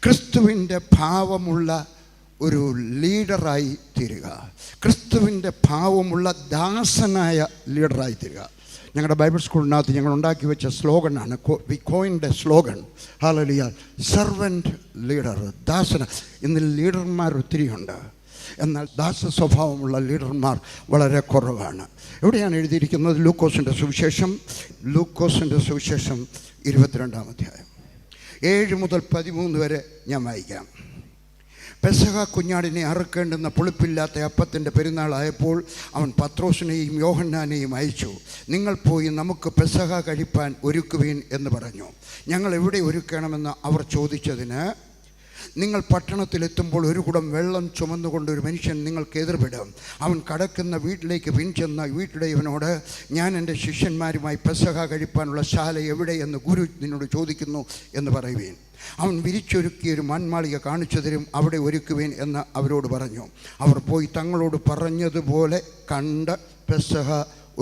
ക്രിസ്തുവിൻ്റെ ഭാവമുള്ള ഒരു ലീഡറായി തീരുക, ക്രിസ്തുവിൻ്റെ ഭാവമുള്ള ദാസനായ ലീഡറായി തീരുക. ഞങ്ങളുടെ ബൈബിൾ സ്കൂളിനകത്ത് ഞങ്ങൾ ഉണ്ടാക്കി വെച്ച സ്ലോഗനാണ്, we coined a slogan, hallelujah, servant leader, ദാസന. ഇന്ന് ലീഡർമാർ ഒത്തിരിയുണ്ട്, എന്നാൽ ദാസ സ്വഭാവമുള്ള ലീഡർമാർ വളരെ കുറവാണ്. എവിടെയാണ് എഴുതിയിരിക്കുന്നത്? ലൂക്കോസിൻ്റെ സുവിശേഷം 22-ാം അധ്യായം 7 മുതൽ 13 വരെ ഞാൻ വായിക്കാം. പെസഹ കുഞ്ഞാടിനെ അറുക്കേണ്ടുന്ന പുളിപ്പില്ലാത്ത അപ്പത്തിൻ്റെ പെരുന്നാളായപ്പോൾ അവൻ പത്രോസിനെയും യോഹന്നാനെയും അയച്ചു. നിങ്ങൾ പോയി നമുക്ക് പെസഹ കഴിപ്പാൻ ഒരുക്കുവീൻ എന്ന് പറഞ്ഞു. ഞങ്ങൾ എവിടെ ഒരുക്കണമെന്ന് അവർ ചോദിച്ചതിന്, നിങ്ങൾ പട്ടണത്തിലെത്തുമ്പോൾ ഒരു കുടം വെള്ളം ചുമന്നുകൊണ്ട് ഒരു മനുഷ്യൻ നിങ്ങൾക്ക് എതിർവിടും. അവൻ കടക്കുന്ന വീട്ടിലേക്ക് പിൻചെന്ന വീട്ടുടയവനോട്, ഞാൻ എൻ്റെ ശിഷ്യന്മാരുമായി പെസഹ കഴിപ്പാനുള്ള ശാല എവിടെയെന്ന് ഗുരു നിന്നോട് ചോദിക്കുന്നു എന്ന് പറയുവീൻ. അവൻ വിരിച്ചൊരുക്കിയൊരു മൺമാളിക കാണിച്ചു തരും, അവിടെ ഒരുക്കുവേൻ എന്ന് അവരോട് പറഞ്ഞു. അവർ പോയി തങ്ങളോട് പറഞ്ഞതുപോലെ കണ്ട് പെസഹ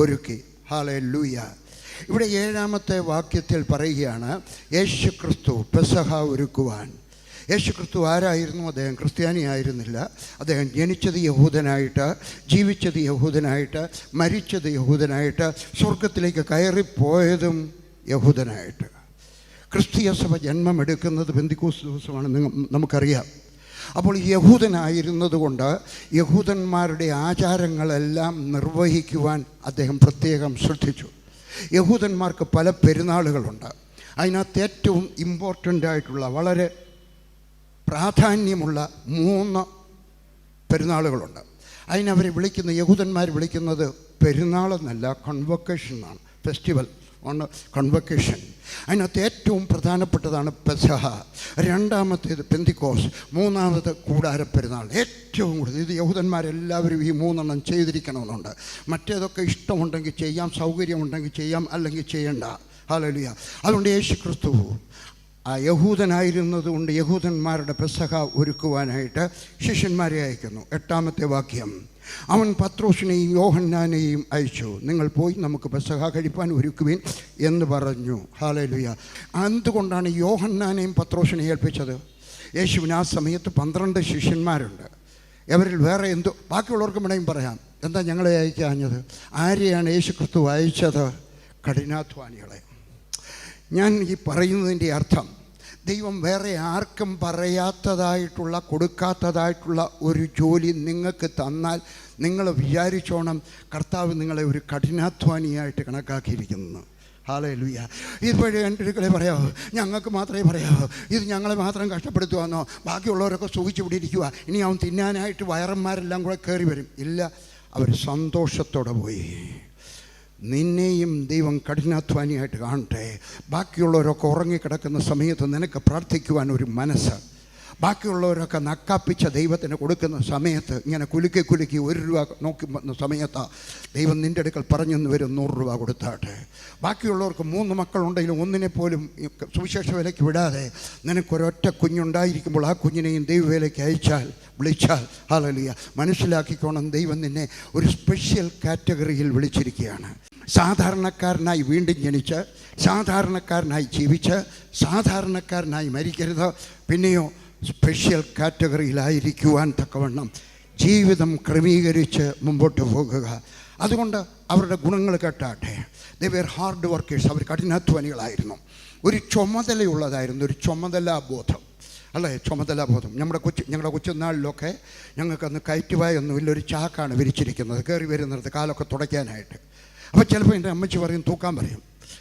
ഒരുക്കി. ഹല്ലേലൂയ. ഇവിടെ 7-ാമത്തെ വാക്യത്തിൽ പറയുകയാണ്, യേശു ക്രിസ്തു പെസഹ ഒരുക്കുവാൻ. യേശു ക്രിസ്തു ആരായിരുന്നു? അദ്ദേഹം ക്രിസ്ത്യാനി ആയിരുന്നില്ല. അദ്ദേഹം ജനിച്ചത് യഹൂദനായിട്ട്, ജീവിച്ചത് യഹൂദനായിട്ട്, മരിച്ചത് യഹൂദനായിട്ട്, സ്വർഗത്തിലേക്ക് കയറിപ്പോയതും യഹൂദനായിട്ട്. ക്രിസ്തീയ സഭ ജന്മമെടുക്കുന്നത് പെന്തിക്കോസ്ത് ദിവസമാണ്, നമുക്കറിയാം. അപ്പോൾ യഹൂദനായിരുന്നത് കൊണ്ട് യഹൂദന്മാരുടെ ആചാരങ്ങളെല്ലാം നിർവഹിക്കുവാൻ അദ്ദേഹം പ്രത്യേകം ശ്രദ്ധിച്ചു. യഹൂദന്മാർക്ക് പല പെരുന്നാളുകളുണ്ട്. അതിനകത്ത് ഏറ്റവും ഇമ്പോർട്ടൻ്റ് ആയിട്ടുള്ള, വളരെ പ്രാധാന്യമുള്ള 3 പെരുന്നാളുകളുണ്ട്. അതിനവർ വിളിക്കുന്ന, യഹൂദന്മാർ വിളിക്കുന്നത് പെരുന്നാളെന്നല്ല, കൺവൊക്കേഷൻ എന്നാണ്. Festival on convocation. അതിനകത്ത് ഏറ്റവും പ്രധാനപ്പെട്ടതാണ് പെസഹ, 2-ാമത്തേത് പെന്തിക്കോസ്, 3-ാമത് കൂടാര പെരുന്നാൾ. ഏറ്റവും കൂടുതൽ ഇത് യഹൂദന്മാരെല്ലാവരും ഈ 3 ചെയ്തിരിക്കണമെന്നുണ്ട്. മറ്റേതൊക്കെ ഇഷ്ടമുണ്ടെങ്കിൽ ചെയ്യാം, സൗകര്യമുണ്ടെങ്കിൽ ചെയ്യാം, അല്ലെങ്കിൽ ചെയ്യണ്ട. ഹല്ലേലൂയ. അതുകൊണ്ട് യേശു ക്രിസ്തു ആ യഹൂദനായിരുന്നത് കൊണ്ട് യഹൂദന്മാരുടെ പെസഹ ഒരുക്കുവാനായിട്ട് ശിഷ്യന്മാരെ അയക്കുന്നു. 8-ാമത്തെ വാക്യം, അവൻ പത്രോസിനെയും യോഹന്നാനെയും അയച്ചു. നിങ്ങൾ പോയി നമുക്ക് പെസഹ കഴിപ്പാൻ ഒരുക്കുവിൻ എന്ന് പറഞ്ഞു. ഹല്ലേലൂയ. എന്തുകൊണ്ടാണ് യോഹന്നാനെയും പത്രോസിനെയും ഏൽപ്പിച്ചത്? യേശുവിന് ആ സമയത്ത് 12 ശിഷ്യന്മാരുണ്ട്. അവരിൽ വേറെ എന്തോ, ബാക്കിയുള്ളവർക്കും വേണമെങ്കിൽ പറയാം, എന്താ ഞങ്ങളെ അയക്കാഞ്ഞത്? ആരെയാണ് യേശു ക്രിസ്തു അയച്ചത്? കഠിനാധ്വാനികളെ. ഞാൻ ഈ പറയുന്നതിൻ്റെ അർത്ഥം, ദൈവം വേറെ ആർക്കും പറയാത്തതായിട്ടുള്ള, കൊടുക്കാത്തതായിട്ടുള്ള ഒരു ജോലി നിങ്ങൾക്ക് തന്നാൽ നിങ്ങൾ വിചാരിച്ചോണം കർത്താവ് നിങ്ങളെ ഒരു കഠിനാധ്വാനിയായിട്ട് കണക്കാക്കിയിരിക്കുന്നു. ഹല്ലേലൂയ. ഇതുവഴി എൻ്റെ പറയാമോ? ഞങ്ങൾക്ക് മാത്രമേ പറയാമോ? ഇത് ഞങ്ങളെ മാത്രം കഷ്ടപ്പെടുത്തുവാന്നോ? ബാക്കിയുള്ളവരൊക്കെ സുഖിച്ചു പിടിയിരിക്കുക, ഇനി അവൻ തിന്നാനായിട്ട് വയറന്മാരെല്ലാം കൂടെ കയറി വരും. ഇല്ല, അവർ സന്തോഷത്തോടെ പോയി. നിന്നെയും ദൈവം കഠിനാധ്വാനിയായിട്ട് കാണട്ടെ. ബാക്കിയുള്ളവരൊക്കെ ഉറങ്ങിക്കിടക്കുന്ന സമയത്ത് നിനക്ക് പ്രാർത്ഥിക്കുവാൻ ഒരു മനസ്സ്, ബാക്കിയുള്ളവരൊക്കെ നക്കാപ്പിച്ച ദൈവത്തിന് കൊടുക്കുന്ന സമയത്ത് ഇങ്ങനെ കുലുക്കി കുലുക്കി 1 രൂപ നോക്കി വന്ന സമയത്ത് ദൈവം നിൻ്റെ അടുക്കൽ പറഞ്ഞെന്ന് വരും 100 രൂപ കൊടുത്താട്ടെ. ബാക്കിയുള്ളവർക്ക് 3 മക്കളുണ്ടെങ്കിലും ഒന്നിനെ പോലും സുവിശേഷ വേലയ്ക്ക് വിടാതെ നിനക്കൊരൊറ്റ കുഞ്ഞുണ്ടായിരിക്കുമ്പോൾ ആ കുഞ്ഞിനെയും ദൈവവേലയ്ക്ക് വിളിച്ചാൽ ഹല്ലേലൂയ, മനസ്സിലാക്കിക്കോണം, ദൈവം നിന്നെ ഒരു സ്പെഷ്യൽ കാറ്റഗറിയിൽ വിളിച്ചിരിക്കുകയാണ്. സാധാരണക്കാരനായി വീണ്ടും ജനിച്ച്, സാധാരണക്കാരനായി ജീവിച്ച്, സാധാരണക്കാരനായി മരിക്കരുത്. പിന്നെയോ സ്പെഷ്യൽ കാറ്റഗറിയിലായിരിക്കുവാൻ തക്കവണ്ണം ജീവിതം ക്രമീകരിച്ച് മുമ്പോട്ട് പോകുക. അതുകൊണ്ട് അവരുടെ ഗുണങ്ങൾ കേട്ടാട്ടെ. They were hard workers. അവർ കഠിനാധ്വാനികളായിരുന്നു. ഒരു ചുമതലയുള്ളതായിരുന്നു, ഒരു ചുമതലാബോധം, അല്ലേ? ചുമതലാബോധം. ഞങ്ങളുടെ കൊച്ചുനാളിലൊക്കെ ഞങ്ങൾക്കന്ന് കയറ്റുവായൊന്നുമില്ല, ഒരു ചാക്കാണ് വിരിച്ചിരിക്കുന്നത് കയറി വരുന്നിടത്ത് കാലൊക്കെ തുടയ്ക്കാനായിട്ട്. അപ്പോൾ ചിലപ്പോൾ എൻ്റെ അമ്മച്ചി പറയും, തൂക്കാൻ പറയും.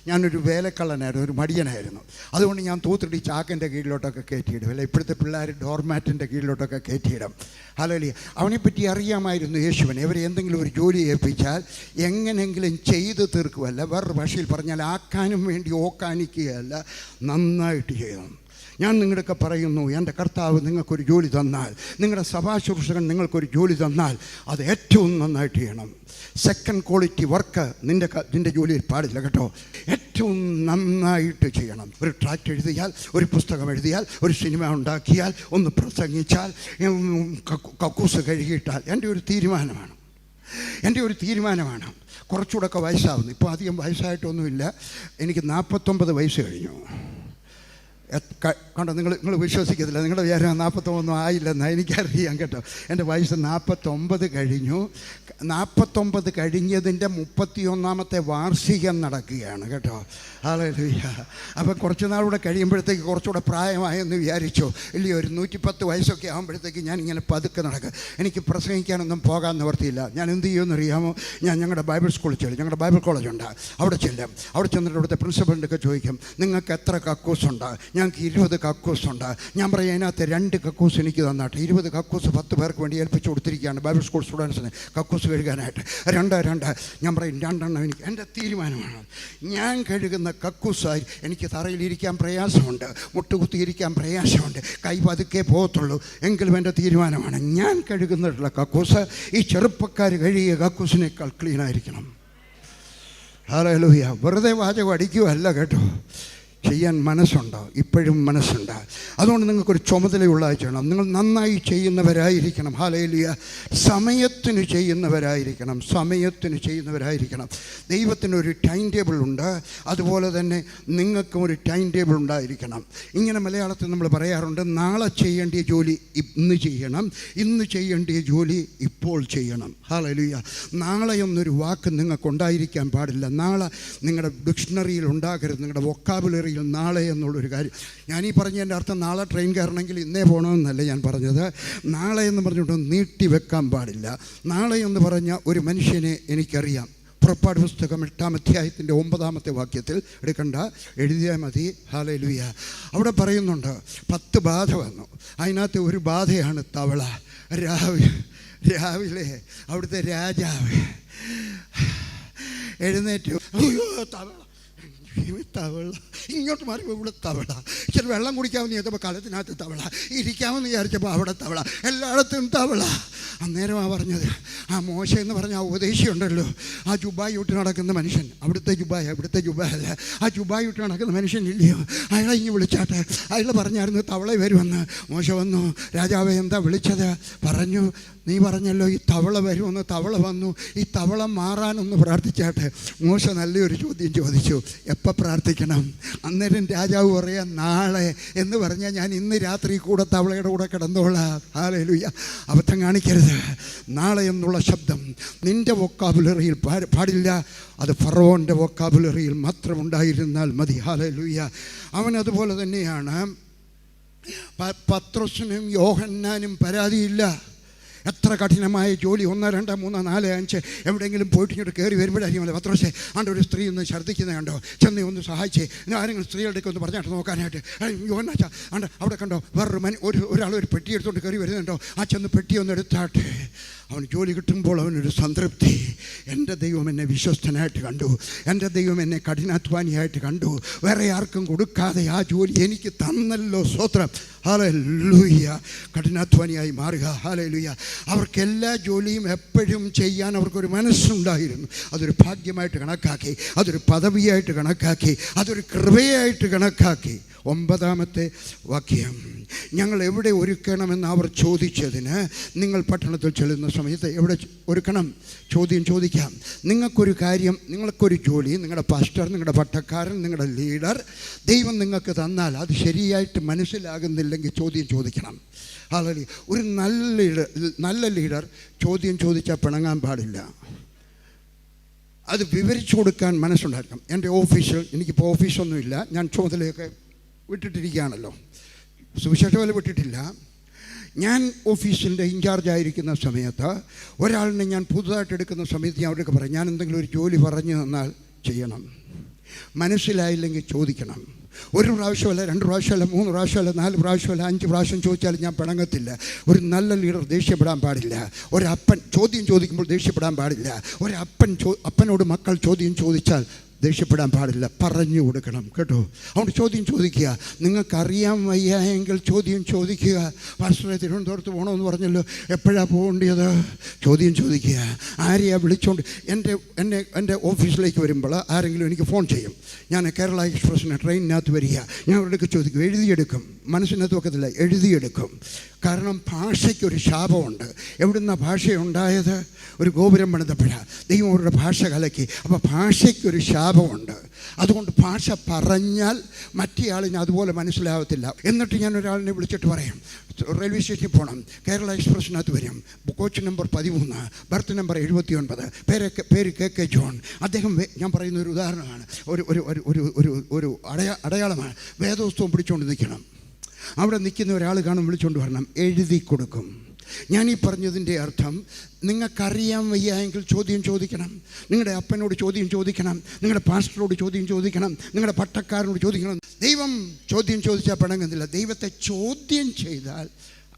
ഞാനൊരു വേലക്കള്ളനായിരുന്നു, ഒരു മടിയനായിരുന്നു. അതുകൊണ്ട് ഞാൻ തൂത്തിട്ട് ചാക്കിൻ്റെ കീഴിലോട്ടൊക്കെ കയറ്റിയിടും. അല്ല, ഇപ്പോഴത്തെ പിള്ളേർ ഡോർമാറ്റിൻ്റെ കീഴിലോട്ടൊക്കെ കയറ്റിയിടും. ഹല്ലേലൂയ. അവനെപ്പറ്റി അറിയാമായിരുന്നു യേശുവിനെ. ഇവരെ എന്തെങ്കിലും ഒരു ജോലി ഏൽപ്പിച്ചാൽ എങ്ങനെയെങ്കിലും ചെയ്ത് തീർക്കുമല്ല, വേറൊരു ഭാഷയിൽ പറഞ്ഞാൽ ആക്കാനും വേണ്ടി ഓക്കാനിക്കുകയല്ല, നന്നായിട്ട് ചെയ്യണം. ഞാൻ നിങ്ങളൊക്കെ പറയുന്നു, എൻ്റെ കർത്താവ് നിങ്ങൾക്കൊരു ജോലി തന്നാൽ, നിങ്ങളുടെ സഭാശുശ്രൂഷകൻ നിങ്ങൾക്കൊരു ജോലി തന്നാൽ അത് ഏറ്റവും നന്നായിട്ട് ചെയ്യണം. സെക്കൻഡ് ക്വാളിറ്റി വർക്ക് നിൻ്റെ ജോലിയിൽ പാടില്ല കേട്ടോ. ഏറ്റവും നന്നായിട്ട് ചെയ്യണം. ഒരു ട്രാക്റ്റ് എഴുതിയാൽ, ഒരു പുസ്തകം എഴുതിയാൽ, ഒരു സിനിമ ഉണ്ടാക്കിയാൽ, ഒന്ന് പ്രസംഗിച്ചാൽ, കക്കൂസ് കഴുകിയിട്ടാൽ, എൻ്റെ ഒരു തീരുമാനമാണ്. കുറച്ചുകൂടെയൊക്കെ വയസ്സാവുന്നു. ഇപ്പോൾ അധികം വയസ്സായിട്ടൊന്നുമില്ല. എനിക്ക് 49 വയസ്സ് കഴിഞ്ഞു. കണ്ടോ, നിങ്ങൾ വിശ്വസിക്കത്തില്ല. നിങ്ങളുടെ വിചാരം 49 ആയില്ലെന്നാണ് എനിക്കറിയാം കേട്ടോ. എൻ്റെ വയസ്സ് 49 കഴിഞ്ഞു. 49 കഴിഞ്ഞതിൻ്റെ 31ാമത്തെ വാർഷികം നടക്കുകയാണ് കേട്ടോ. ഹല്ലേലൂയ. അപ്പം കുറച്ച് നാളൂടെ കഴിയുമ്പോഴത്തേക്ക് കുറച്ചുകൂടെ പ്രായമായെന്ന് വിചാരിച്ചു ഇല്ലയോ? ഒരു 110 വയസ്സൊക്കെ ആകുമ്പോഴത്തേക്ക് ഞാൻ ഇങ്ങനെ പതുക്കെ നടക്കുക. എനിക്ക് പ്രസംഗിക്കാനൊന്നും പോകാൻ നിവർത്തിയില്ല. ഞാൻ എന്ത് ചെയ്യുമെന്ന് അറിയാമോ? ഞാൻ ഞങ്ങളുടെ ബൈബിൾ സ്കൂളിൽ ചെല്ലും. ഞങ്ങളുടെ ബൈബിൾ കോളേജുണ്ട്, അവിടെ ചെല്ലും. അവിടെ ചെന്നിട്ട് ഇവിടുത്തെ പ്രിൻസിപ്പലിൻ്റെയൊക്കെ ചോദിക്കും, നിങ്ങൾക്ക് എത്ര കക്കൂസുണ്ട്? ഞങ്ങൾക്ക് 20 കക്കൂസുണ്ട്. ഞാൻ പറയും, അതിനകത്ത് 2 കക്കൂസ് എനിക്ക് തന്നാട്ടെ. 20 കക്കൂസ് 10 പേർക്ക് വേണ്ടി ഏൽപ്പിച്ചു കൊടുത്തിരിക്കുകയാണ് ബൈബിൾ സ്കൂൾ സ്റ്റുഡൻസിന് കക്കൂസ് കഴുകാനായിട്ട്. 2 ഞാൻ പറയും 2 എണ്ണം എനിക്ക്. എൻ്റെ തീരുമാനമാണ്, ഞാൻ കഴുകുന്ന കക്കൂസായി എനിക്ക് തറയിലിരിക്കാൻ പ്രയാസമുണ്ട്, മുട്ടുകുത്തിയിരിക്കാൻ പ്രയാസമുണ്ട്, കൈ പതുക്കെ പോകത്തുള്ളൂ. എങ്കിലും എൻ്റെ തീരുമാനമാണ്, ഞാൻ കഴുകുന്നിട്ടുള്ള കക്കൂസ് ഈ ചെറുപ്പക്കാർ കഴുകിയ കക്കൂസിനേക്കാൾ ക്ലീനായിരിക്കണം. ഹല്ലേലൂയ. വെറുതെ വാചകം അടിക്കുകയല്ല കേട്ടോ, ചെയ്യാൻ മനസ്സുണ്ടോ? ഇപ്പോഴും മനസ്സുണ്ട്. അതുകൊണ്ട് നിങ്ങൾക്കൊരു ചുമതലയുള്ള ചെയ്യണം. നിങ്ങൾ നന്നായി ചെയ്യുന്നവരായിരിക്കണം. ഹല്ലേലൂയ. സമയത്തിന് ചെയ്യുന്നവരായിരിക്കണം. സമയത്തിന് ചെയ്യുന്നവരായിരിക്കണം. ദൈവത്തിനൊരു ടൈം ടേബിൾ ഉണ്ട്, അതുപോലെ തന്നെ നിങ്ങൾക്കും ഒരു ടൈം ടേബിൾ ഉണ്ടായിരിക്കണം. ഇങ്ങനെ മലയാളത്തിൽ നമ്മൾ പറയാറുണ്ട്, നാളെ ചെയ്യേണ്ടിയ ജോലി ഇന്ന് ചെയ്യണം, ഇന്ന് ചെയ്യേണ്ടിയ ജോലി ഇപ്പോൾ ചെയ്യണം. ഹല്ലേലൂയ. നാളെ എന്നൊരു വാക്ക് നിങ്ങൾക്കുണ്ടായിരിക്കാൻ പാടില്ല. നാളെ നിങ്ങളുടെ ഡിക്ഷണറിയിൽ ഉണ്ടാകരുത്, നിങ്ങളുടെ വൊക്കാബുലറിയിൽ നാളെ എന്നുള്ളൊരു കാര്യം. ഞാനീ പറഞ്ഞതിൻ്റെ അർത്ഥം നാളെ ട്രെയിൻ കയറണമെങ്കിൽ ഇന്നേ പോകണമെന്നല്ല ഞാൻ പറഞ്ഞത്. നാളെ എന്ന് പറഞ്ഞിട്ട് നീട്ടി വെക്കാൻ പാടില്ല. നാളെ എന്ന് പറഞ്ഞ ഒരു മനുഷ്യനെ എനിക്കറിയാം. പുറപ്പാട് പുസ്തകം 8-ാം അധ്യായത്തിൻ്റെ 9ാമത്തെ വാക്യത്തിൽ എടുക്കണ്ട, എഴുതിയാൽ മതി. ഹല്ലേലൂയ. അവിടെ പറയുന്നുണ്ട് 10 ബാധ വന്നു. അതിനകത്ത് ഒരു ബാധയാണ് തവള. രാവിലെ അവിടുത്തെ രാജാവ് എഴുന്നേറ്റ്, തവള തവള, ഇങ്ങോട്ട് മാറിയപ്പോൾ ഇവിടെ തവള, ഇച്ചിരി വെള്ളം കുടിക്കാമെന്ന് ചോദിച്ചപ്പോൾ കലത്തിനകത്ത് തവള, ഇരിക്കാമെന്ന് വിചാരിച്ചപ്പോൾ അവിടെ തവള, എല്ലായിടത്തും തവള. അന്നേരമാണ് പറഞ്ഞത്, ആ മോശ എന്ന് പറഞ്ഞ ആ ഉപദേശിയുണ്ടല്ലോ, ആ ജുബായി ഇട്ട് നടക്കുന്ന മനുഷ്യൻ, ഇവിടുത്തെ ജുബായല്ല, ആ ജുബായി ഇട്ട് നടക്കുന്ന മനുഷ്യൻ ഇല്ലയോ, അയാളെ ഇങ്ങ് വിളിച്ചാട്ടെ. അയാൾ പറഞ്ഞായിരുന്നു തവള വരുമെന്ന്. മോശ വന്നു, രാജാവെ എന്താ വിളിച്ചത്? പറഞ്ഞു, നീ പറഞ്ഞല്ലോ ഈ തവള വരുമെന്ന്. തവള വന്നു, ഈ തവള മാറാനൊന്ന് പ്രാർത്ഥിച്ചാട്ടെ. മോശ നല്ലൊരു ചോദ്യം ചോദിച്ചു, എപ്പോൾ പ്രാർത്ഥിക്കണം? അന്നേരം രാജാവ് പറയാം, നാളെ എന്ന് പറഞ്ഞാൽ ഞാൻ ഇന്ന് രാത്രി കൂടെ തവളയുടെ കൂടെ കിടന്നോളാം. ഹല്ലേലൂയ. അബദ്ധം കാണിക്കരുത്. നാളെ എന്നുള്ള ശബ്ദം നിൻ്റെ വൊക്കാബുലറിയിൽ പാടില്ല. അത് ഫറവോൻ്റെ വൊക്കാബുലറിയിൽ മാത്രം ഉണ്ടായിരുന്നാൽ മതി. ഹല്ലേലൂയ. അവൻ അതുപോലെ തന്നെയാണ്. പത്രോസിനും യോഹന്നാനും പരാതിയില്ല. എത്ര കഠിനമായ ജോലി, 1, 2, 3, 4, 5 എവിടെയെങ്കിലും പോയിട്ട് ഇങ്ങോട്ട് കയറി വരുമ്പോഴായിരിക്കും പത്രോസേ, ആണ്ട് ഒരു സ്ത്രീ ഒന്ന് ഛർദ്ദിക്കുന്നത് കണ്ടോ, ചെന്ന് ഒന്ന് സഹായിച്ചേ, ആരെങ്കിലും സ്ത്രീകളുടെയൊക്കെ ഒന്ന് പറഞ്ഞാട്ട് നോക്കാനായിട്ട്. യോഹന്നാച്ചാ ആണ്ട് അവിടെ കണ്ടോ, വേറൊരു ഒരാൾ ഒരു പെട്ടി എടുത്തുകൊണ്ട് കയറി വരുന്നുണ്ടോ, ആ ചെന്ന് പെട്ടി ഒന്ന് എടുത്താട്ടെ. അവന് ജോലി കിട്ടുമ്പോൾ അവനൊരു സംതൃപ്തി. എൻ്റെ ദൈവം എന്നെ വിശ്വസ്തനായിട്ട് കണ്ടു, എൻ്റെ ദൈവം എന്നെ കഠിനാധ്വാനിയായിട്ട് കണ്ടു, വേറെ ആർക്കും കൊടുക്കാതെ ആ ജോലി എനിക്ക് തന്നല്ലോ, സ്തോത്രം. ഹല്ലേലൂയ. കഠിനാധ്വാനിയായി മാറുക. ഹല്ലേലൂയ. അവർക്ക് എല്ലാ ജോലിയും എപ്പോഴും ചെയ്യാൻ അവർക്കൊരു മനസ്സുണ്ടായിരുന്നു. അതൊരു ഭാഗ്യമായിട്ട് കണക്കാക്കി, അതൊരു പദവിയായിട്ട് കണക്കാക്കി, അതൊരു കൃപയായിട്ട് കണക്കാക്കി. 9ാമത്തെ വാക്യം, ഞങ്ങൾ എവിടെ ഒരുക്കണമെന്ന് അവർ ചോദിച്ചതിന്, നിങ്ങൾ പട്ടണത്തിൽ ചെല്ലുന്ന സമയത്ത് എവിടെ ഒരുക്കണം? ചോദ്യം ചോദിക്കാം. നിങ്ങൾക്കൊരു കാര്യം, നിങ്ങൾക്കൊരു ജോലി, നിങ്ങളുടെ പാസ്റ്റർ, നിങ്ങളുടെ പട്ടക്കാരൻ, നിങ്ങളുടെ ലീഡർ ദൈവം നിങ്ങൾക്ക് തന്നാൽ അത് ശരിയായിട്ട് മനസ്സിലാകുന്നില്ലെങ്കിൽ ചോദ്യം ചോദിക്കണം. അല്ലെങ്കിൽ ഒരു നല്ല ലീഡർ ചോദ്യം ചോദിച്ചാൽ പിണങ്ങാൻ പാടില്ല. അത് വിവരിച്ചു കൊടുക്കാൻ മനസ്സുണ്ടായിരിക്കണം. എൻ്റെ ഓഫീസിൽ, എനിക്കിപ്പോൾ ഓഫീസൊന്നുമില്ല, ഞാൻ ചുമതലയൊക്കെ വിട്ടിട്ടിരിക്കുകയാണല്ലോ, സുവിശേഷവേല വിട്ടിട്ടില്ല. ഞാൻ ഓഫീസിൻ്റെ ഇൻചാർജായിരിക്കുന്ന സമയത്ത് ഒരാളിനെ ഞാൻ പുതുതായിട്ട് എടുക്കുന്ന സമയത്ത് ഞാൻ അവരൊക്കെ പറയും, ഞാൻ എന്തെങ്കിലും ഒരു ജോലി പറഞ്ഞു തന്നാൽ ചെയ്യണം, മനസ്സിലായില്ലെങ്കിൽ ചോദിക്കണം. 1 പ്രാവശ്യമല്ല, 2 പ്രാവശ്യമല്ല, 3 പ്രാവശ്യമല്ല, 4 പ്രാവശ്യമല്ല, 5 പ്രാവശ്യം ചോദിച്ചാലും ഞാൻ പിണങ്ങത്തില്ല. ഒരു നല്ല ലീഡർ ദേഷ്യപ്പെടാൻ പാടില്ല. ഒരപ്പൻ ചോദ്യം ചോദിക്കുമ്പോൾ ദേഷ്യപ്പെടാൻ പാടില്ല. അപ്പനോട് മക്കൾ ചോദ്യം ചോദിച്ചാൽ ദേഷ്യപ്പെടാൻ പാടില്ല, പറഞ്ഞു കൊടുക്കണം കേട്ടോ. അതുകൊണ്ട് ചോദ്യം ചോദിക്കുക. നിങ്ങൾക്കറിയാൻ വയ്യ എങ്കിൽ ചോദ്യം ചോദിക്കുക. പാസ്റ്ററെ തിരുവനന്തപുരത്ത് പോകണമെന്ന് പറഞ്ഞല്ലോ, എപ്പോഴാണ് പോകേണ്ടത്? ചോദ്യം ചോദിക്കുക. ആരെയാണ് വിളിച്ചുകൊണ്ട് എൻ്റെ ഓഫീസിലേക്ക് വരുമ്പോൾ ആരെങ്കിലും എനിക്ക് ഫോൺ ചെയ്യും. ഞാൻ കേരള എക്സ്പ്രസ്സിന് ട്രെയിനിനകത്ത് വരിക, ഞാൻ അവരുടെയൊക്കെ ചോദിക്കും, എഴുതിയെടുക്കും. മനസ്സിനകത്ത് വെക്കത്തില്ല, എഴുതിയെടുക്കും. കാരണം ഭാഷയ്ക്കൊരു ശാപമുണ്ട്. എവിടുന്ന ഭാഷയുണ്ടായത്? ഒരു ഗോപുരം പണിതപ്പോഴാണ് ദൈവം അവരുടെ ഭാഷ കലക്കി. അപ്പോൾ ഭാഷയ്ക്കൊരു ശാപമുണ്ട്. അതുകൊണ്ട് ഭാഷ പറഞ്ഞാൽ മറ്റേയാളിന് അതുപോലെ മനസ്സിലാവത്തില്ല. എന്നിട്ട് ഞാൻ ഒരാളിനെ വിളിച്ചിട്ട് പറയാം, റെയിൽവേ സ്റ്റേഷനിൽ പോകണം, കേരള എക്സ്പ്രസ്സിനകത്ത് വരും, കോച്ച് നമ്പർ 13, ബർത്ത് നമ്പർ 79, പേര് KK ജോൺ. അദ്ദേഹം, ഞാൻ പറയുന്ന ഒരു ഉദാഹരണമാണ്, ഒരു അടയാളമാണ്. വേദപുസ്തകം പിടിച്ചുകൊണ്ട് നിൽക്കണം. അവിടെ നിൽക്കുന്ന ഒരാൾ കാണും, വിളിച്ചുകൊണ്ട് വരണം, എഴുതി കൊടുക്കും. ഞാനീ പറഞ്ഞതിൻ്റെ അർത്ഥം, നിങ്ങൾക്കറിയാൻ വയ്യായെങ്കിൽ ചോദ്യം ചോദിക്കണം. നിങ്ങളുടെ അപ്പനോട് ചോദ്യം ചോദിക്കണം, നിങ്ങളുടെ പാസ്റ്ററോട് ചോദ്യം ചോദിക്കണം, നിങ്ങളുടെ പട്ടക്കാരനോട് ചോദിക്കണം. ദൈവം ചോദ്യം ചോദിച്ചാൽ പിണങ്ങുന്നില്ല. ദൈവത്തെ ചോദ്യം ചെയ്താൽ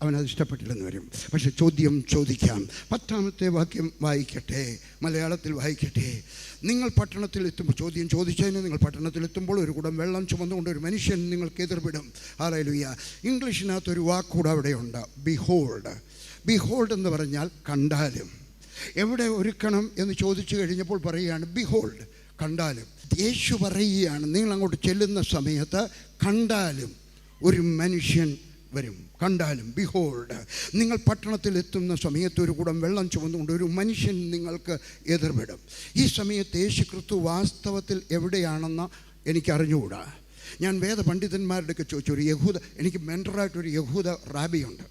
അവനത് ഇഷ്ടപ്പെട്ടില്ലെന്ന് വരും. പക്ഷെ ചോദ്യം ചോദിക്കാം. 10ാമത്തെ വാക്യം വായിക്കട്ടെ, മലയാളത്തിൽ വായിക്കട്ടെ. നിങ്ങൾ പട്ടണത്തിലെത്തുമ്പോൾ, ചോദ്യം ചോദിച്ചതിന്, നിങ്ങൾ പട്ടണത്തിലെത്തുമ്പോൾ ഒരു കുടം വെള്ളം ചുമന്നുകൊണ്ട് ഒരു മനുഷ്യൻ നിങ്ങൾക്ക് എതിർവിടും. ഹല്ലേലൂയ. ഇംഗ്ലീഷിനകത്തൊരു വാക്കുകൂടെ അവിടെയുണ്ട്, ബിഹോൾഡ്. ബിഹോൾഡ് എന്ന് പറഞ്ഞാൽ കണ്ടാലും. എവിടെ ഒരുക്കണം എന്ന് ചോദിച്ചു കഴിഞ്ഞപ്പോൾ പറയുകയാണ് ബിഹോൾഡ്, കണ്ടാലും. യേശു പറയുകയാണ്, നിങ്ങൾ അങ്ങോട്ട് ചെല്ലുന്ന സമയത്ത് കണ്ടാലും ഒരു മനുഷ്യൻ വരും. കണ്ടാലും, ബിഹോൾഡ്. നിങ്ങൾ പട്ടണത്തിലെത്തുന്ന സമയത്ത് ഒരു കുടം വെള്ളം ചുമന്നുകൊണ്ട് ഒരു മനുഷ്യൻ നിങ്ങൾക്ക് എതിർവിടും. ഈ സമയത്ത് യേശു ക്രിസ്തു വാസ്തവത്തിൽ എവിടെയാണെന്ന് എനിക്കറിഞ്ഞുകൂടാ. ഞാൻ വേദപണ്ഡിതന്മാരുടെയൊക്കെ ചോദിച്ചു. ഒരു യഹൂദ, എനിക്ക് മെൻറ്ററായിട്ടൊരു യഹൂദ റാബിയുണ്ട്.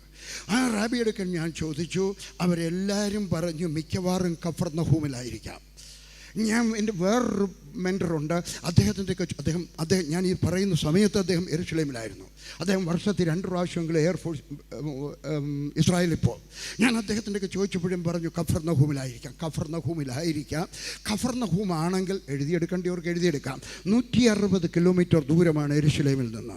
ആ റാബിയെടുക്കാൻ ഞാൻ ചോദിച്ചു. അവരെല്ലാവരും പറഞ്ഞു മിക്കവാറും കഫർന്നഹൂമിലായിരിക്കാം. ഞാൻ, എൻ്റെ വേറൊരു മെൻറ്ററുണ്ട്, അദ്ദേഹം ഞാൻ ഈ പറയുന്ന സമയത്ത് അദ്ദേഹം യെരുശലേമിലായിരുന്നു. അദ്ദേഹം വർഷത്തിൽ 2 പ്രാവശ്യമെങ്കിലും എയർഫോഴ്സ് ഇസ്രായേലിൽ പോകും. ഞാൻ അദ്ദേഹത്തിൻ്റെയൊക്കെ ചോദിച്ചപ്പോഴും പറഞ്ഞു കഫർന്നഹൂമിലായിരിക്കാം. കഫർന്നഹൂം ആണെങ്കിൽ എഴുതിയെടുക്കേണ്ടവർക്ക് എഴുതിയെടുക്കാം. 160 കിലോമീറ്റർ ദൂരമാണ് യെരുശലേമിൽ നിന്ന്.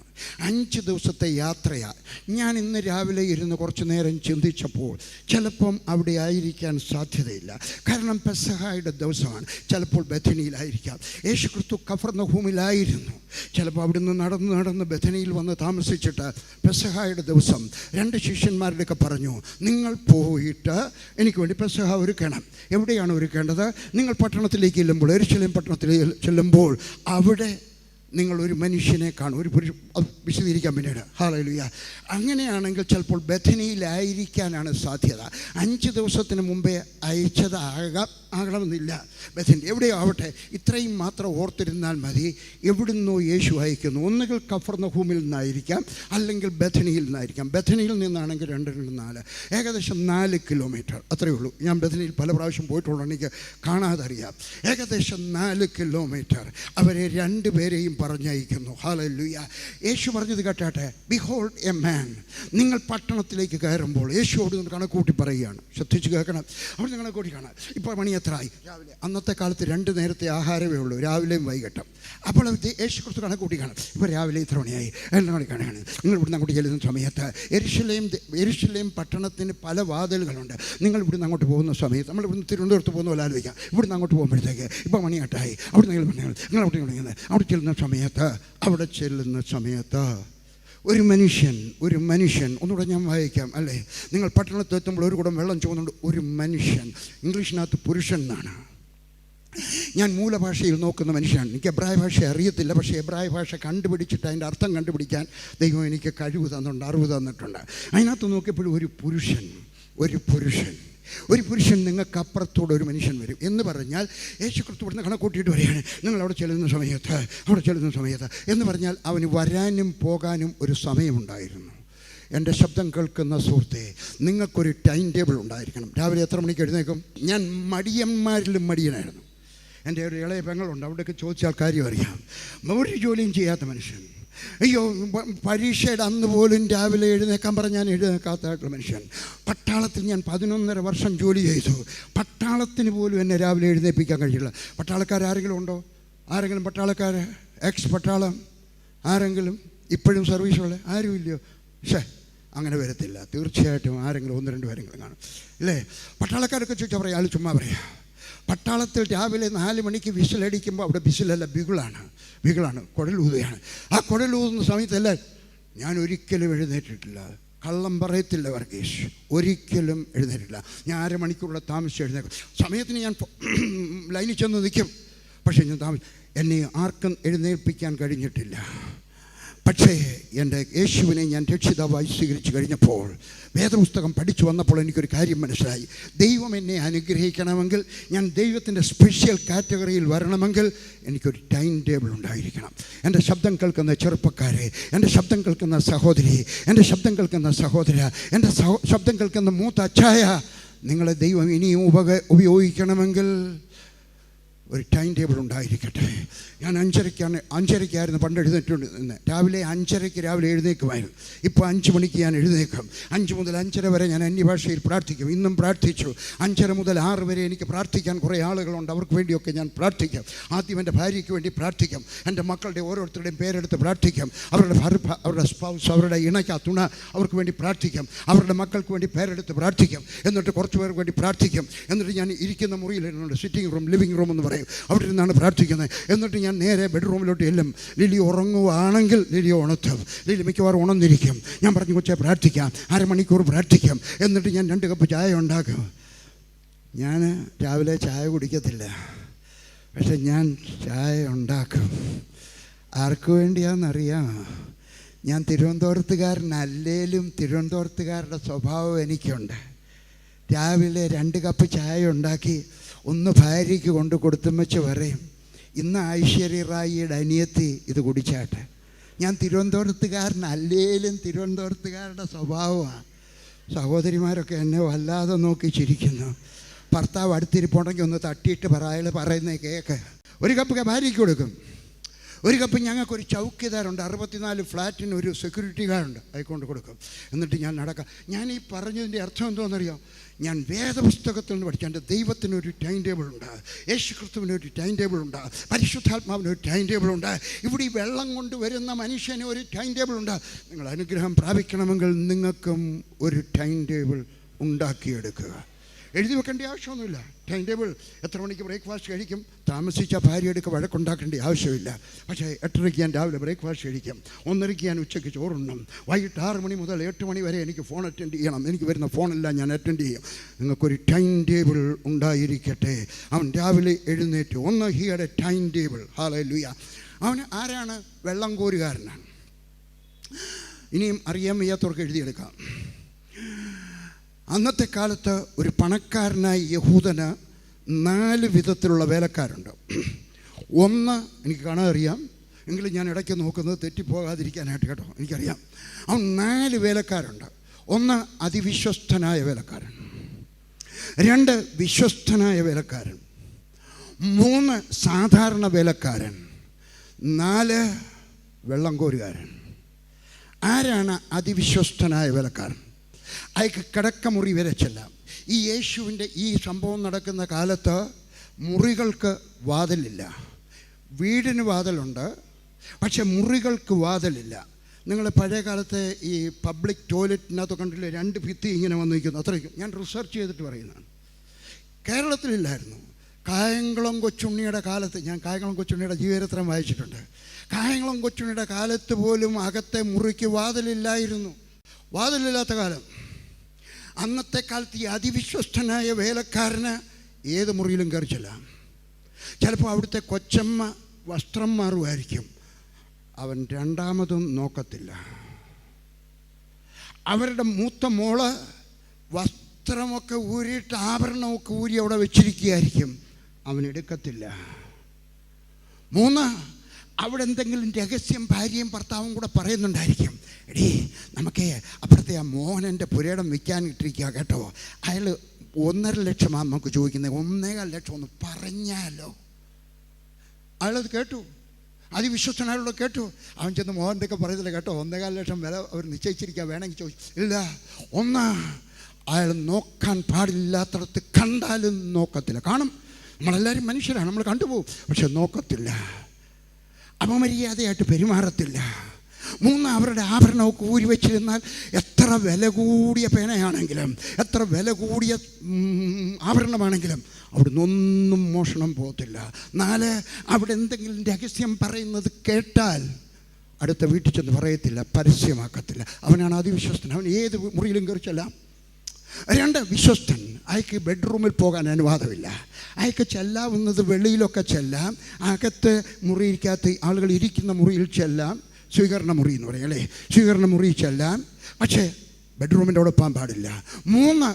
5 ദിവസത്തെ യാത്രയാണ്. ഞാൻ ഇന്ന് രാവിലെ ഇരുന്ന് കുറച്ച് നേരം ചിന്തിച്ചപ്പോൾ ചിലപ്പം അവിടെ ആയിരിക്കാൻ സാധ്യതയില്ല. കാരണം പെസഹായുടെ ദിവസമാണ്. ചിലപ്പോൾ ബഥനിയിലായിരിക്കാം. യേശു ക്രിസ്തു കഫർന്നഹൂമിലായിരുന്നു. ചിലപ്പോൾ അവിടുന്ന് നടന്ന് ബഥനിയിൽ വന്ന് താമസിച്ചിട്ട് പെസഹായുടെ ദിവസം 2 ശിഷ്യന്മാരുടെയൊക്കെ പറഞ്ഞു, നിങ്ങൾ പോയിട്ട് എനിക്ക് വേണ്ടി പെസഹ ഒരുക്കണം. എവിടെയാണ് ഒരുക്കേണ്ടത്? നിങ്ങൾ പട്ടണത്തിലേക്ക് ചെല്ലുമ്പോൾ, യെരുശലേം പട്ടണത്തിലേക്ക് ചെല്ലുമ്പോൾ അവിടെ നിങ്ങളൊരു മനുഷ്യനെ കാണും. ഒരു പുരുഷൻ, വിശദീകരിക്കാൻ പിന്നീട്. ഹല്ലേലൂയ. അങ്ങനെയാണെങ്കിൽ ചിലപ്പോൾ ബഥനിയിലായിരിക്കാനാണ് സാധ്യത. 5 ദിവസത്തിന് മുമ്പേ ആകണമെന്നില്ല. ബഥനി എവിടെയോ ആവട്ടെ, ഇത്രയും മാത്രം ഓർത്തിരുന്നാൽ മതി. എവിടുന്നോ യേശു അയക്കുന്നു. ഒന്നുകിൽ കഫർന്നഹൂമിൽ നിന്നായിരിക്കാം, അല്ലെങ്കിൽ ബഥനിയിൽ നിന്നായിരിക്കാം. ബഥനിയിൽ നിന്നാണെങ്കിൽ 2-4, ഏകദേശം 4 കിലോമീറ്റർ, അത്രയേ ഉള്ളൂ. ഞാൻ ബഥനിയിൽ പല പ്രാവശ്യം പോയിട്ടുള്ളൂ, എനിക്ക് കാണാതെ അറിയാം. ഏകദേശം 4 കിലോമീറ്റർ അവരെ 2 പേരെയും പറഞ്ഞയക്കുന്നു. ഹല്ലേലൂയ. യേശു പറഞ്ഞത് കേട്ടാട്ടെ, ബിഹോൾഡ് എ മാൻ. നിങ്ങൾ പട്ടണത്തിലേക്ക് കയറുമ്പോൾ യേശുവോട് കണക്കൂട്ടി പറയുകയാണ്. ശ്രദ്ധിച്ച് കേൾക്കണം. അവിടെ കണക്കൂട്ടി കാണാം. ഇപ്പോൾ മണി എത്രയായി? രാവിലെ. അന്നത്തെ കാലത്ത് 2 നേരത്തെ ആഹാരമേ ഉള്ളൂ, രാവിലെയും വൈകിട്ടും. അപ്പോൾ യേശു ക്രിസ്തു കണക്കൂട്ടി കാണാം. ഇപ്പോൾ രാവിലെ ഇത്ര മണിയായി, 2 മണിക്കാണ്. നിങ്ങൾ ഇവിടുന്ന് അങ്ങോട്ട് ചെല്ലുന്ന സമയത്ത് യെരുശലേം പട്ടണത്തിന് പല വാതിലുകളുണ്ട്. നിങ്ങൾ ഇവിടുന്ന് അങ്ങോട്ട് പോകുന്ന സമയത്ത്, നമ്മൾ ഇവിടുന്ന് തിരുവനന്തപുരത്ത് പോകുന്ന പോലെ ആലോചിക്കാം. ഇവിടുന്ന് അങ്ങോട്ട് പോകുമ്പോഴത്തേക്ക് ഇപ്പോൾ മണി 8ആയി. അവിടെ നിങ്ങൾ അവിടെ ചെല്ലുന്ന സമയത്ത് ഒരു മനുഷ്യൻ ഒന്നുകൂടെ ഞാൻ വായിക്കാം, അല്ലേ? നിങ്ങൾ പട്ടണത്തെത്തുമ്പോൾ ഒരു കുടം വെള്ളം ചുമന്നുകൊണ്ട് ഒരു മനുഷ്യൻ, ഇംഗ്ലീഷിനകത്ത് പുരുഷൻ എന്നാണ്. ഞാൻ മൂലഭാഷയിൽ നോക്കുന്ന മനുഷ്യനാണ്. എനിക്ക് എബ്രായ ഭാഷ അറിയത്തില്ല, പക്ഷേ എബ്രായ ഭാഷ കണ്ടുപിടിച്ചിട്ട് അതിൻ്റെ അർത്ഥം കണ്ടുപിടിക്കാൻ ദൈവം എനിക്ക് കഴിവ് തന്നിട്ടുണ്ട്, അറിവ് തന്നിട്ടുണ്ട്. അതിനകത്ത് നോക്കിയപ്പോഴും ഒരു പുരുഷൻ നിങ്ങൾക്ക് അപ്പുറത്തൂടെ ഒരു മനുഷ്യൻ വരും എന്ന് പറഞ്ഞാൽ യേശു ക്രിസ്തു ഇവിടുന്ന് കണക്കൂട്ടിയിട്ട് വരികയാണ്. നിങ്ങൾ അവിടെ ചെല്ലുന്ന സമയത്ത് എന്ന് പറഞ്ഞാൽ അവന് വരാനും പോകാനും ഒരു സമയമുണ്ടായിരുന്നു. എൻ്റെ ശബ്ദം കേൾക്കുന്ന സുഹൃത്തെ, നിങ്ങൾക്കൊരു ടൈം ടേബിൾ ഉണ്ടായിരിക്കണം. രാവിലെ എത്ര മണിക്ക് എഴുന്നേക്കും? ഞാൻ മടിയന്മാരിലും മടിയനായിരുന്നു. എൻ്റെ ഒരു ഇളയ പെങ്ങളുണ്ട്, അവിടെയൊക്കെ ചോദിച്ചാൽ കാര്യം അറിയാം. ഒരു ജോലിയും ചെയ്യാത്ത മനുഷ്യൻ. അയ്യോ, പരീക്ഷയുടെ അന്ന് പോലും രാവിലെ എഴുന്നേക്കാൻ പറഞ്ഞാൽ എഴുന്നേക്കാത്തായിട്ടുള്ള മനുഷ്യൻ. പട്ടാളത്തിൽ ഞാൻ 11.5 വർഷം ജോലി ചെയ്തു. പട്ടാളത്തിന് പോലും എന്നെ രാവിലെ എഴുന്നേൽപ്പിക്കാൻ കഴിയില്ല. പട്ടാളക്കാരെങ്കിലും ഉണ്ടോ? ആരെങ്കിലും പട്ടാളക്കാർ, എക്സ് പട്ടാളം ആരെങ്കിലും ഇപ്പോഴും സർവീസുള്ള ആരും ഇല്ലയോ? പക്ഷേ അങ്ങനെ വരത്തില്ല. തീർച്ചയായിട്ടും ആരെങ്കിലും 1-2 പേരെങ്കിലും കാണും, അല്ലേ? പട്ടാളക്കാരൊക്കെ ചോദിച്ചാൽ പറയാം, ആൾ ചുമ്മാ പറയാം. പട്ടാളത്തിൽ രാവിലെ 4 മണിക്ക് വിസിലടിക്കുമ്പോൾ അവിടെ വിസിലല്ല, ബിഗിളാണ്, കുഴലൂതുകയാണ്. ആ കുഴലൂതുന്ന സമയത്തല്ല, ഞാൻ ഒരിക്കലും എഴുന്നേറ്റിട്ടില്ല. കള്ളം പറയത്തില്ല വർഗീഷ്, ഒരിക്കലും എഴുന്നേറ്റില്ല. ഞാൻ 1/2 മണിക്കൂറുള്ള താമസിച്ച് എഴുന്നേക്കും. സമയത്തിന് ഞാൻ ലൈനിൽ ചെന്ന് നിൽക്കും, പക്ഷേ ഞാൻ എന്നെ ആർക്കും എഴുന്നേൽപ്പിക്കാൻ കഴിഞ്ഞിട്ടില്ല. പക്ഷേ എൻ്റെ യേശുവിനെ ഞാൻ രക്ഷിതാവായി സ്വീകരിച്ചു കഴിഞ്ഞപ്പോൾ, വേദപുസ്തകം പഠിച്ചു വന്നപ്പോൾ എനിക്കൊരു കാര്യം മനസ്സിലായി. ദൈവം എന്നെ അനുഗ്രഹിക്കണമെങ്കിൽ, ഞാൻ ദൈവത്തിൻ്റെ സ്പെഷ്യൽ കാറ്റഗറിയിൽ വരണമെങ്കിൽ എനിക്കൊരു ടൈം ടേബിൾ ഉണ്ടായിരിക്കണം. എൻ്റെ ശബ്ദം കേൾക്കുന്ന ചെറുപ്പക്കാരെ, എൻ്റെ ശബ്ദം കേൾക്കുന്ന സഹോദരി, എൻ്റെ ശബ്ദം കേൾക്കുന്ന സഹോദര, എൻ്റെ ശബ്ദം കേൾക്കുന്ന മൂത്ത അച്ചായ, നിങ്ങളെ ദൈവം ഇനിയും ഉപയോഗിക്കണമെങ്കിൽ ഒരു ടൈം ടേബിൾ ഉണ്ടായിരിക്കട്ടെ. ഞാൻ അഞ്ചരയ്ക്കായിരുന്നു പണ്ട് എഴുന്നേറ്റുകൊണ്ടിരുന്നത്. രാവിലെ 5:30 രാവിലെ എഴുന്നേക്കുമായിരുന്നു. ഇപ്പോൾ 5 മണിക്ക് ഞാൻ എഴുന്നേക്കും. 5 മുതൽ 5:30 വരെ ഞാൻ അന്യഭാഷയിൽ പ്രാർത്ഥിക്കും. ഇന്നും പ്രാർത്ഥിച്ചു. 5:30 മുതൽ 6 വരെ എനിക്ക് പ്രാർത്ഥിക്കാൻ കുറേ ആളുകളുണ്ട്. അവർക്ക് വേണ്ടിയൊക്കെ ഞാൻ പ്രാർത്ഥിക്കും. ആദ്യം എൻ്റെ ഭാര്യയ്ക്ക് വേണ്ടി പ്രാർത്ഥിക്കും. എൻ്റെ മക്കളുടെ ഓരോരുത്തരുടെയും പേരെടുത്ത് പ്രാർത്ഥിക്കും. അവരുടെ സ്പൗസ്, അവരുടെ ഇണയ്ക്ക തുണ, അവർക്ക് വേണ്ടി പ്രാർത്ഥിക്കും. അവരുടെ മക്കൾക്ക് വേണ്ടി പേരെടുത്ത് പ്രാർത്ഥിക്കും. എന്നിട്ട് കുറച്ച് പേർക്ക് വേണ്ടി പ്രാർത്ഥിക്കും. എന്നിട്ട് ഞാൻ ഇരിക്കുന്ന മുറിയിലിരുന്നുണ്ട്, സിറ്റിംഗ് റൂം, ലിവിങ് റൂം എന്ന് പറയും, അവിടെ ഇരുന്നാണ് പ്രാർത്ഥിക്കുന്നത്. എന്നിട്ട് ഞാൻ നേരെ ബെഡ്റൂമിലോട്ട് ചെല്ലും. ലിലി ഉറങ്ങുവാണെങ്കിൽ ലിലി ഉണർത്തും. ലിലി മിക്കവാറും ഉണർന്നിരിക്കും. ഞാൻ പറഞ്ഞു, കൊച്ചേ പ്രാർത്ഥിക്കാം, 1/2 മണിക്കൂർ പ്രാർത്ഥിക്കാം. എന്നിട്ട് ഞാൻ 2 കപ്പ് ചായ ഉണ്ടാക്കും. ഞാൻ രാവിലെ ചായ കുടിക്കത്തില്ല, പക്ഷെ ഞാൻ ചായ ഉണ്ടാക്കും. ആർക്കു വേണ്ടിയാണെന്നറിയാം? ഞാൻ തിരുവനന്തപുരത്തുകാരനല്ലേലും തിരുവനന്തപുരത്തുകാരുടെ സ്വഭാവം എനിക്കുണ്ട്. രാവിലെ 2 കപ്പ് ചായ ഉണ്ടാക്കി ഒന്ന് ഭാര്യയ്ക്ക് കൊണ്ട് കൊടുത്തുമ്മച്ച് പറയും, ഇന്ന് ഐശ്വര്യ റായിയുടെ അനിയത്തി ഇത് കുടിച്ചാട്ടെ. ഞാൻ തിരുവനന്തപുരത്തുകാരനല്ലേലും തിരുവനന്തപുരത്തുകാരുടെ സ്വഭാവമാണ്. സഹോദരിമാരൊക്കെ എന്നെ വല്ലാതെ നോക്കി ചിരിക്കുന്നു. ഭർത്താവ് അടുത്തിരിപ്പുണ്ടെങ്കിൽ ഒന്ന് തട്ടിയിട്ട് അയാൾ പറയുന്നത് കേൾക്ക്. 1 കപ്പ് ഭാര്യയ്ക്ക് കൊടുക്കും. 1 കപ്പ് ഞങ്ങൾക്കൊരു ചൗക്കിദാരുണ്ട്, 64 ഫ്ലാറ്റിന് ഒരു സെക്യൂരിറ്റി ഗാർഡുണ്ട്, ആയിക്കൊണ്ട് കൊടുക്കും. എന്നിട്ട് ഞാൻ നടക്കാം. ഞാൻ ഈ പറഞ്ഞതിൻ്റെ അർത്ഥം എന്തോന്നറിയാം? ഞാൻ വേദപുസ്തകത്തിൽ നിന്ന് പഠിച്ച എൻ്റെ ദൈവത്തിനൊരു ടൈം ടേബിളുണ്ട്, യേശു ക്രിസ്തുവിനൊരു ടൈം ടേബിളുണ്ട്, പരിശുദ്ധാത്മാവിനൊരു ടൈം ടേബിളുണ്ട്. ഇവിടെ ഈ വെള്ളം കൊണ്ട് വരുന്ന മനുഷ്യന് ഒരു ടൈം ടേബിളുണ്ട്. നിങ്ങൾ അനുഗ്രഹം പ്രാപിക്കണമെങ്കിൽ നിങ്ങൾക്കും ഒരു ടൈം ടേബിൾ ഉണ്ടാക്കിയെടുക്കുക. എഴുതി വെക്കേണ്ട ആവശ്യമൊന്നുമില്ല. ടൈം ടേബിൾ എത്ര മണിക്ക് ബ്രേക്ക്ഫാസ്റ്റ് കഴിക്കും, താമസിച്ച ഭാര്യയെടുക്ക് വഴക്കുണ്ടാക്കേണ്ട ആവശ്യമില്ല. പക്ഷേ 8:30 ഞാൻ രാവിലെ ബ്രേക്ക്ഫാസ്റ്റ് കഴിക്കും, 1:30 ഞാൻ ഉച്ചയ്ക്ക് ചോറുണ്ണും, വൈകിട്ട് 6 മണി മുതൽ 8 മണി വരെ എനിക്ക് ഫോൺ അറ്റൻഡ് ചെയ്യണം. എനിക്ക് വരുന്ന ഫോണെല്ലാം ഞാൻ അറ്റൻഡ് ചെയ്യും. നിങ്ങൾക്കൊരു ടൈം ടേബിൾ ഉണ്ടായിരിക്കട്ടെ. അവൻ രാവിലെ എഴുന്നേറ്റ് ഹിയുടെ ടൈം ടേബിൾ. ഹല്ലേലൂയ. അവന് ആരാണ്? വെള്ളം കോരുകാരനാണ്. ഇനിയും അറിയാൻ വയ്യാത്തവർക്ക് എഴുതിയെടുക്കാം. അന്നത്തെ കാലത്ത് ഒരു പണക്കാരനായ യഹൂദന് 4 വിധത്തിലുള്ള വേലക്കാരുണ്ട്. ഒന്ന് എനിക്ക് കാണാൻ അറിയാം, എങ്കിലും ഞാൻ ഇടയ്ക്ക് നോക്കുന്നത് തെറ്റിപ്പോകാതിരിക്കാനായിട്ട് കേട്ടോ, എനിക്കറിയാം. അവൻ 4 വേലക്കാരുണ്ട്. 1 അതിവിശ്വസ്തനായ വേലക്കാരൻ, 2 വിശ്വസ്തനായ വേലക്കാരൻ, 3 സാധാരണ വേലക്കാരൻ, 4 വെള്ളം കോരുകാരൻ. ആരാണ് അതിവിശ്വസ്തനായ വേലക്കാരൻ? അയാൾക്ക് കിടക്കമുറി വരെ ചെല്ലാം. ഈ യേശുവിൻ്റെ ഈ സംഭവം നടക്കുന്ന കാലത്ത് മുറികൾക്ക് വാതിലില്ല. വീടിന് വാതിലുണ്ട്, പക്ഷെ മുറികൾക്ക് വാതിലില്ല. നിങ്ങൾ പഴയ കാലത്തെ ഈ പബ്ലിക് ടോയ്ലറ്റിനകത്ത് കണ്ടില്ലേ, 2 ഭിത്തി ഇങ്ങനെ വന്ന് നിൽക്കുന്നു, അത്രയ്ക്കും. ഞാൻ റിസർച്ച് ചെയ്തിട്ട് പറയുന്നതാണ്. കേരളത്തിലില്ലായിരുന്നു. കായംകുളം കൊച്ചുണ്ണിയുടെ കാലത്ത്, ഞാൻ കായംകുളം കൊച്ചുണ്ണിയുടെ ജീവചരിത്രം വായിച്ചിട്ടുണ്ട്. കായംകുളം കൊച്ചുണ്ണിയുടെ കാലത്ത് പോലും അകത്തെ മുറിക്ക് വാതിലില്ലായിരുന്നു. വാതിലില്ലാത്ത കാലം. അന്നത്തെ കാലത്ത് ഈ അതിവിശ്വസ്തനായ വേലക്കാരന് ഏത് മുറിയിലും കയറിച്ചില്ല. ചിലപ്പോൾ അവിടുത്തെ കൊച്ചമ്മ വസ്ത്രം മാറുമായിരിക്കും, അവൻ രണ്ടാമതും നോക്കത്തില്ല. അവരുടെ മൂത്ത മോള് വസ്ത്രമൊക്കെ ഊരിയിട്ട് ആഭരണമൊക്കെ ഊരി അവിടെ വെച്ചിരിക്കുകയായിരിക്കും, അവൻ എടുക്കത്തില്ല. 3, അവിടെ എന്തെങ്കിലും രഹസ്യം ഭാര്യയും ഭർത്താവും കൂടെ പറയുന്നുണ്ടായിരിക്കും. എടീ, നമുക്ക് അപ്പുറത്തെ ആ മോഹനൻ്റെ പുരയിടം വിൽക്കാൻ ഇട്ടിരിക്കുക കേട്ടോ, അയാൾ 1.5 ലക്ഷമാണ് നമുക്ക് ചോദിക്കുന്നത്, 1.25 ലക്ഷം ഒന്ന് പറഞ്ഞാലോ. അയാളത് കേട്ടു, അതിവിശ്വസ്തനായുള്ള കേട്ടു. അവൻ ചെന്ന് മോഹൻ്റെ ഒക്കെ പറയത്തില്ല കേട്ടോ, 1.25 ലക്ഷം വില അവർ നിശ്ചയിച്ചിരിക്കുക, വേണമെങ്കിൽ ചോദിച്ചു. ഇല്ല, 1 അയാൾ നോക്കാൻ പാടില്ലാത്തടത്ത് കണ്ടാലും നോക്കത്തില്ല. കാണും, നമ്മളെല്ലാവരും മനുഷ്യരാണ്, നമ്മൾ കണ്ടുപോകും, പക്ഷെ നോക്കത്തില്ല. അപമര്യാദയായിട്ട് പെരുമാറത്തില്ല. 3 അവരുടെ ആഭരണമൊക്കെ ഊരി വെച്ചിരുന്നാൽ എത്ര വില കൂടിയ പേനയാണെങ്കിലും, എത്ര വില കൂടിയ ആഭരണമാണെങ്കിലും അവിടുന്ന് ഒന്നും മോഷണം പോകത്തില്ല. 4 അവിടെ എന്തെങ്കിലും രഹസ്യം പറയുന്നത് കേട്ടാൽ അടുത്ത വീട്ടിൽ ചെന്ന് പറയത്തില്ല, പരസ്യമാക്കത്തില്ല. അവനാണ് അതിവിശ്വസ്തൻ. അവൻ ഏത് മുറിയിലും കയറിച്ചല്ല. 2 വിശ്വസ്തൻ. അയാൾക്ക് ബെഡ്റൂമിൽ പോകാൻ അനുവാദമില്ല. അയാൾക്ക് ചെല്ലാവുന്നത് വെളിയിലൊക്കെ ചെല്ലാം, അകത്ത് മുറിയിക്കകത്ത് ആളുകൾ ഇരിക്കുന്ന മുറിയിൽ ചെല്ലാം, സ്വീകരണ മുറി എന്ന് പറയും അല്ലേ, സ്വീകരണ മുറി ചെല്ലാൻ, പക്ഷേ ബെഡ്റൂമിൻ്റെ അവിടെ പോകാൻ പാടില്ല. 3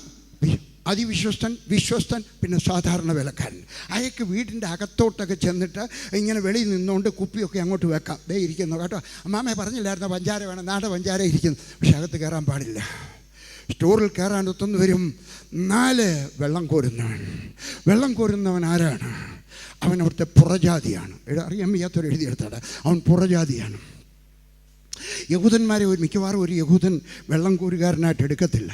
അതിവിശ്വസ്തൻ, വിശ്വസ്തൻ, പിന്നെ സാധാരണ വിലക്കാരൻ. അയാൾക്ക് വീടിൻ്റെ അകത്തോട്ടൊക്കെ ചെന്നിട്ട് ഇങ്ങനെ വെളിയിൽ നിന്നുകൊണ്ട് കുപ്പിയൊക്കെ അങ്ങോട്ട് വെക്കാം. ദേ ഇരിക്കുന്നു കേട്ടോ, അമ്മാമ്മയെ പറഞ്ഞില്ലായിരുന്നു പഞ്ചാര വേണം, നാട് പഞ്ചാര ഇരിക്കുന്നു, പക്ഷെ അകത്ത് കയറാൻ പാടില്ല. സ്റ്റോറിൽ കയറാനൊത്തുനിന്ന് വരും 4 വെള്ളം കോരുന്നവൻ ആരാണ്? അവൻ അവിടുത്തെ പുറജാതിയാണ്. അറിയാൻ വയ്യാത്തവർ എഴുതിയെടുത്താണ്, അവൻ പുറജാതിയാണ്. യഹൂദന്മാരെ മിക്കവാറും ഒരു യഹൂദൻ വെള്ളം കോരുകാരനായിട്ട് എടുക്കത്തില്ല.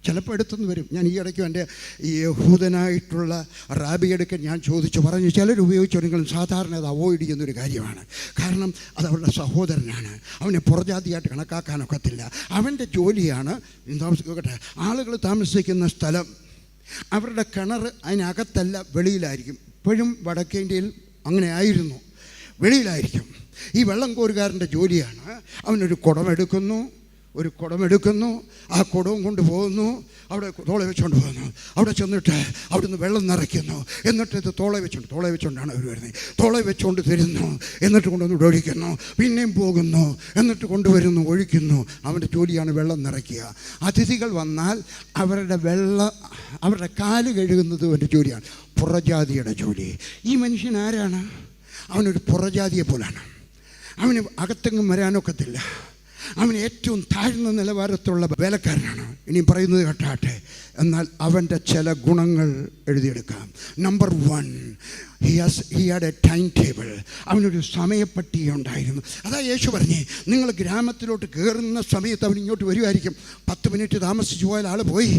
ചിലപ്പോൾ എടുത്തെന്ന് വരും. ഞാൻ ഈ ഇടയ്ക്കും എൻ്റെ ഈ യഹൂദനായിട്ടുള്ള റാബി എടുക്കാൻ ഞാൻ പറഞ്ഞു, ചിലർ ഉപയോഗിച്ചവരെങ്കിലും സാധാരണ അത് അവോയ്ഡ് ചെയ്യുന്നൊരു കാര്യമാണ്. കാരണം അത് അവരുടെ സഹോദരനാണ്, അവനെ പുറജാതിയായിട്ട് കണക്കാക്കാനൊക്കത്തില്ല. അവൻ്റെ ജോലിയാണ് താമസിക്കട്ടെ, ആളുകൾ താമസിക്കുന്ന സ്ഥലം അവരുടെ കിണർ അതിനകത്തല്ല, വെളിയിലായിരിക്കും. ഇപ്പോഴും വടക്കേ ഇന്ത്യയിൽ അങ്ങനെ ആയിരുന്നു, വെളിയിലായിരിക്കും. ഈ വെള്ളം കോരുകാരൻ്റെ ജോലിയാണ്, അവനൊരു കുടമെടുക്കുന്നു, ആ കുടവും കൊണ്ട് പോകുന്നു, അവിടെ തോളെ വെച്ചുകൊണ്ട് പോകുന്നു, അവിടെ ചെന്നിട്ട് അവിടുന്ന് വെള്ളം നിറയ്ക്കുന്നു, എന്നിട്ട് ഇത് തോളെ വെച്ചുകൊണ്ടാണ് അവർ വരുന്നത്, തോളെ വെച്ചുകൊണ്ട് തരുന്നു, എന്നിട്ട് കൊണ്ടുവന്ന് ഒഴിക്കുന്നു, പിന്നെയും പോകുന്നു, എന്നിട്ട് കൊണ്ടുവരുന്നു, ഒഴിക്കുന്നു. അവൻ്റെ ജോലിയാണ് വെള്ളം നിറയ്ക്കുക. അതിഥികൾ വന്നാൽ അവരുടെ കാല് കഴുകുന്നത് അവൻ്റെ ജോലിയാണ്, പുറജാതിയുടെ ജോലി. ഈ മനുഷ്യൻ ആരാണ്? അവനൊരു പുറജാതിയെ പോലാണ്. അവന് അകത്തെങ്ങും വരാനൊക്കത്തില്ല. അവൻ ഏറ്റവും താഴ്ന്ന നിലവാരത്തിലുള്ള വേലക്കാരനാണ്. ഇനിയും പറയുന്നത് കേട്ടാട്ടെ, എന്നാൽ അവൻ്റെ ചില ഗുണങ്ങൾ എഴുതിയെടുക്കാം. Number 1, he had a timetable. അവനൊരു സമയപ്പട്ടിക ഉണ്ടായിരുന്നു. അതാ യേശു പറഞ്ഞേ, നിങ്ങൾ ഗ്രാമത്തിലോട്ട് കയറുന്ന സമയത്ത് അവൻ ഇങ്ങോട്ട് വരുമായിരിക്കും. 10 മിനിറ്റ് താമസിച്ചു പോയാൽ ആൾ പോയി,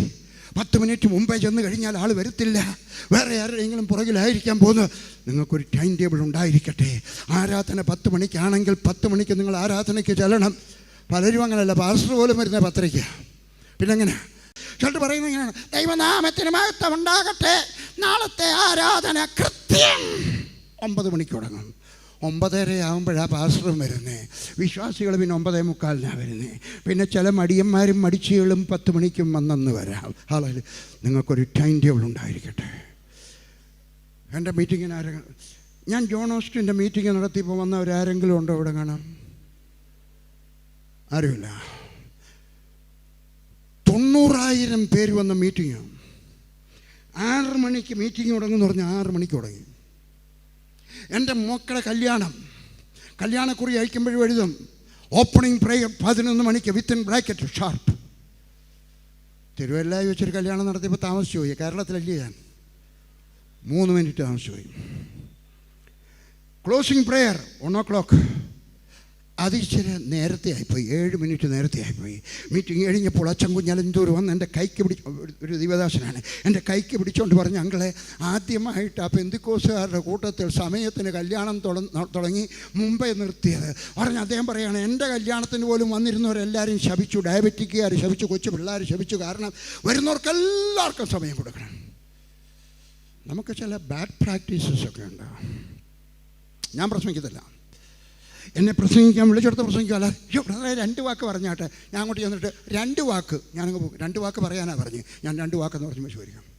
10 മിനിറ്റ് മുമ്പേ ചെന്ന് കഴിഞ്ഞാൽ ആൾ വരത്തില്ല, വേറെ ആരുടെയെങ്കിലും പുറകിലായിരിക്കാൻ പോകുന്നത്. നിങ്ങൾക്കൊരു ടൈം ടേബിൾ ഉണ്ടായിരിക്കട്ടെ. ആരാധന 10 മണിക്കാണെങ്കിൽ 10 മണിക്ക് നിങ്ങൾ ആരാധനയ്ക്ക് ചെല്ലണം. പലരും അങ്ങനെയല്ല, പാസ്റ്റർ പോലും വരുന്ന 10:30. പിന്നെ എങ്ങനെ ചിലർ പറയുന്നത് ഇങ്ങനെയാണ്, ദൈവനാമത്തിന് മഹത്വം ഉണ്ടാകട്ടെ, നാളത്തെ ആരാധന കൃത്യം 9 മണിക്ക് തുടങ്ങും. 9:30 ആകുമ്പോഴാണ് പാസ്റ്ററും വരുന്നത്. വിശ്വാസികൾ പിന്നെ 9:45 വരുന്നത്. പിന്നെ ചില മടിയന്മാരും മടിച്ചുകളും 10 മണിക്കും വന്നെന്ന് വരാം. ആളെ നിങ്ങൾക്കൊരു ടൈം ടേബിൾ ഉണ്ടായിരിക്കട്ടെ. എൻ്റെ മീറ്റിങ്ങിന് ഞാൻ ജോൺ ഓസ്റ്റിൻ്റെ മീറ്റിംഗ് നടത്തിയപ്പോൾ വന്നവരാരെങ്കിലും ഉണ്ടോ ഇവിടെ? കാണാം, ആരുമില്ല. 90,000 പേര് വന്ന മീറ്റിംഗ്. 6 മണിക്ക് മീറ്റിംഗ് തുടങ്ങുമെന്ന് പറഞ്ഞാൽ 6 മണിക്ക് തുടങ്ങി. എൻ്റെ മക്കളുടെ കല്യാണക്കുറി അയക്കുമ്പോഴും എഴുതും ഓപ്പണിംഗ് പ്രേയർ 11 മണിക്ക് വിത്തിൻ ബ്രാക്കറ്റ് ഷാർപ്പ്. തിരുവല്ലായി വെച്ചൊരു കല്യാണം നടത്തിയപ്പോൾ താമസിച്ചു പോയി. കേരളത്തിലല്ലേ ഞാൻ, 3 മിനിറ്റ് താമസിച്ചു പോയി. Closing prayer 1 o'clock. അത് ഇച്ചിരി നേരത്തെ ആയിപ്പോയി, 7 മിനിറ്റ് നേരത്തെ ആയിപ്പോയി. മീറ്റിംഗ് കഴിഞ്ഞപ്പോൾ അച്ഛൻ കുഞ്ഞാലെന്തോര് വന്ന് എൻ്റെ കൈക്ക് ഒരു ദിവദാസനാണ്, എൻ്റെ കൈക്ക് പിടിച്ചുകൊണ്ട് പറഞ്ഞു, അങ്കളെ ആദ്യമായിട്ട് ആ പെന്തിക്കോസുകാരുടെ കൂട്ടത്തിൽ സമയത്തിന് കല്യാണം തുടങ്ങി മുമ്പേ നിർത്തിയത് പറഞ്ഞ് അദ്ദേഹം പറയുകയാണ്, എൻ്റെ കല്യാണത്തിന് പോലും വന്നിരുന്നവരെല്ലാവരും ശപിച്ചു, ഡയബറ്റിക്കുകാർ ശപിച്ചു, കൊച്ചു പിള്ളേർ ശപിച്ചു. കാരണം വരുന്നവർക്കെല്ലാവർക്കും സമയം കൊടുക്കണം. നമുക്ക് ചില ബാഡ് പ്രാക്ടീസസൊക്കെ ഉണ്ട്. ഞാൻ പ്രസംഗിക്കത്തില്ല, എന്നെ പ്രസംഗിക്കാൻ വിളിച്ചെടുത്ത് പ്രസംഗിക്കുമല്ല. 2 വാക്ക് പറഞ്ഞാട്ടെ. ഞാൻ അങ്ങോട്ട് ചെന്നിട്ട് 2 വാക്ക് ഞാനങ്ങ് പോകും. 2 വാക്ക് പറയാനാണ് പറഞ്ഞു. ഞാൻ 2 വാക്കെന്ന് പറഞ്ഞ് ചോദിക്കാം.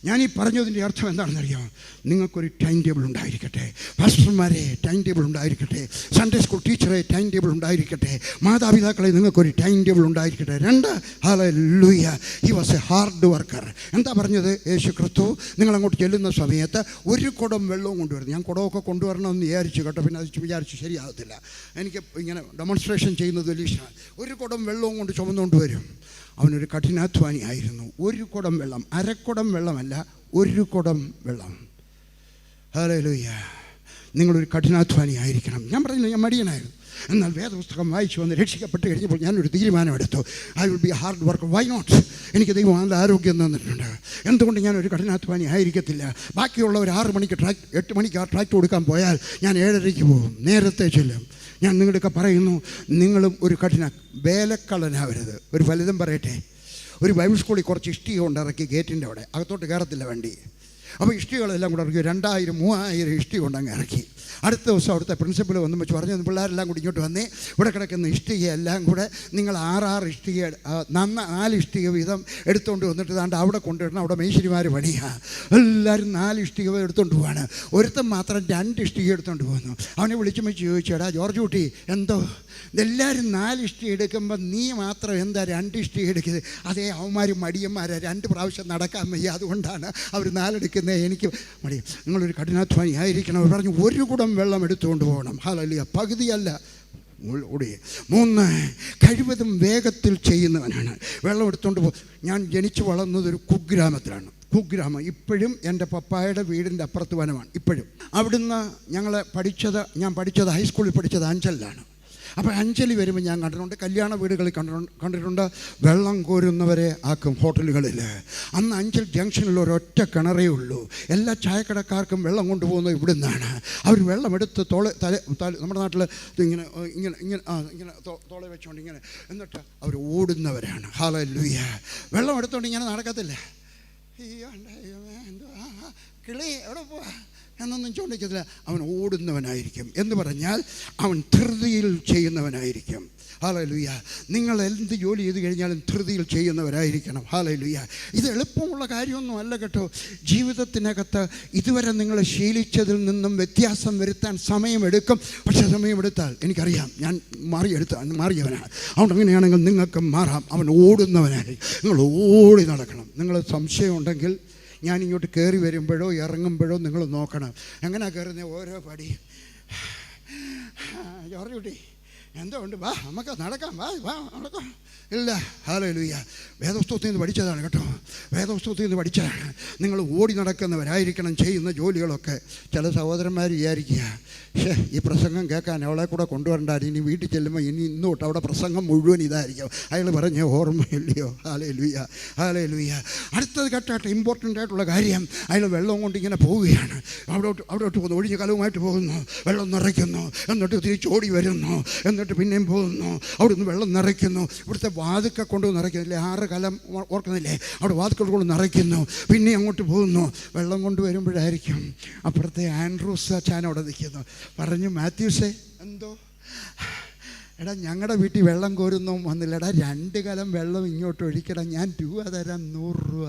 ഞാൻ ഈ പറഞ്ഞതിൻ്റെ അർത്ഥം എന്താണെന്നറിയാമോ? നിങ്ങൾക്കൊരു ടൈം ടേബിൾ ഉണ്ടായിരിക്കട്ടെ. പാസ്റ്റർമാരെ ടൈം ടേബിൾ ഉണ്ടായിരിക്കട്ടെ. സൺഡേ സ്കൂൾ ടീച്ചറെ ടൈം ടേബിൾ ഉണ്ടായിരിക്കട്ടെ. മാതാപിതാക്കളെ നിങ്ങൾക്കൊരു ടൈം ടേബിൾ ഉണ്ടായിരിക്കട്ടെ. 2, hallelujah, he was A hard worker. എന്താ പറഞ്ഞത് യേശു ക്രിസ്തു? നിങ്ങളങ്ങോട്ട് ചെല്ലുന്ന സമയത്ത് 1 കുടം വെള്ളവും കൊണ്ടുവരുന്നു. ഞാൻ കുടമൊക്കെ കൊണ്ടുവരണമെന്ന് വിചാരിച്ചു കേട്ടോ. പിന്നെ അത് വിചാരിച്ചു ശരിയാകത്തില്ല, എനിക്ക് ഇങ്ങനെ ഡെമോൺസ്ട്രേഷൻ ചെയ്യുന്നത് വലിയ ഇഷ്ടമാണ്. 1 കുടം വെള്ളവും കൊണ്ട് ചുമന്നുകൊണ്ട് വരും. അവനൊരു കഠിനാധ്വാനിയായിരുന്നു. 1 കുടം വെള്ളം, 1/2 കുടം വെള്ളമല്ല, 1 കുടം വെള്ളം. ഹല്ലേലൂയ, നിങ്ങളൊരു കഠിനാധ്വാനിയായിരിക്കണം. ഞാൻ പറഞ്ഞില്ല, ഞാൻ മടിയനായിരുന്നു. എന്നാൽ വേദപുസ്തകം വായിച്ചു വന്ന് രക്ഷിക്കപ്പെട്ട് കഴിഞ്ഞപ്പോൾ ഞാനൊരു തീരുമാനമെടുത്തു, I will be a hard worker. Why not? എനിക്ക് ദൈവം നല്ല ആരോഗ്യം തന്നിട്ടുണ്ട്. എന്തുകൊണ്ട് ഞാനൊരു കഠിനാധ്വാനി ആയിരിക്കത്തില്ല? ബാക്കിയുള്ളവർ 6 മണിക്ക് 8 മണിക്ക് ആ ട്രാക്ട് കൊടുക്കാൻ പോയാൽ ഞാൻ 7:30 പോകും, നേരത്തെ ചെല്ലും. ഞാൻ നിങ്ങളൊക്കെ പറയുന്നു, നിങ്ങളും ഒരു വേലക്കള്ളനാവരുത്. ഒരു ഫലിതം പറയട്ടെ. ഒരു ബൈബിൾ സ്കൂളിൽ കുറച്ച് ഇഷ്ടിക കൊണ്ട് ഇറക്കി ഗേറ്റിൻ്റെ അവിടെ, അകത്തോട്ട് കയറത്തില്ല വണ്ടി. അപ്പോൾ ഇഷ്ടികളെല്ലാം കൂടെ ഇറക്കി 2000-3000 ഇഷ്ടി കൊണ്ടങ്ങ് ഇറക്കി. അടുത്ത ദിവസം അവിടുത്തെ പ്രിൻസിപ്പൽ വന്നു വെച്ച് പറഞ്ഞു, പിള്ളേരെല്ലാം കൂടി ഇങ്ങോട്ട് വന്നേ, ഇവിടെ കിടക്കുന്ന ഇഷ്ടികയെല്ലാം കൂടെ നിങ്ങൾ 6 ഇഷ്ടിക 4 ഇഷ്ടിക വീതം എടുത്തുകൊണ്ട് വന്നിട്ട് താണ്ട് അവിടെ കൊണ്ടുവരണം, അവിടെ മേശിരിമാർ പണിയാണ്. എല്ലാവരും 4 ഇഷ്ടിക എടുത്തുകൊണ്ട് പോവാണ്. ഒരുത്തൻ മാത്രം 2 ഇഷ്ടിക എടുത്തുകൊണ്ട് പോകുന്നു. അവനെ വിളിച്ചു വെച്ച് ചോദിച്ചേടാ ജോർജ് കുട്ടി, എന്തോ എല്ലാവരും 4 ഇഷ്ടിക എടുക്കുമ്പോൾ നീ മാത്രം എന്താ 2 ഇഷ്ടിക എടുക്കുന്നത്? അതേ, അവന്മാർ മടിയന്മാരെ 2 പ്രാവശ്യം നടക്കാൻ വയ്യ, അതുകൊണ്ടാണ് അവർ 4 എടുക്കുന്നത്, എനിക്ക് മടി. നിങ്ങളൊരു കഠിനാധ്വാനി ആയിരിക്കണം. പറഞ്ഞു 1 കുടം വെള്ളം എടുത്തുകൊണ്ട് പോകണം. ഹല്ലേലൂയ. പകുതിയല്ല, 3 കഴിവതും വേഗത്തിൽ ചെയ്യുന്നവനാണ്. വെള്ളം എടുത്തുകൊണ്ട് ഞാൻ ജനിച്ചു വളർന്നതൊരു കുഗ്രാമത്തിലാണ്. കുഗ്രാമം ഇപ്പോഴും എൻ്റെ പപ്പായുടെ വീടിൻ്റെ അപ്പുറത്ത് വനമാണ് ഇപ്പോഴും. അവിടുന്ന് ഞാൻ പഠിച്ചത് ഹൈസ്കൂളിൽ പഠിച്ചത് അഞ്ചലിലാണ്. അപ്പോൾ അഞ്ചലി വരുമ്പോൾ ഞാൻ കണ്ടിട്ടുണ്ട്, കല്യാണ വീടുകളിൽ കണ്ടിട്ടുണ്ട്, വെള്ളം കോരുന്നവരെ ആക്കും ഹോട്ടലുകളിൽ. അന്ന് അഞ്ചൽ ജംഗ്ഷനിൽ ഒരൊറ്റ കിണറേ ഉള്ളൂ. എല്ലാ ചായക്കടക്കാർക്കും വെള്ളം കൊണ്ടുപോകുന്നത് ഇവിടെ നിന്നാണ്. അവർ വെള്ളം എടുത്ത് നമ്മുടെ നാട്ടിൽ ഇങ്ങനെ ഇങ്ങനെ ഇങ്ങനെ ഇങ്ങനെ തോളെ വെച്ചുകൊണ്ട് ഇങ്ങനെ, എന്നിട്ട് അവർ ഓടുന്നവരാണ്. ഹല്ലേലൂയ. വെള്ളം എടുത്തുകൊണ്ട് ഇങ്ങനെ നടക്കത്തില്ല. കിളി എവിടെ പോവാ എന്നൊന്നും ചോദിക്കത്തില്ല. അവൻ ഓടുന്നവനായിരിക്കും. എന്ന് പറഞ്ഞാൽ അവൻ ധൃതിയിൽ ചെയ്യുന്നവനായിരിക്കും. ഹല്ലേലൂയ. നിങ്ങൾ എന്ത് ജോലി ചെയ്ത് കഴിഞ്ഞാലും ധൃതിയിൽ ചെയ്യുന്നവരായിരിക്കണം. ഹല്ലേലൂയ. ഇത് എളുപ്പമുള്ള കാര്യമൊന്നും അല്ല കേട്ടോ. ജീവിതത്തിനകത്ത് ഇതുവരെ നിങ്ങൾ ശീലിച്ചതിൽ നിന്നും വ്യത്യാസം വരുത്താൻ സമയമെടുക്കും. പക്ഷേ സമയമെടുത്താൽ എനിക്കറിയാം, ഞാൻ മാറിയവനാണ്. അതുകൊണ്ട് അങ്ങനെയാണെങ്കിൽ നിങ്ങൾക്ക് മാറാം. അവൻ ഓടുന്നവനായി നിങ്ങൾ ഓടി നടക്കണം. നിങ്ങൾ സംശയമുണ്ടെങ്കിൽ ഞാൻ ഇങ്ങോട്ട് കയറി വരുമ്പോഴോ ഇറങ്ങുമ്പോഴോ നിങ്ങൾ നോക്കണം. എങ്ങനെയാണ് കയറുന്നത്? ഓരോ പടി. ജോർജ് കുട്ടി എന്തോ ഉണ്ട്, വാ നമുക്ക് നടക്കാം, വാ നടക്കാം. ഇല്ല. ഹല്ലേലൂയ. വേദപുസ്തകത്തിൽ നിന്ന് പഠിച്ചതാണ് കേട്ടോ. വേദപുസ്തകത്തിൽ നിന്ന് പഠിച്ചതാണ്. നിങ്ങൾ ഓടി നടക്കുന്നവരായിരിക്കണം ചെയ്യുന്ന ജോലികളൊക്കെ. ചില സഹോദരന്മാർ വിചാരിക്കുക, ഈ പ്രസംഗം കേൾക്കാൻ അവളെ കൂടെ കൊണ്ടുവരണ്ടായിരുന്നു, ഇനി വീട്ടിൽ ചെല്ലുമ്പോൾ ഇന്ന് തൊട്ട് അവിടെ പ്രസംഗം മുഴുവൻ ഇതായിരിക്കും. അയാൾ പറഞ്ഞ ഓർമ്മയില്ലയോ? ഹല്ലേലൂയ. ഹല്ലേലൂയ. അടുത്തത് കേട്ടാട്ടെ, ഇമ്പോർട്ടൻ്റ് ആയിട്ടുള്ള കാര്യം, അയാൾ വെള്ളം കൊണ്ട് ഇങ്ങനെ പോവുകയാണ്. അവിടോട്ട് പോകുന്നു, ഒഴിഞ്ഞ കലവുമായിട്ട് പോകുന്നു, വെള്ളം നിറയ്ക്കുന്നു, എന്നിട്ട് തിരിച്ചോടി വരുന്നു, എന്നിട്ട് പിന്നെയും പോകുന്നു, അവിടുന്ന് വെള്ളം നിറയ്ക്കുന്നു. ഇവിടുത്തെ വാതുക്ക കൊണ്ട് നിറയ്ക്കുന്നില്ലേ, 6 കലം ഓർക്കുന്നില്ലേ, അവിടെ വാതുക്കൾ കൊണ്ട് നിറയ്ക്കുന്നു, പിന്നെ അങ്ങോട്ട് പോകുന്നു. വെള്ളം കൊണ്ട് വരുമ്പോഴായിരിക്കും അപ്പുറത്തെ ആൻഡ്രൂസ് അച്ഛൻ അവിടെ നിൽക്കുന്നു. പറഞ്ഞു, മാത്യൂസേ എന്തോ, എടാ ഞങ്ങളുടെ വീട്ടിൽ വെള്ളം കോരുന്നു വന്നില്ലടാ, 2 കലം വെള്ളം ഇങ്ങോട്ട് ഒഴിക്കടാ, ഞാൻ രൂപ തരാം, 100 രൂപ.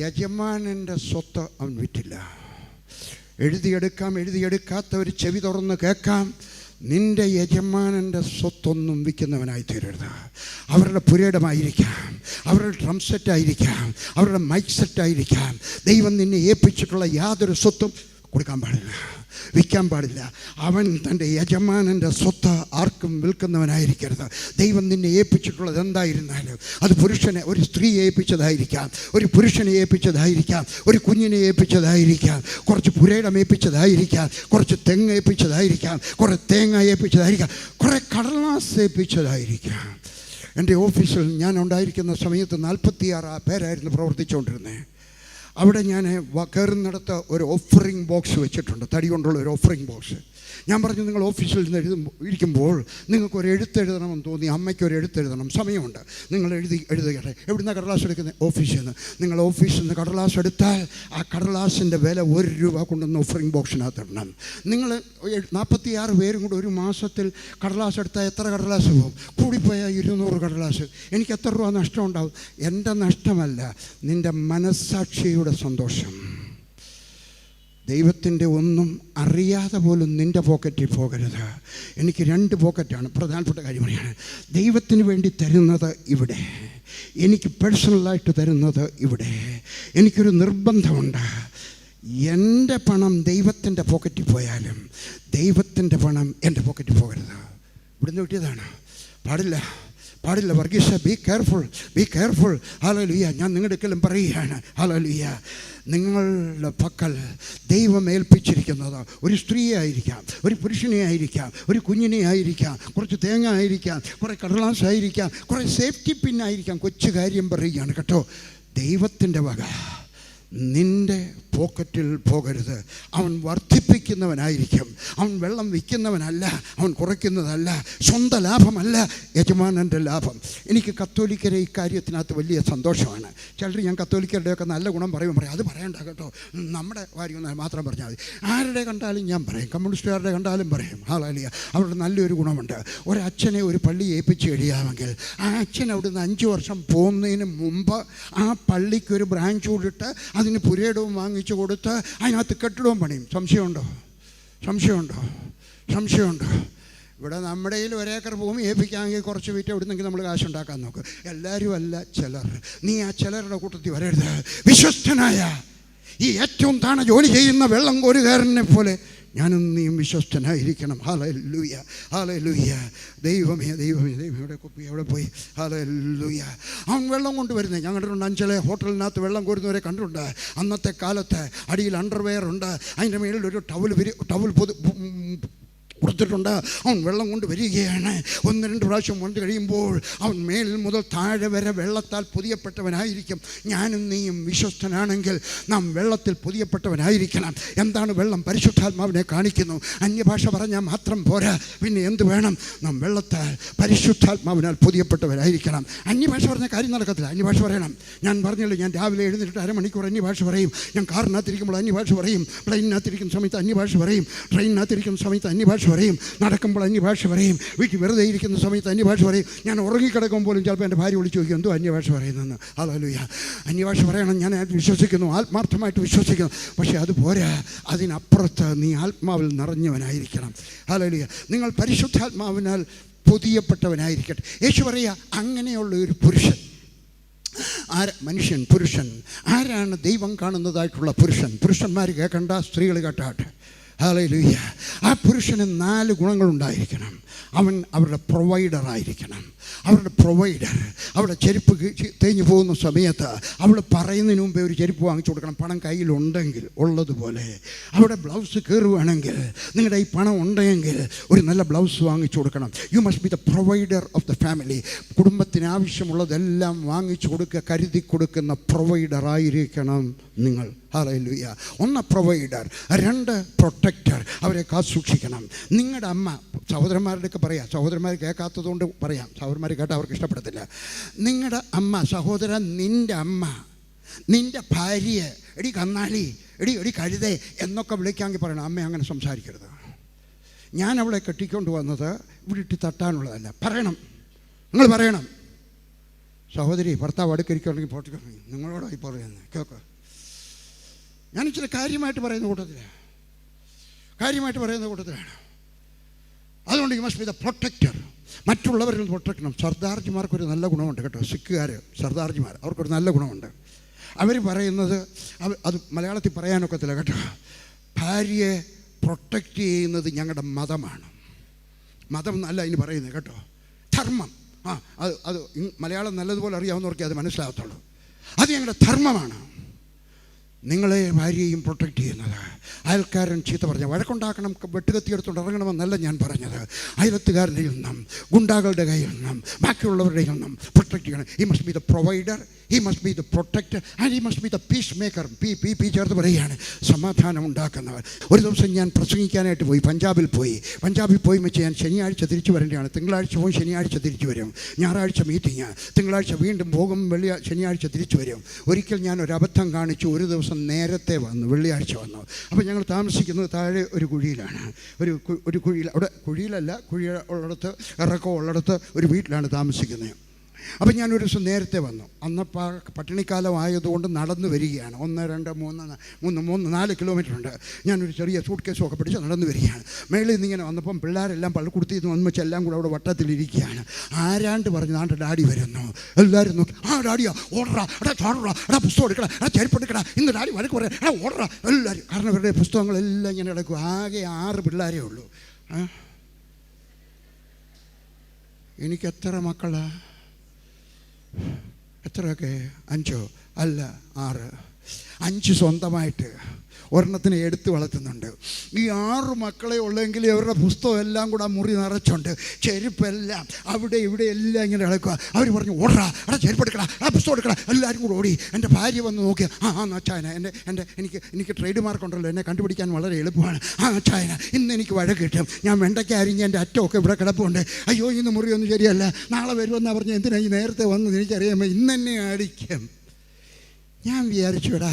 യജമാനൻ്റെ സ്വത്ത് അവൻ വിറ്റില്ല. എഴുതിയെടുക്കാത്തവർ ചെവി തുറന്ന് കേൾക്കാം. നിൻ്റെ യജമാനൻ്റെ സ്വത്തൊന്നും വിൽക്കുന്നവനായി തീരരുത്. അവരുടെ പുരയിടമായിരിക്കാം, അവരുടെ ഡ്രം സെറ്റായിരിക്കാം, അവരുടെ മൈക്ക് സെറ്റായിരിക്കാം. ദൈവം നിന്നെ ഏൽപ്പിച്ചിട്ടുള്ള യാതൊരു സ്വത്തും കൊടുക്കാൻ പാടില്ല, വിൽക്കാൻ പാടില്ല. അവൻ തൻ്റെ യജമാനൻ്റെ സ്വത്ത് ആർക്കും വിൽക്കുന്നവനായിരിക്കരുത്. ദൈവം നിന്നെ ഏൽപ്പിച്ചിട്ടുള്ളത് എന്തായിരുന്നാലും അത് ഒരു സ്ത്രീയെ ഏൽപ്പിച്ചതായിരിക്കാം, ഒരു പുരുഷനെ ഏൽപ്പിച്ചതായിരിക്കാം, ഒരു കുഞ്ഞിനെ ഏൽപ്പിച്ചതായിരിക്കാം, കുറച്ച് പുരയിടം ഏൽപ്പിച്ചതായിരിക്കാം, കുറച്ച് തെങ്ങ് ഏൽപ്പിച്ചതായിരിക്കാം, കുറേ തേങ്ങ ഏൽപ്പിച്ചതായിരിക്കാം, കുറേ കടലാസ് ഏൽപ്പിച്ചതായിരിക്കാം. എൻ്റെ ഓഫീസിൽ ഞാൻ ഉണ്ടായിരിക്കുന്ന സമയത്ത് 46 പേരായിരുന്നു പ്രവർത്തിച്ചുകൊണ്ടിരുന്നത്. അവിടെ ഞാൻ കയറുന്നിടത്ത് ഒരു ഓഫറിംഗ് ബോക്സ് വെച്ചിട്ടുണ്ട്, തടി കൊണ്ടുള്ള ഒരു ഓഫറിംഗ് ബോക്സ്. ഞാൻ പറഞ്ഞു, നിങ്ങൾ ഓഫീസിൽ നിന്ന് ഇരിക്കുമ്പോൾ നിങ്ങൾക്കൊരു എഴുത്തെഴുതണമെന്ന് തോന്നി, അമ്മയ്ക്കൊരു എഴുത്തെഴുതണം, സമയമുണ്ട്, നിങ്ങൾ എഴുതുകട്ടെ. എവിടുന്നാണ് കടലാസ് എടുക്കുന്നത്? ഓഫീസിൽ നിന്ന്. നിങ്ങൾ ഓഫീസിൽ നിന്ന് കടലാസ് എടുത്താൽ ആ കടലാസിൻ്റെ വില 1 രൂപ കൊണ്ടുവന്ന് ഓഫറിംഗ് ബോക്സിനകത്ത് ഇടണം. നിങ്ങൾ 46 പേരും കൂടെ ഒരു മാസത്തിൽ കടലാസ് എടുത്താൽ എത്ര കടലാസ് പോകും? കൂടിപ്പോയാൽ 200 കടലാസ്. എനിക്ക് എത്ര രൂപ നഷ്ടം ഉണ്ടാവും? എൻ്റെ നഷ്ടമല്ല, നിൻ്റെ മനസ്സാക്ഷിയുടെ സന്തോഷം. ദൈവത്തിൻ്റെ ഒന്നും അറിയാതെ പോലും നിൻ്റെ പോക്കറ്റിൽ പോകരുത്. എനിക്ക് 2 പോക്കറ്റാണ്, പ്രധാനപ്പെട്ട കാര്യമാണ്. ദൈവത്തിന് വേണ്ടി തരുന്നത് ഇവിടെ, എനിക്ക് പേഴ്സണലായിട്ട് തരുന്നത് ഇവിടെ. എനിക്കൊരു നിർബന്ധമുണ്ട്, എൻ്റെ പണം ദൈവത്തിൻ്റെ പോക്കറ്റിൽ പോയാലും ദൈവത്തിൻ്റെ പണം എൻ്റെ പോക്കറ്റിൽ പോകരുത്. ഇവിടുന്ന് കിട്ടിയതാണ്, പാടില്ല. Varghese, be careful. ഹല്ലേലൂയ. ഞാൻ നിങ്ങളുടെ അടുക്കലും പറയുകയാണ്, ഹല്ലേലൂയ, നിങ്ങളുടെ പക്കൽ ദൈവം ഏൽപ്പിച്ചിരിക്കുന്നത് ഒരു സ്ത്രീയെ ആയിരിക്കാം, ഒരു പുരുഷനെ ആയിരിക്കാം, ഒരു കുഞ്ഞിനെ ആയിരിക്കാം, കുറച്ച് തേങ്ങ ആയിരിക്കാം, കുറേ കടലാസ് ആയിരിക്കാം, കുറേ സേഫ്റ്റി പിന്നായിരിക്കാം. കൊച്ചു കാര്യം പറയുകയാണ് കേട്ടോ. ദൈവത്തിൻ്റെ വക നിൻ്റെ പോക്കറ്റിൽ പോകരുത്. അവൻ വർദ്ധിപ്പിക്കുന്നവനായിരിക്കും. അവൻ വെള്ളം വിൽക്കുന്നവനല്ല, അവൻ കുറയ്ക്കുന്നതല്ല, സ്വന്തം ലാഭമല്ല, യജമാനൻ്റെ ലാഭം. എനിക്ക് കത്തോലിക്കരെ ഇക്കാര്യത്തിനകത്ത് വലിയ സന്തോഷമാണ്. ചിലർ ഞാൻ കത്തോലിക്കരുടെയൊക്കെ നല്ല ഗുണം പറയും, അത് പറയണ്ട കേട്ടോ, നമ്മുടെ കാര്യം മാത്രം പറഞ്ഞാൽ മതി. ആരുടെ കണ്ടാലും ഞാൻ പറയും, കമ്മ്യൂണിസ്റ്റുകാരുടെ കണ്ടാലും പറയും. ഹല്ലേലൂയ. അവരുടെ നല്ലൊരു ഗുണമുണ്ട്. ഒരച്ഛനെ ഒരു പള്ളി ഏൽപ്പിച്ച് കഴിയാമെങ്കിൽ ആ അച്ഛൻ അവിടുന്ന് 5 വർഷം പോകുന്നതിന് മുമ്പ് ആ പള്ളിക്കൊരു ബ്രാഞ്ച് കൂടിട്ട് അതിന് പുരയിടവും വാങ്ങിച്ചു കൊടുത്ത് അതിനകത്ത് കെട്ടിടവും പണിയും. സംശയമുണ്ടോ? ഇവിടെ നമ്മുടെ കയ്യിൽ 1 ഏക്കർ ഭൂമി ഏൽപ്പിക്കാമെങ്കിൽ കുറച്ച് വീട്ട് എവിടുന്നെങ്കിൽ നമ്മൾ കാശുണ്ടാക്കാൻ നോക്കും. എല്ലാവരും അല്ല, ചിലർ. നീ ആ ചിലരുടെ കൂട്ടത്തിൽ വരരുത്. വിശ്വസ്തനായ ഈ ഏറ്റവും താണ ജോലി ചെയ്യുന്ന വെള്ളം കോരുകാരനെ പോലെ ഞാനും നീയും വിശ്വസ്തനായിരിക്കണം. Hallelujah, hallelujah. ദൈവമേ ഇവിടെ കുപ്പി എവിടെ പോയി? ഹല്ലേലൂയ. അവൻ വെള്ളം കൊണ്ടുവരുന്നത് ഞാൻ കണ്ടിട്ടുണ്ട്. അഞ്ചലെ ഹോട്ടലിനകത്ത് വെള്ളം കോരുന്നവരെ കണ്ടിട്ടുണ്ട്. അന്നത്തെ കാലത്ത് അടിയിൽ അണ്ടർവെയർ ഉണ്ട്, അതിൻ്റെ മേളിൽ ഒരു ടവൽ കൊടുത്തിട്ടുണ്ട്. അവൻ വെള്ളം കൊണ്ട് വരികയാണ്. 1-2 പ്രാവശ്യം വന്നു കഴിയുമ്പോൾ അവൻ മേലിൽ മുതൽ താഴെ വരെ വെള്ളത്താൽ പുതിയപ്പെട്ടവനായിരിക്കും. ഞാനും നീയും വിശ്വസ്തനാണെങ്കിൽ നാം വെള്ളത്തിൽ പുതിയപ്പെട്ടവനായിരിക്കണം. എന്താണ് വെള്ളം? പരിശുദ്ധാത്മാവിനെ കാണിക്കുന്നു. അന്യഭാഷ പറഞ്ഞാൽ മാത്രം പോരാ, പിന്നെ എന്ത് വേണം? നാം വെള്ളത്താൽ പരിശുദ്ധാത്മാവിനാൽ പുതിയപ്പെട്ടവരായിരിക്കണം. അന്യഭാഷ പറഞ്ഞ കാര്യം നടക്കത്തില്ല. അന്യഭാഷ പറയണം. ഞാൻ പറഞ്ഞല്ലോ, ഞാൻ രാവിലെ എഴുന്നേറ്റ് 1/2 മണിക്കൂർ അന്യഭാഷ പറയും. ഞാൻ കാറിനകത്തിരിക്കുമ്പോൾ അന്യഭാഷ പറയും, പ്ലെയിനകത്തിരിക്കുന്ന സമയത്ത് അന്യഭാഷ പറയും, ട്രെയിനിനകത്തിരിക്കുന്ന സമയത്ത് അന്യഭാഷ പറയും, നടക്കുമ്പോൾ അന്യഭാഷ പറയും, വീട്ടിൽ വെറുതെ ഇരിക്കുന്ന സമയത്ത് അന്യഭാഷ പറയും. ഞാൻ ഉറങ്ങിക്കിടക്കുമ്പോഴും ചിലപ്പോൾ എൻ്റെ ഭാര്യ വിളിച്ച് ചോദിക്കും, എന്തോ അന്യഭാഷ പറയുന്നതെന്ന്. ഹല്ലേലൂയ. അന്യഭാഷ പറയണം, ഞാൻ വിശ്വസിക്കുന്നു, ആത്മാർത്ഥമായിട്ട് വിശ്വസിക്കുന്നു. പക്ഷേ അത് പോരാ, അതിനപ്പുറത്ത് നീ ആത്മാവിൽ നിറഞ്ഞവനായിരിക്കണം. ഹല്ലേലൂയ. നിങ്ങൾ പരിശുദ്ധാത്മാവിനാൽ പുതിയപ്പെട്ടവനായിരിക്കട്ടെ. യേശു പറയുക, അങ്ങനെയുള്ള ഒരു പുരുഷൻ, പുരുഷൻ ആരാണ്? ദൈവം കാണുന്നതായിട്ടുള്ള പുരുഷൻ. പുരുഷന്മാർ കേൾക്കണ്ട, സ്ത്രീകൾ കേട്ടാട്ടെ. ഹല്ലേലൂയ. ആ പുരുഷന് 4 ഗുണങ്ങളുണ്ടായിരിക്കണം. അവൻ അവരുടെ പ്രൊവൈഡറായിരിക്കണം. അവരുടെ ചെരുപ്പ് തേഞ്ഞു പോകുന്ന സമയത്ത് അവൾ പറയുന്നതിന് മുമ്പേ ഒരു ചെരുപ്പ് വാങ്ങിച്ചു കൊടുക്കണം. പണം കയ്യിലുണ്ടെങ്കിൽ ഉള്ളതുപോലെ. അവിടെ ബ്ലൗസ് കയറുവാണെങ്കിൽ നിങ്ങളുടെ ഈ പണം ഉണ്ടെങ്കിൽ ഒരു നല്ല ബ്ലൗസ് വാങ്ങിച്ചു കൊടുക്കണം. You must be the provider of the family. കുടുംബത്തിന് ആവശ്യമുള്ളതെല്ലാം വാങ്ങിച്ചു കൊടുക്കുക, കരുതി കൊടുക്കുന്ന പ്രൊവൈഡറായിരിക്കണം നിങ്ങൾ. ഹല്ലേലൂയ. 1 provider, 2 protector. അവരെ കാത്തുസൂക്ഷിക്കണം. നിങ്ങളുടെ അമ്മ, സഹോദരന്മാരുടെയൊക്കെ പറയാം, സഹോദരന്മാർ കേൾക്കാത്തതുകൊണ്ട് പറയാം, സഹോദരന്മാർ കേട്ടാൽ അവർക്ക് ഇഷ്ടപ്പെടത്തില്ല. നിങ്ങളുടെ അമ്മ, സഹോദരൻ, നിൻ്റെ അമ്മ, നിൻ്റെ ഭാര്യയെ എടി കന്നാലി, എടി കഴുതേ എന്നൊക്കെ വിളിക്കാമെങ്കിൽ പറയണം. അമ്മ അങ്ങനെ സംസാരിക്കരുത്. ഞാൻ അവളെ കെട്ടിക്കൊണ്ട് വന്നത് ഇവിടെ ഇട്ട് തട്ടാനുള്ളതല്ല. പറയണം, നിങ്ങൾ പറയണം. സഹോദരി, ഭർത്താവ് അടുക്കരിക്കുണ്ടെങ്കിൽ പോട്ടെ, നിങ്ങളോടായി പറയുന്നത് കേൾക്കുക. ഞാൻ ഇച്ചിരി കാര്യമായിട്ട് പറയുന്ന കൂട്ടത്തിലാണ്. അതുകൊണ്ട് you must be the protector. മറ്റുള്ളവരിൽ പ്രൊട്ടക്ടണം. സർദാർജിമാർക്കൊരു നല്ല ഗുണമുണ്ട് കേട്ടോ. സിഖുകാർ, സർദാർജിമാർ, അവർക്കൊരു നല്ല ഗുണമുണ്ട്. അവർ പറയുന്നത്, അത് മലയാളത്തിൽ പറയാനൊക്കത്തില്ല കേട്ടോ. ഭാര്യയെ പ്രൊട്ടക്റ്റ് ചെയ്യുന്നത് ഞങ്ങളുടെ മതമാണ്. മതം എന്നല്ല അതിന് പറയുന്നത് കേട്ടോ, ധർമ്മം. അത് മലയാളം നല്ലതുപോലെ അറിയാവുന്നവർക്കേ അത് മനസ്സിലാകത്തുള്ളൂ. അത് ഞങ്ങളുടെ ധർമ്മമാണ്. നിങ്ങളെ ഭാര്യയെയും പ്രൊട്ടക്റ്റ് ചെയ്യുന്നത്. അയൽക്കാരൻ ചീത്ത പറഞ്ഞ വഴക്കുണ്ടാക്കണം, വെട്ടുകത്തിയെടുത്തുകൊണ്ട് ഇറങ്ങണമെന്നല്ല ഞാൻ പറഞ്ഞത്. അയലത്തുകാരുടെ നിന്നും, ഗുണ്ടാകളുടെ കയ്യിൽ നിന്നും, ബാക്കിയുള്ളവരുടെ നിന്നും പ്രൊട്ടക്റ്റ് ചെയ്യണം. He must be the provider, he must be the protector, and he must be the peacemaker. P ചേർത്ത് പറയുകയാണ്, സമാധാനം ഉണ്ടാക്കുന്നവർ. ഒരു ദിവസം ഞാൻ പ്രസംഗിക്കാനായിട്ട് പോയി, പഞ്ചാബിൽ പോയി വെച്ച് ഞാൻ ശനിയാഴ്ച തിരിച്ചു വരേണ്ടതാണ്. തിങ്കളാഴ്ച പോയി ശനിയാഴ്ച തിരിച്ചു വരും. ഞായറാഴ്ച മീറ്റിംഗ്, തിങ്കളാഴ്ച വീണ്ടും പോകും, ശനിയാഴ്ച തിരിച്ചു വരും. ഒരിക്കൽ ഞാൻ ഒരു അബദ്ധം കാണിച്ചു. ഒരു ദിവസം നേരത്തെ വന്നു, വെള്ളിയാഴ്ച വന്നു. അപ്പോൾ ഞങ്ങൾ താമസിക്കുന്നത് താഴെ ഒരു കുഴിയിലാണ്. ഒരു കുഴിയിൽ, അവിടെ കുഴിയിലല്ല, കുഴി ഉള്ളിടത്ത്, ഇറക്കം ഉള്ളിടത്ത് ഒരു വീട്ടിലാണ് താമസിക്കുന്നത്. അപ്പം ഞാനൊരു ദിവസം നേരത്തെ വന്നു. അന്നപ്പോൾ പട്ടിണിക്കാലം ആയതുകൊണ്ട് നടന്നു വരികയാണ്. 1, 2, 3, 4 കിലോമീറ്റർ ഉണ്ട്. ഞാനൊരു ചെറിയ സൂട്ട് കേസൊക്കെ പിടിച്ച് നടന്നു വരികയാണ്. മേളിൽ നിന്ന് ഇങ്ങനെ വന്നപ്പം പിള്ളേരെല്ലാം പള്ളിക്കുടുത്തിൽ നിന്ന് വന്നിച്ച് എല്ലാം കൂടെ അവിടെ വട്ടത്തിലിരിക്കുകയാണ്. ആരാണ്ട് പറഞ്ഞു, നാട്ടിൽ ഡാഡി വരുന്നു. എല്ലാവരും നോക്കി, ആ ഡാഡിയാ, ഓടറാ, ചാടറാ, പുസ്തകം എടുക്കടാ, ചരിപ്പ് എടുക്കടാ, ഇന്ന് ഡാഡി വഴക്ക് പറയാ, ഓടറാ എല്ലാവരും. കാരണം ഇവരുടെ പുസ്തകങ്ങളെല്ലാം ഇങ്ങനെ കിടക്കും. ആകെ 6 പിള്ളേരേ ഉള്ളൂ. എനിക്ക് എത്ര മക്കളാ? എത്രയൊക്കെ? 5 അല്ല 6. 5 സ്വന്തമായിട്ട്, ഒരെണ്ണത്തിനെ എടുത്ത് വളർത്തുന്നുണ്ട്. ഈ 6 മക്കളെ ഉള്ളെങ്കിൽ അവരുടെ പുസ്തകം എല്ലാം കൂടെ മുറി നിറച്ചുണ്ട്, ചെരുപ്പെല്ലാം അവിടെ ഇവിടെ എല്ലാം ഇങ്ങനെ ഇളക്കുക. അവർ പറഞ്ഞു, ഓടാ അവിടെ ചെരുപ്പ് എടുക്കടാ, ആ പുസ്തകം എടുക്കടാ. എല്ലാവരും കൂടെ ഓടി. എൻ്റെ ഭാര്യ വന്ന് നോക്കി, അച്ചായന എനിക്ക് ട്രേഡ് മാർക്ക് ഉണ്ടല്ലോ, എന്നെ കണ്ടുപിടിക്കാൻ വളരെ എളുപ്പമാണ്. അച്ചായന ഇന്ന് എനിക്ക് വഴക്ക് കിട്ടും, ഞാൻ വെണ്ടയ്ക്ക അരിഞ്ഞ് എൻ്റെ അറ്റമൊക്കെ ഇവിടെ കിടപ്പുണ്ട്. അയ്യോ ഇന്ന് മുറിയൊന്നും ശരിയല്ല, നാളെ വരുമെന്നാണ് പറഞ്ഞ് എന്തിനാ ഈ നേരത്തെ വന്നത് എനിക്കറിയാമോ, ഇന്ന് തന്നെ അടിക്കും. ഞാൻ വിചാരിച്ചുടാ,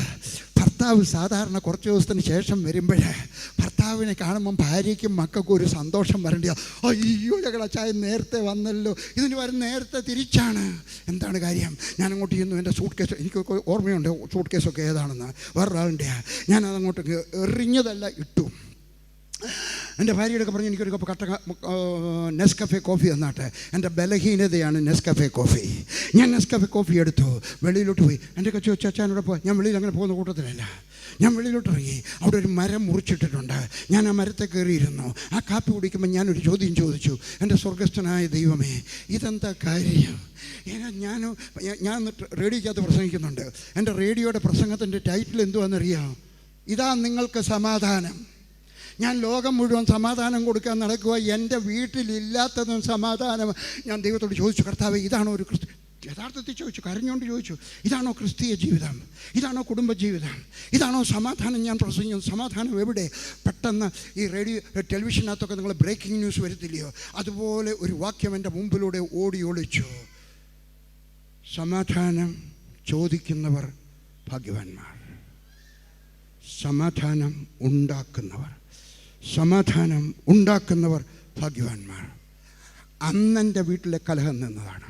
ഭർത്താവ് സാധാരണ കുറച്ച് ദിവസത്തിന് ശേഷം വരുമ്പോഴേ ഭർത്താവിനെ കാണുമ്പം ഭാര്യയ്ക്കും മക്കൾക്കും ഒരു സന്തോഷം വരേണ്ട. അയ്യോ ഞങ്ങളച്ചായ നേരത്തെ വന്നല്ലോ, ഇതിന് വരും നേരത്തെ തിരിച്ചാണ്. എന്താണ് കാര്യം? ഞാൻ അങ്ങോട്ട് ചെന്നു, എൻ്റെ സൂട്ട് കേസ് എനിക്കൊക്കെ ഓർമ്മയുണ്ട്, സൂട്ട് കേസൊക്കെ ഏതാണെന്ന്, വേറൊരാളുടെ. ഞാനതങ്ങോട്ട് എറിഞ്ഞതല്ല ഇട്ടു. എൻ്റെ ഭാര്യയോടൊക്കെ പറഞ്ഞു, എനിക്കൊരു കപ്പ് കട്ട നെസ്കഫെ കോഫി തന്നാട്ടെ, എൻ്റെ ബലഹീനതയാണ് നെസ്കഫെ കോഫി. ഞാൻ നെസ്കഫെ കോഫി എടുത്തു, വെളിയിലോട്ട് പോയി. എൻ്റെ കൊച്ചു ചച്ചാനോട് പോയി. ഞാൻ വെളിയിൽ അങ്ങനെ പോകുന്ന കൂട്ടത്തിലല്ല. ഞാൻ വെളിയിലോട്ട് ഇറങ്ങി. അവിടെ ഒരു മരം മുറിച്ചിട്ടിട്ടുണ്ട്. ഞാൻ ആ മരത്തെ കയറിയിരുന്നു. ആ കാപ്പി കുടിക്കുമ്പോൾ ഞാനൊരു ചോദ്യം ചോദിച്ചു, എൻ്റെ സ്വർഗസ്ഥനായ ദൈവമേ, ഇതെന്താ കാര്യം? ഞാൻ റേഡിയോക്കകത്ത് പ്രസംഗിക്കുന്നുണ്ട്. എൻ്റെ റേഡിയോയുടെ പ്രസംഗത്തിൻ്റെ ടൈറ്റിൽ എന്തുവാണെന്നറിയാം? ഇതാ നിങ്ങൾക്ക് സമാധാനം. ഞാൻ ലോകം മുഴുവൻ സമാധാനം കൊടുക്കാൻ നടക്കുക, എൻ്റെ വീട്ടിലില്ലാത്തതും സമാധാനം. ഞാൻ ദൈവത്തോട് ചോദിച്ചു, കർത്താവേ, ഇതാണോ ഒരു യഥാർത്ഥത്തിൽ ചോദിച്ചു, കരഞ്ഞുകൊണ്ട് ചോദിച്ചു, ഇതാണോ ക്രിസ്തീയ ജീവിതം? ഇതാണോ കുടുംബജീവിതം? ഇതാണോ സമാധാനം? ഞാൻ പ്രസംഗിക്കുന്നു, സമാധാനം എവിടെ? പെട്ടെന്ന് ഈ റേഡിയോ ടെലിവിഷനകത്തൊക്കെ നിങ്ങൾ ബ്രേക്കിംഗ് ന്യൂസ് വരുത്തില്ലയോ, അതുപോലെ ഒരു വാക്യം എൻ്റെ മുമ്പിലൂടെ ഓടി ഒളിച്ചു. സമാധാനം ചോദിക്കുന്നവർ ഭാഗ്യവാന്മാർ, സമാധാനം ഉണ്ടാക്കുന്നവർ ഭാഗ്യവാന്മാർ. അന്നെൻ്റെ വീട്ടിലെ കലഹം നിന്നതാണ്.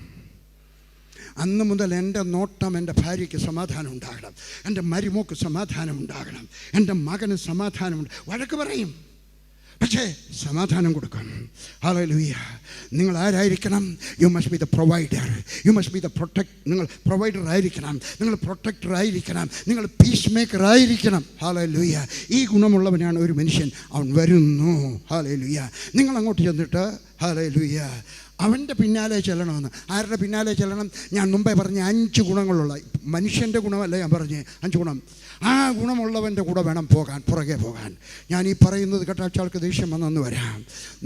അന്ന് മുതൽ എൻ്റെ നോട്ടം എൻ്റെ ഭാര്യയ്ക്ക് സമാധാനം ഉണ്ടാകണം, എൻ്റെ മരുമോക്ക് സമാധാനം ഉണ്ടാകണം, എൻ്റെ മകന് സമാധാനമുണ്ട്. വഴക്ക് പറയും, പക്ഷേ സമാധാനം കൊടുക്കണം. ഹല്ലേലൂയ. നിങ്ങൾ ആരായിരിക്കണം? You must be the provider, you must be the നിങ്ങൾ പ്രൊവൈഡർ ആയിരിക്കണം, നിങ്ങൾ പ്രൊട്ടക്ടർ ആയിരിക്കണം, നിങ്ങൾ പീസ് മേക്കർ ആയിരിക്കണം. ഹല്ലേലൂയ. ഈ ഗുണമുള്ളവനാണ് ഒരു മനുഷ്യൻ. അവൻ വരുന്നു. ഹല്ലേലൂയ. നിങ്ങൾ അങ്ങോട്ട് ചെന്നിട്ട് ഹല്ലേലൂയ അവൻ്റെ പിന്നാലെ ചെല്ലണമെന്ന്. ആരുടെ പിന്നാലെ ചെല്ലണം? ഞാൻ മുമ്പേ പറഞ്ഞ 5 ഗുണങ്ങളുള്ള മനുഷ്യൻ്റെ ഗുണമല്ല ഞാൻ പറഞ്ഞ് 5 ഗുണം. ആ ഗുണമുള്ളവൻ്റെ കൂടെ വേണം പുറകെ പോകാൻ. ഞാൻ ഈ പറയുന്നത് കേട്ടാൾക്ക് ദേഷ്യം വന്നെന്ന് വരാം.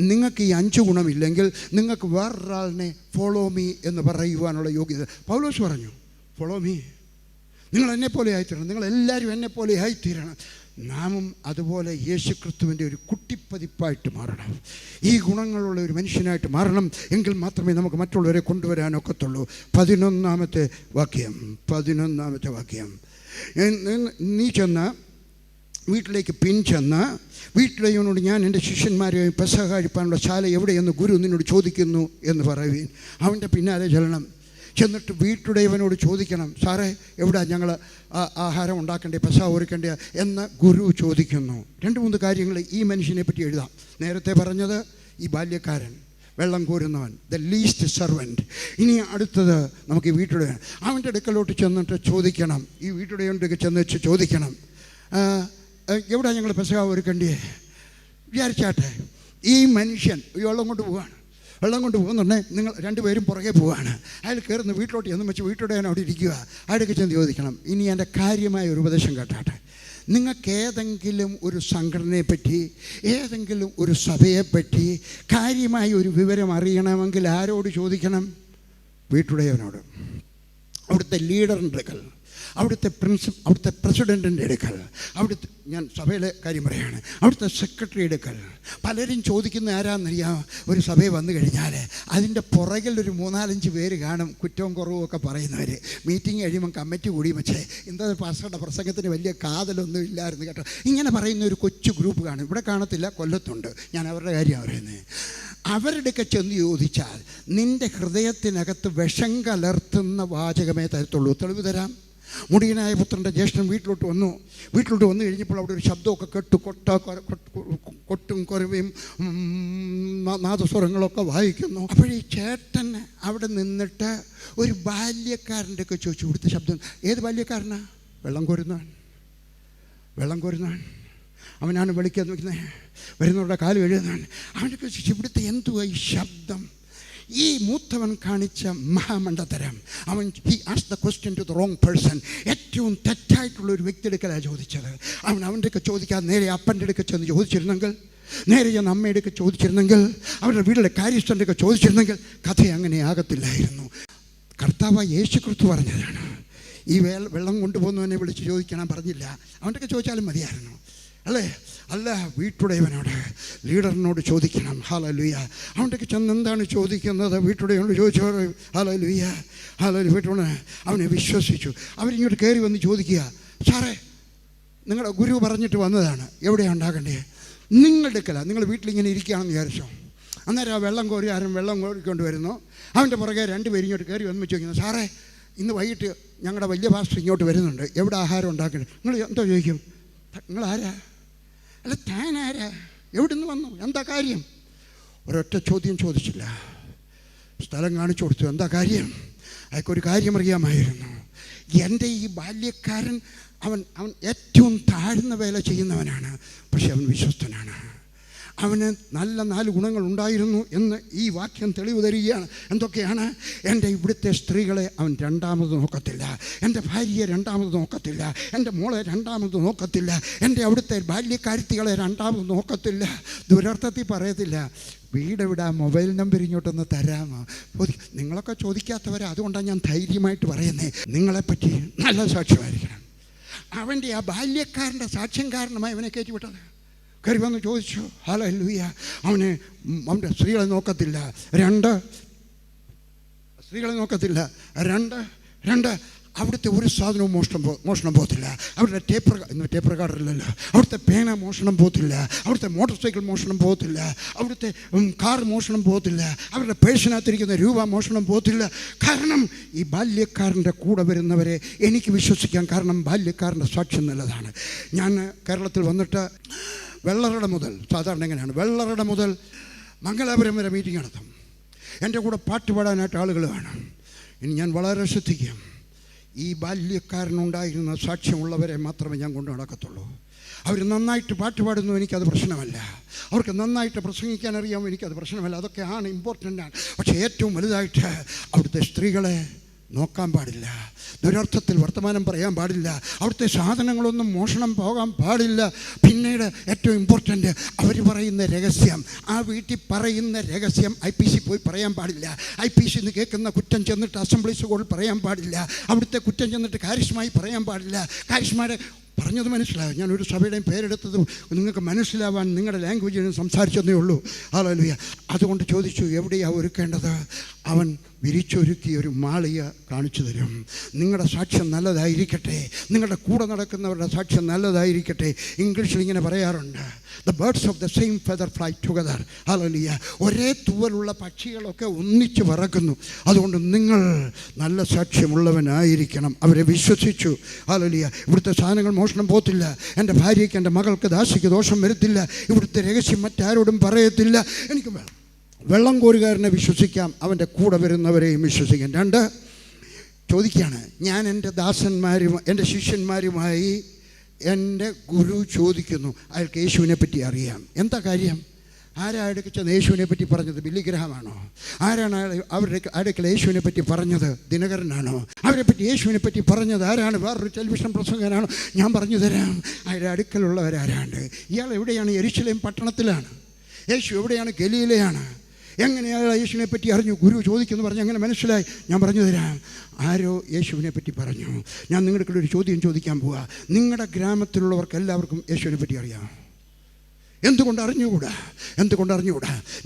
നിങ്ങൾക്ക് ഈ 5 ഗുണമില്ലെങ്കിൽ നിങ്ങൾക്ക് വേറൊരാളിനെ ഫോളോ മീ എന്ന് പറയുവാനുള്ള യോഗ്യത. പൗലോസ് പറഞ്ഞു, ഫോളോ മീ. നിങ്ങൾ എന്നെപ്പോലെ ആയിത്തീരണം, നിങ്ങളെല്ലാവരും എന്നെപ്പോലെ ആയിത്തീരണം. നാമും അതുപോലെ യേശുക്രിസ്തുവിൻ്റെ ഒരു കുട്ടിപ്പതിപ്പായിട്ട് മാറണം. ഈ ഗുണങ്ങളുള്ള ഒരു മനുഷ്യനായിട്ട് മാറണം. എങ്കിൽ മാത്രമേ നമുക്ക് മറ്റുള്ളവരെ കൊണ്ടുവരാനൊക്കത്തുള്ളൂ. 11-ാമത്തെ വാക്യം. നീ ചെന്ന് വീട്ടിലേക്ക് ചെന്ന് വീട്ടിലെയോനോട്, ഞാൻ എൻ്റെ ശിഷ്യന്മാരെയും പെസഹ കഴിപ്പാനുള്ള ശാല എവിടെയെന്ന് ഗുരു നിന്നോട് ചോദിക്കുന്നു എന്ന് പറയുവീൻ. അവൻ്റെ പിന്നാലെ ചെല്ലണം. ചെന്നിട്ട് വീട്ടുടയവനോട് ചോദിക്കണം, സാറേ എവിടെ ഞങ്ങൾ ആഹാരം ഉണ്ടാക്കേണ്ടേ, പെസഹ ഒരുക്കേണ്ടേ എന്ന് ഗുരു ചോദിക്കുന്നു. 2-3 കാര്യങ്ങൾ ഈ മനുഷ്യനെ പറ്റി എഴുതാം. നേരത്തെ പറഞ്ഞത് ഈ ബാല്യക്കാരൻ, വെള്ളം കോരുന്നവൻ, ദ ലീസ്റ്റ് സെർവൻറ്റ്. ഇനി അടുത്തത് നമുക്ക് ഈ വീട്ടുടയവൻ. അവൻ്റെ അടുക്കലോട്ട് ചെന്നിട്ട് ചോദിക്കണം, ഈ വീട്ടുടയവൻ്റെ ചെന്ന് വെച്ച് ചോദിക്കണം, എവിടെ ഞങ്ങൾ പെസഹ ഒരുക്കേണ്ടേ? വിചാരിച്ചാട്ടെ, ഈ മനുഷ്യൻ വെള്ളം കൊണ്ട് പോകുന്നുണ്ടെങ്കിൽ നിങ്ങൾ 2 പേരും പുറകെ പോവുകയാണ്. അയാൾ കയറുന്ന വീട്ടിലോട്ട് ചെന്ന് വെച്ച് വീട്ടുടയവൻ അവിടെ ഇരിക്കുക. അയാൾക്ക് ചെന്ന് ചോദിക്കണം, ഇനി എൻ്റെ കാര്യമായ ഒരു ഉപദേശം കേട്ടാട്ടെ, നിങ്ങൾക്ക് ഏതെങ്കിലും ഒരു സംഘടനയെപ്പറ്റി, ഏതെങ്കിലും ഒരു സഭയെപ്പറ്റി കാര്യമായ ഒരു വിവരം അറിയണമെങ്കിൽ ആരോട് ചോദിക്കണം? വീട്ടുടയവനോട്. അവിടുത്തെ ലീഡറിൻ്റെ അടുക്കൽ, അവിടുത്തെ പ്രസിഡൻറ്റിൻ്റെ അടുക്കൽ, അവിടുത്തെ, ഞാൻ സഭയിലെ കാര്യം പറയുകയാണ്, അവിടുത്തെ സെക്രട്ടറി അടുക്കൽ. പലരും ചോദിക്കുന്ന ആരാന്നറിയാം? ഒരു സഭയിൽ വന്നു കഴിഞ്ഞാൽ അതിൻ്റെ പുറകിൽ ഒരു 3-4 പേര് കാണും, കുറ്റവും കുറവും ഒക്കെ പറയുന്നവർ. മീറ്റിംഗ് കഴിയുമ്പം കമ്മിറ്റി കൂടി വെച്ചേ, എന്താ പാസ്റ്ററുടെ പ്രസംഗത്തിന് വലിയ കാതലൊന്നും ഇല്ലായിരുന്നു കേട്ടോ, ഇങ്ങനെ പറയുന്ന ഒരു കൊച്ചു ഗ്രൂപ്പ് കാണും. ഇവിടെ കാണത്തില്ല, കൊല്ലത്തുണ്ട്. ഞാൻ അവരുടെ കാര്യമാണ് പറയുന്നത്. അവരുടെയൊക്കെ ചെന്ന് ചോദിച്ചാൽ നിൻ്റെ ഹൃദയത്തിനകത്ത് വിഷം കലർത്തുന്ന വാചകമേ തരത്തുള്ളൂ. തെളിവ് തരാം. മുടിയനായ പുത്രൻ്റെ ജ്യേഷ്ഠൻ വീട്ടിലോട്ട് വന്നു കഴിഞ്ഞപ്പോൾ അവിടെ ഒരു ശബ്ദമൊക്കെ കേട്ടു. കൊട്ടും കുറവയും നാദസ്വരങ്ങളൊക്കെ വായിക്കുന്നു. അപ്പോഴീ ചേട്ടൻ അവിടെ നിന്നിട്ട് ഒരു ബാല്യക്കാരൻ്റെ ഒക്കെ ചോദിച്ചു, ഇവിടുത്തെ ശബ്ദം ഏത് ബാല്യക്കാരനാ? വെള്ളം കോരുന്നവൻ. അവനാണ് വിളിക്കാൻ നോക്കുന്നത്, വരുന്നവരുടെ കാല് കഴുകുന്നവൻ. അവൻ്റെ ചോദിച്ചു, ഇവിടുത്തെ എന്തുവാ ഈ ശബ്ദം? ഈ മൂത്തവൻ കാണിച്ച മഹാമണ്ഡത്തരം, അവൻ he asked the question to the wrong person. ഏറ്റവും തെറ്റായിട്ടുള്ള ഒരു വ്യക്തി എടുക്കലാണ് ചോദിച്ചത്. അവൻ്റെ ഒക്കെ ചോദിക്കാതെ നേരെ അപ്പൻ്റെ അടുക്ക ചെന്ന് ചോദിച്ചിരുന്നെങ്കിൽ, നേരെ ചെന്ന് അമ്മയുടെ ഒക്കെ ചോദിച്ചിരുന്നെങ്കിൽ, അവരുടെ വീട്ടിലെ കാര്യസ്ഥൻ്റെ ഒക്കെ ചോദിച്ചിരുന്നെങ്കിൽ കഥ അങ്ങനെ ആകത്തില്ലായിരുന്നു. കർത്താവായ യേശു ക്രിസ്തു പറഞ്ഞതാണ്, ഈ വെള്ളം കൊണ്ടുപോകുന്നവനെ വിളിച്ച് ചോദിക്കണം പറഞ്ഞില്ല, അവൻ്റെ ഒക്കെ ചോദിച്ചാലും മതിയായിരുന്നു അല്ലേ? അല്ല, വീട്ടുടയവനോട്, ലീഡറിനോട് ചോദിക്കണം. ഹല്ലേലൂയ. അവൻ്റെയൊക്കെ ചെന്ന് എന്താണ് ചോദിക്കുന്നത്? വീട്ടുടയവനോട് ചോദിച്ചോ. Hallelujah, hallelujah. വീട്ടുടനെ അവനെ വിശ്വസിച്ചു. അവരിങ്ങോട്ട് കയറി വന്ന് ചോദിക്കുക, സാറേ നിങ്ങളുടെ ഗുരു പറഞ്ഞിട്ട് വന്നതാണ്, എവിടെയാണ് ഉണ്ടാകേണ്ടത്? നിങ്ങളുടെ അടുക്കലാണ്. നിങ്ങൾ വീട്ടിലിങ്ങനെ ഇരിക്കുകയാണെന്ന് വിചാരിച്ചോ. അന്നേരം ആ വെള്ളം കോരി ആരും വെള്ളം കോരിക്കൊണ്ട് വരുന്നു. അവൻ്റെ പുറകെ രണ്ടുപേരും ഇങ്ങോട്ട് കയറി വന്ന് ചോദിക്കുന്നു, സാറേ ഇന്ന് വൈകിട്ട് ഞങ്ങളുടെ വലിയ പാസ്റ്റർ ഇങ്ങോട്ട് വരുന്നുണ്ട്, എവിടെ ആഹാരം ഉണ്ടാക്കേണ്ടത്? നിങ്ങൾ എന്താ ചോദിക്കും? നിങ്ങളാരാ? അല്ല, താനാരാ? എവിടെ നിന്ന് വന്നു? എന്താ കാര്യം? ഒരൊറ്റ ചോദ്യം ചോദിച്ചില്ല, സ്ഥലം കാണിച്ചു കൊടുത്തു. എന്താ കാര്യം? അയാൾക്കൊരു കാര്യം അറിയാമായിരുന്നു. എൻ്റെ ഈ ബാല്യക്കാരൻ അവൻ ഏറ്റവും താഴ്ന്ന വേല ചെയ്യുന്നവനാണ്, പക്ഷെ അവൻ വിശ്വസ്തനാണ്. അവന് നല്ല 4 ഗുണങ്ങൾ ഉണ്ടായിരുന്നു എന്ന് ഈ വാക്യം തെളിവ് തരികയാണ്. എന്തൊക്കെയാണ്? എൻ്റെ ഇവിടുത്തെ സ്ത്രീകളെ അവൻ രണ്ടാമത് നോക്കത്തില്ല, എൻ്റെ ഭാര്യയെ രണ്ടാമത് നോക്കത്തില്ല, എൻ്റെ മോളെ രണ്ടാമത് നോക്കത്തില്ല, എൻ്റെ അവിടുത്തെ ബാല്യക്കാരത്തികളെ രണ്ടാമത് നോക്കത്തില്ല. ദുരർത്ഥത്തിൽ പറയത്തില്ല, വീടെവിടാ, മൊബൈൽ നമ്പർ ഇങ്ങോട്ടൊന്ന് തരാമോ? നിങ്ങളൊക്കെ ചോദിക്കാത്തവരെ, അതുകൊണ്ടാണ് ഞാൻ ധൈര്യമായിട്ട് പറയുന്നത്. നിങ്ങളെപ്പറ്റി നല്ല സാക്ഷ്യമായിരിക്കണം. അവൻ്റെ ആ ബാല്യക്കാരൻ്റെ സാക്ഷ്യം കാരണമായി അവനെ കയറ്റിവിട്ടത്. കയറി വന്ന് ചോദിച്ചു. ഹല്ലേലൂയ. അവൻ്റെ സ്ത്രീകളെ നോക്കത്തില്ല. 2 സ്ത്രീകളെ നോക്കത്തില്ല. 2 അവിടുത്തെ ഒരു സാധനവും മോഷണം പോകത്തില്ല. അവിടുത്തെ ടേപ്പ് റെക്കോർഡറില്ലല്ലോ. അവിടുത്തെ പേന മോഷണം പോകത്തില്ല. അവിടുത്തെ മോട്ടോർ സൈക്കിൾ മോഷണം പോകത്തില്ല. അവിടുത്തെ കാർ മോഷണം പോകത്തില്ല. അവരുടെ പേഴ്സിനകത്തിരിക്കുന്ന രൂപ മോഷണം പോകത്തില്ല. കാരണം ഈ ബാല്യക്കാരൻ്റെ കൂടെ വരുന്നവരെ എനിക്ക് വിശ്വസിക്കാം. കാരണം ബാല്യക്കാരൻ്റെ സാക്ഷ്യം നല്ലതാണ്. ഞാൻ കേരളത്തിൽ വന്നിട്ട് വെള്ളറട മുതൽ, സാധാരണ എങ്ങനെയാണ്, വെള്ളറട മുതൽ മംഗലാപുരം വരെ മീറ്റിംഗ് നടത്തും. എൻ്റെ കൂടെ പാട്ട് പാടാനായിട്ട് ആളുകൾ വേണം. ഇനി ഞാൻ വളരെ ശ്രദ്ധിക്കും. ഈ ബാല്യക്കാരനുണ്ടായിരുന്ന സാക്ഷ്യമുള്ളവരെ മാത്രമേ ഞാൻ കൊണ്ടു നടക്കത്തുള്ളൂ. അവർ നന്നായിട്ട് പാട്ട് പാടുന്നു, എനിക്കത് പ്രശ്നമല്ല. അവർക്ക് നന്നായിട്ട് പ്രസംഗിക്കാൻ അറിയാമോ, എനിക്കത് പ്രശ്നമല്ല. അതൊക്കെയാണ് ഇമ്പോർട്ടൻ്റാണ്. പക്ഷേ ഏറ്റവും വലുതായിട്ട് അവിടുത്തെ സ്ത്രീകളെ നോക്കാൻ പാടില്ല, ദുരർത്ഥത്തിൽ വർത്തമാനം പറയാൻ പാടില്ല, അവിടുത്തെ സാധനങ്ങളൊന്നും മോഷണം പോകാൻ പാടില്ല. പിന്നീട് ഏറ്റവും ഇമ്പോർട്ടൻ്റ്, അവർ പറയുന്ന രഹസ്യം, ആ വീട്ടിൽ പറയുന്ന രഹസ്യം IPC പോയി പറയാൻ പാടില്ല. IPC എന്ന് കേൾക്കുന്ന കുറ്റം ചെന്നിട്ട് അസംബ്ലീസ് ഹോളിൽ പറയാൻ പാടില്ല. അവിടുത്തെ കുറ്റം ചെന്നിട്ട് കാരിഷ്മായി പറയാൻ പാടില്ല. കാരിഷ്മാരെ പറഞ്ഞത് മനസ്സിലാവും. ഞാനൊരു സഭയുടെയും പേരെടുത്തത് നിങ്ങൾക്ക് മനസ്സിലാവാൻ നിങ്ങളുടെ ലാംഗ്വേജിൽ സംസാരിച്ചതേ ഉള്ളൂ. ഹല്ലേലൂയ. അതുകൊണ്ട് ചോദിച്ചു, എവിടെയാണ് ഒരുക്കേണ്ടത്? അവൻ വിരിച്ചൊരുക്കി ഒരു മാളിക കാണിച്ചു തരും. നിങ്ങളുടെ സാക്ഷ്യം നല്ലതായിരിക്കട്ടെ, നിങ്ങളുടെ കൂടെ നടക്കുന്നവരുടെ സാക്ഷ്യം നല്ലതായിരിക്കട്ടെ. ഇംഗ്ലീഷിൽ ഇങ്ങനെ പറയാറുണ്ട്, the birds of the same feather fly together. Hallelujah. ഒരേ തൂവലുള്ള പക്ഷികളൊക്കെ ഒന്നിച്ച് പറക്കുന്നു. അതുകൊണ്ട് നിങ്ങൾ നല്ല സാക്ഷ്യമുള്ളവനായിരിക്കണം. അവരെ വിശ്വസിച്ചു. ഹല്ലേലൂയ. ഇവിടുത്തെ സാധനങ്ങൾ മോഷണം പോകത്തില്ല, എൻ്റെ ഭാര്യയ്ക്ക് എൻ്റെ മകൾക്ക് ദാസിക്ക് ദോഷം വരത്തില്ല, ഇവിടുത്തെ രഹസ്യം മറ്റാരോടും പറയത്തില്ല. എനിക്ക് വെള്ളം കോരുകാരനെ വിശ്വസിക്കാം, അവൻ്റെ കൂടെ വരുന്നവരെയും വിശ്വസിക്കാം. 2 ചോദിക്കുകയാണ്, ഞാൻ എൻ്റെ ദാസന്മാരും എൻ്റെ ശിഷ്യന്മാരുമായി എൻ്റെ ഗുരു ചോദിക്കുന്നു, അയാൾക്ക് യേശുവിനെ പറ്റി അറിയാം. എന്താ കാര്യം? ആരാ അടുക്കൽ യേശുവിനെ പറ്റി പറഞ്ഞത്? ബില്ലി ഗ്രഹാമാണോ? ആരാണ് അവരുടെ അടുക്കൽ യേശുവിനെ പറ്റി പറഞ്ഞത്? ദിനകരനാണോ? അവരെ പറ്റി യേശുവിനെ പറ്റി പറഞ്ഞത് ആരാണ്? വേറൊരു ടെലിവിഷൻ പ്രസംഗനാണോ? ഞാൻ പറഞ്ഞു തരാം. അവരുടെ അടുക്കലുള്ളവരാരാണ്ട്? ഇയാൾ എവിടെയാണ്? യെരുശലേം പട്ടണത്തിലാണ്. യേശു എവിടെയാണ്? ഗലീലയാണ്. എങ്ങനെയാണ് യേശുവിനെ പറ്റി അറിഞ്ഞു? ഗുരു ചോദിക്കുന്നു പറഞ്ഞു, എങ്ങനെ മനസ്സിലായി? ഞാൻ പറഞ്ഞു തരാം. ആരോ യേശുവിനെ പറ്റി പറഞ്ഞു. ഞാൻ നിങ്ങളുടെ ഒരു ചോദ്യം ചോദിക്കാൻ പോവാ. നിങ്ങളുടെ ഗ്രാമത്തിലുള്ളവർക്ക് എല്ലാവർക്കും യേശുവിനെ പറ്റി അറിയാം. എന്തുകൊണ്ട് അറിഞ്ഞുകൂടാ?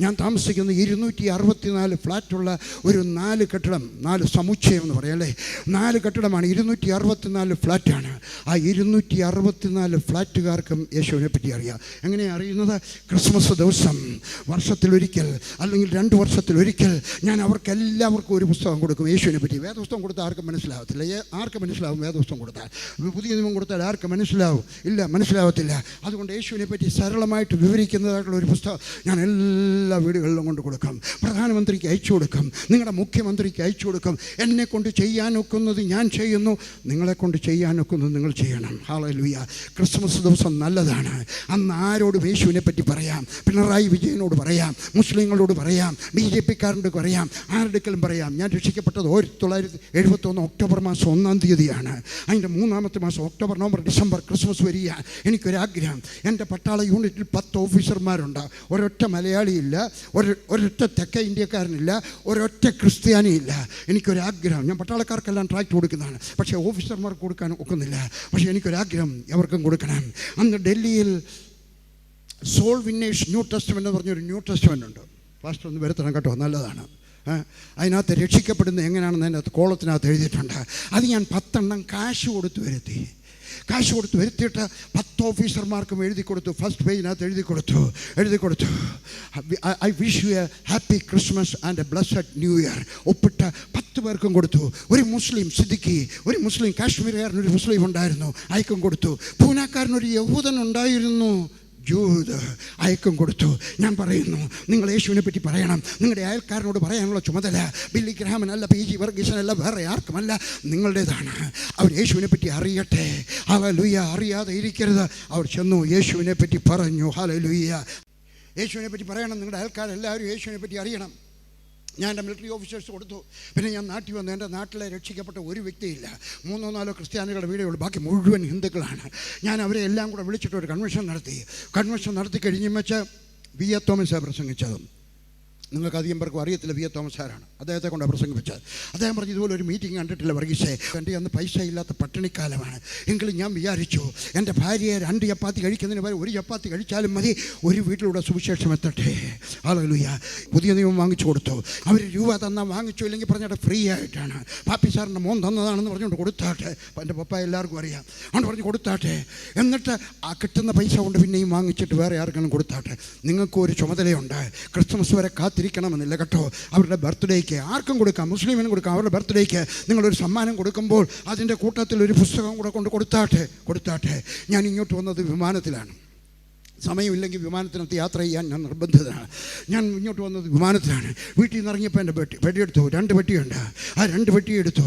ഞാൻ താമസിക്കുന്ന 264 ഫ്ലാറ്റുള്ള ഒരു 4 കെട്ടിടം, 4 സമുച്ചയം എന്ന് പറയാം അല്ലേ, 4 കെട്ടിടമാണ്. 264 ഫ്ലാറ്റാണ്. ആ 264 ഫ്ലാറ്റുകാർക്കും യേശുവിനെ പറ്റി അറിയാം. എങ്ങനെയാണ് അറിയുന്നത്? ക്രിസ്മസ് ദിവസം വർഷത്തിലൊരിക്കൽ അല്ലെങ്കിൽ 2 വർഷത്തിലൊരിക്കൽ ഞാൻ അവർക്കെല്ലാവർക്കും ഒരു പുസ്തകം കൊടുക്കും യേശുവിനെ പറ്റി. വേദപുസ്തകം കൊടുത്താൽ ആർക്കും മനസ്സിലാവത്തില്ല. ആർക്ക് മനസ്സിലാവും വേദപുസ്തകം കൊടുത്താൽ? പുതിയ നിയമം കൊടുത്താൽ ആർക്ക് മനസ്സിലാവും? ഇല്ല, മനസ്സിലാവത്തില്ല. അതുകൊണ്ട് യേശുവിനെ പറ്റി സരളമായിട്ട് വിശദമായിട്ട് വിവരിക്കുന്നതായിട്ടുള്ള ഒരു പുസ്തകം ഞാൻ എല്ലാ വീടുകളിലും കൊണ്ട് കൊടുക്കും. പ്രധാനമന്ത്രിക്ക് അയച്ചു കൊടുക്കും, നിങ്ങളുടെ മുഖ്യമന്ത്രിക്ക് അയച്ചു കൊടുക്കും. എന്നെക്കൊണ്ട് ചെയ്യാനൊക്കുന്നത് ഞാൻ ചെയ്യുന്നു, നിങ്ങളെക്കൊണ്ട് ചെയ്യാനൊക്കുന്നത് നിങ്ങൾ ചെയ്യണം. ഹല്ലേലൂയ. ക്രിസ്മസ് ദിവസം നല്ലതാണ്. അന്ന് ആരോടും യേശുവിനെ പറ്റി പറയാം. പിണറായി വിജയനോട് പറയാം, മുസ്ലിങ്ങളോട് പറയാം, BJP-കാരനോട് പറയാം, ആരുടെക്കലും പറയാം. ഞാൻ രക്ഷിക്കപ്പെട്ടത് 1971 ഒക്ടോബർ മാസം 1-ാം തീയതിയാണ്. അതിൻ്റെ 3-ാമത്തെ മാസം ഒക്ടോബർ, നവംബർ, ഡിസംബർ ക്രിസ്മസ് വരിക. എനിക്കൊരാഗ്രഹം, എൻ്റെ പട്ടാള യൂണിറ്റിൽ 10 ഓഫീസർമാരുണ്ട്. ഒരൊറ്റ മലയാളിയില്ല, ഒരൊറ്റ തെക്കേ ഇന്ത്യക്കാരനില്ല, ഒരൊറ്റ ക്രിസ്ത്യാനിയില്ല. എനിക്കൊരാഗ്രഹം, ഞാൻ പട്ടാളക്കാർക്കെല്ലാം ട്രാക്ട് കൊടുക്കുന്നതാണ്, പക്ഷേ ഓഫീസർമാർക്ക് കൊടുക്കാൻ ഒക്കുന്നില്ല. പക്ഷേ എനിക്കൊരാഗ്രഹം, എവർക്കും കൊടുക്കണം. അന്ന് ഡൽഹിയിൽ സോൾ വിന്നേഴ്സ് ന്യൂ ടെസ്റ്റ്മെൻ്റ് എന്ന് പറഞ്ഞൊരു ന്യൂ ടെസ്റ്റ്മെൻ്റ് ഉണ്ട്. ഫാസ്റ്റ് ഒന്ന് വരുത്തണം കേട്ടോ, നല്ലതാണ്. അതിനകത്ത് രക്ഷിക്കപ്പെടുന്നത് എങ്ങനെയാണെന്ന് അതിനകത്ത് കോളത്തിനകത്ത് എഴുതിയിട്ടുണ്ട്. അത് ഞാൻ 10 എണ്ണം കാശ് കൊടുത്ത് വരുത്തിയിട്ട് 10 ഓഫീസർമാർക്കും എഴുതി കൊടുത്തു. ഫസ്റ്റ് പേജിനകത്ത് എഴുതി കൊടുത്തു I wish you A happy Christmas and A blessed new year. ഒപ്പിട്ട് 10 പേർക്കും കൊടുത്തു. ഒരു മുസ്ലിം സിദ്ദിഖി, ഒരു മുസ്ലിം കാശ്മീരുകാരനൊരു മുസ്ലിം ഉണ്ടായിരുന്നു, അയക്കും കൊടുത്തു. പൂനാക്കാരനൊരു യഹൂദൻ ഉണ്ടായിരുന്നു, ജൂത്, അയക്കും കൊടുത്തു. ഞാൻ പറയുന്നു, നിങ്ങൾ യേശുവിനെ പറ്റി പറയണം. നിങ്ങളുടെ അയൽക്കാരനോട് പറയാനുള്ള ചുമതല ബില്ലി ഗ്രഹാമിനല്ല, PG വർഗീസിനല്ല, വേറെ ആർക്കുമല്ല, നിങ്ങളുടേതാണ്. അവർ യേശുവിനെ പറ്റി അറിയട്ടെ. ഹല്ലേലൂയ. അറിയാതെ ഇരിക്കരുത്. അവർ ചെന്നു യേശുവിനെ പറ്റി പറഞ്ഞു. ഹല്ലേലൂയ. യേശുവിനെ പറ്റി പറയണം. നിങ്ങളുടെ അയൽക്കാരെല്ലാവരും യേശുവിനെ പറ്റി അറിയണം. ഞാൻ എൻ്റെ മിലിറ്ററി ഓഫീസേഴ്സ് കൊടുത്തു. പിന്നെ ഞാൻ നാട്ടിൽ വന്നു. എൻ്റെ നാട്ടിലെ രക്ഷിക്കപ്പെട്ട ഒരു വ്യക്തിയില്ല. 3-4 ക്രിസ്ത്യാനികളുടെ വീടേ ഉള്ളൂ, ബാക്കി മുഴുവൻ ഹിന്ദുക്കളാണ്. ഞാൻ അവരെ എല്ലാം കൂടെ വിളിച്ചിട്ട് ഒരു കൺവെൻഷൻ നടത്തി കഴിഞ്ഞ് വി എ തോമസ് പ്രസംഗിച്ചതും. നിങ്ങൾക്ക് അധികം പേർക്കും അറിയത്തില്ല, വി എ തോമസ് സാറാണ്. അദ്ദേഹത്തെ കൊണ്ടാണ് പ്രസംഗിപ്പിച്ചത്. അദ്ദേഹം പറഞ്ഞു, ഇതുപോലെ ഒരു മീറ്റിംഗ് കണ്ടിട്ടില്ല വർഗീസേ, എൻ്റെ അന്ന് പൈസ ഇല്ലാത്ത പട്ടിണിക്കാലമാണ്. എങ്കിലും ഞാൻ വിചാരിച്ചു, എൻ്റെ ഭാര്യയെ 2 ചപ്പാത്തി കഴിക്കുന്നതിന് പകരം 1 ചപ്പാത്തി കഴിച്ചാലും മതി, ഒരു വീട്ടിലൂടെ സുവിശേഷം എത്തട്ടെ. ഹല്ലേലൂയ. പുതിയ നിയമം വാങ്ങിച്ചു കൊടുത്തു. അവർ രൂപ തന്നാൽ വാങ്ങിച്ചു, ഇല്ലെങ്കിൽ പറഞ്ഞിട്ട് ഫ്രീ ആയിട്ടാണ്. പാപ്പി സാറിൻ്റെ മോൻ തന്നതാണെന്ന് പറഞ്ഞുകൊണ്ട് കൊടുത്താട്ടെ. എൻ്റെ പപ്പ എല്ലാവർക്കും അറിയാം, അതുകൊണ്ട് പറഞ്ഞ് കൊടുത്താട്ടെ. എന്നിട്ട് ആ കിട്ടുന്ന പൈസ കൊണ്ട് പിന്നെയും വാങ്ങിച്ചിട്ട് വേറെ ആർക്കെങ്കിലും കൊടുത്താട്ടെ. നിങ്ങൾക്കും ഒരു ചുമതലയുണ്ട്. ക്രിസ്മസ് വരെ കാത്തിരിക്കണമെന്നില്ല കേട്ടോ. അവരുടെ ബർത്ത്ഡേക്ക് ആർക്കും കൊടുക്കാം, മുസ്ലിമിനും കൊടുക്കാം. അവരുടെ ബർത്ത്ഡേക്ക് നിങ്ങളൊരു സമ്മാനം കൊടുക്കുമ്പോൾ അതിൻ്റെ കൂട്ടത്തിൽ ഒരു പുസ്തകം കൂടെ കൊണ്ട് കൊടുത്താട്ടെ. ഞാൻ ഇങ്ങോട്ട് വന്നത് വിമാനത്തിലാണ്. സമയമില്ലെങ്കിൽ വിമാനത്തിനകത്ത് യാത്ര ചെയ്യാൻ ഞാൻ നിർബന്ധിതനാണ്. ഞാൻ ഇങ്ങോട്ട് വന്നത് വിമാനത്തിലാണ്. വീട്ടിൽ നിന്ന് ഇറങ്ങിയപ്പോൾ എൻ്റെ പെട്ടി എടുത്തു. 2 പെട്ടിയുണ്ട്. ആ 2 പെട്ടി എടുത്തു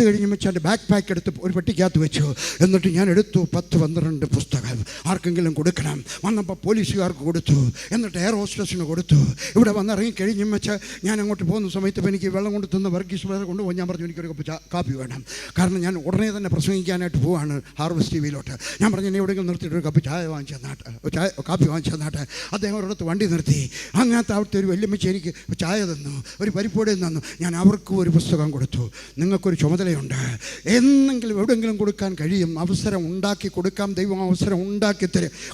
കഴിഞ്ഞ് വെച്ച് എൻ്റെ ബാക്ക് പാക്ക് എടുത്ത് ഒരു പെട്ടിക്കകത്ത് വെച്ചു. എന്നിട്ട് ഞാൻ എടുത്തു 10-12 പുസ്തകം. ആർക്കെങ്കിലും കൊടുക്കണം. വന്നപ്പോൾ പോലീസുകാർക്ക് കൊടുത്തു, എന്നിട്ട് എയർ ഹോസ്റ്റസിന് കൊടുത്തു. ഇവിടെ വന്നിറങ്ങി കഴിഞ്ഞ് വെച്ച് ഞാൻ അങ്ങോട്ട് പോകുന്ന സമയത്ത് എനിക്ക് വെള്ളം കൊണ്ട് തന്ന വർഗീസ് ബ്രദർ കൊണ്ടുപോയി. ഞാൻ പറഞ്ഞു, എനിക്കൊരു കപ്പ് കാപ്പി വേണം. കാരണം ഞാൻ ഉടനെ തന്നെ പ്രസംഗിക്കാനായിട്ട് പോവാണ് ഹാർവസ്റ്റ് ടിവിയിലോട്ട്. ഞാൻ പറഞ്ഞു, എന്നെ എവിടെയെങ്കിലും നിർത്തിയിട്ട് ഒരു കപ്പ് ചായ വാങ്ങിച്ചു തന്നാട്ടെ, കാപ്പി വാങ്ങിച്ചു തന്നാട്ടെ. അദ്ദേഹം ഒരിടത്ത് വണ്ടി നിർത്തി. അങ്ങനത്തെ അവിടുത്തെ ഒരു വല്യമ്മച്ചി എനിക്ക് ചായ തന്നു, ഒരു പരിപ്പോടെ തന്നു. ഞാൻ അവർക്കും ഒരു പുസ്തകം കൊടുത്തു. നിങ്ങൾക്കൊരു ചുമതലയുണ്ട്. എന്നെങ്കിലും എവിടെയെങ്കിലും കൊടുക്കാൻ കഴിയും, അവസരം ഉണ്ടാക്കി കൊടുക്കാം. ദൈവം അവസരം ഉണ്ടാക്കി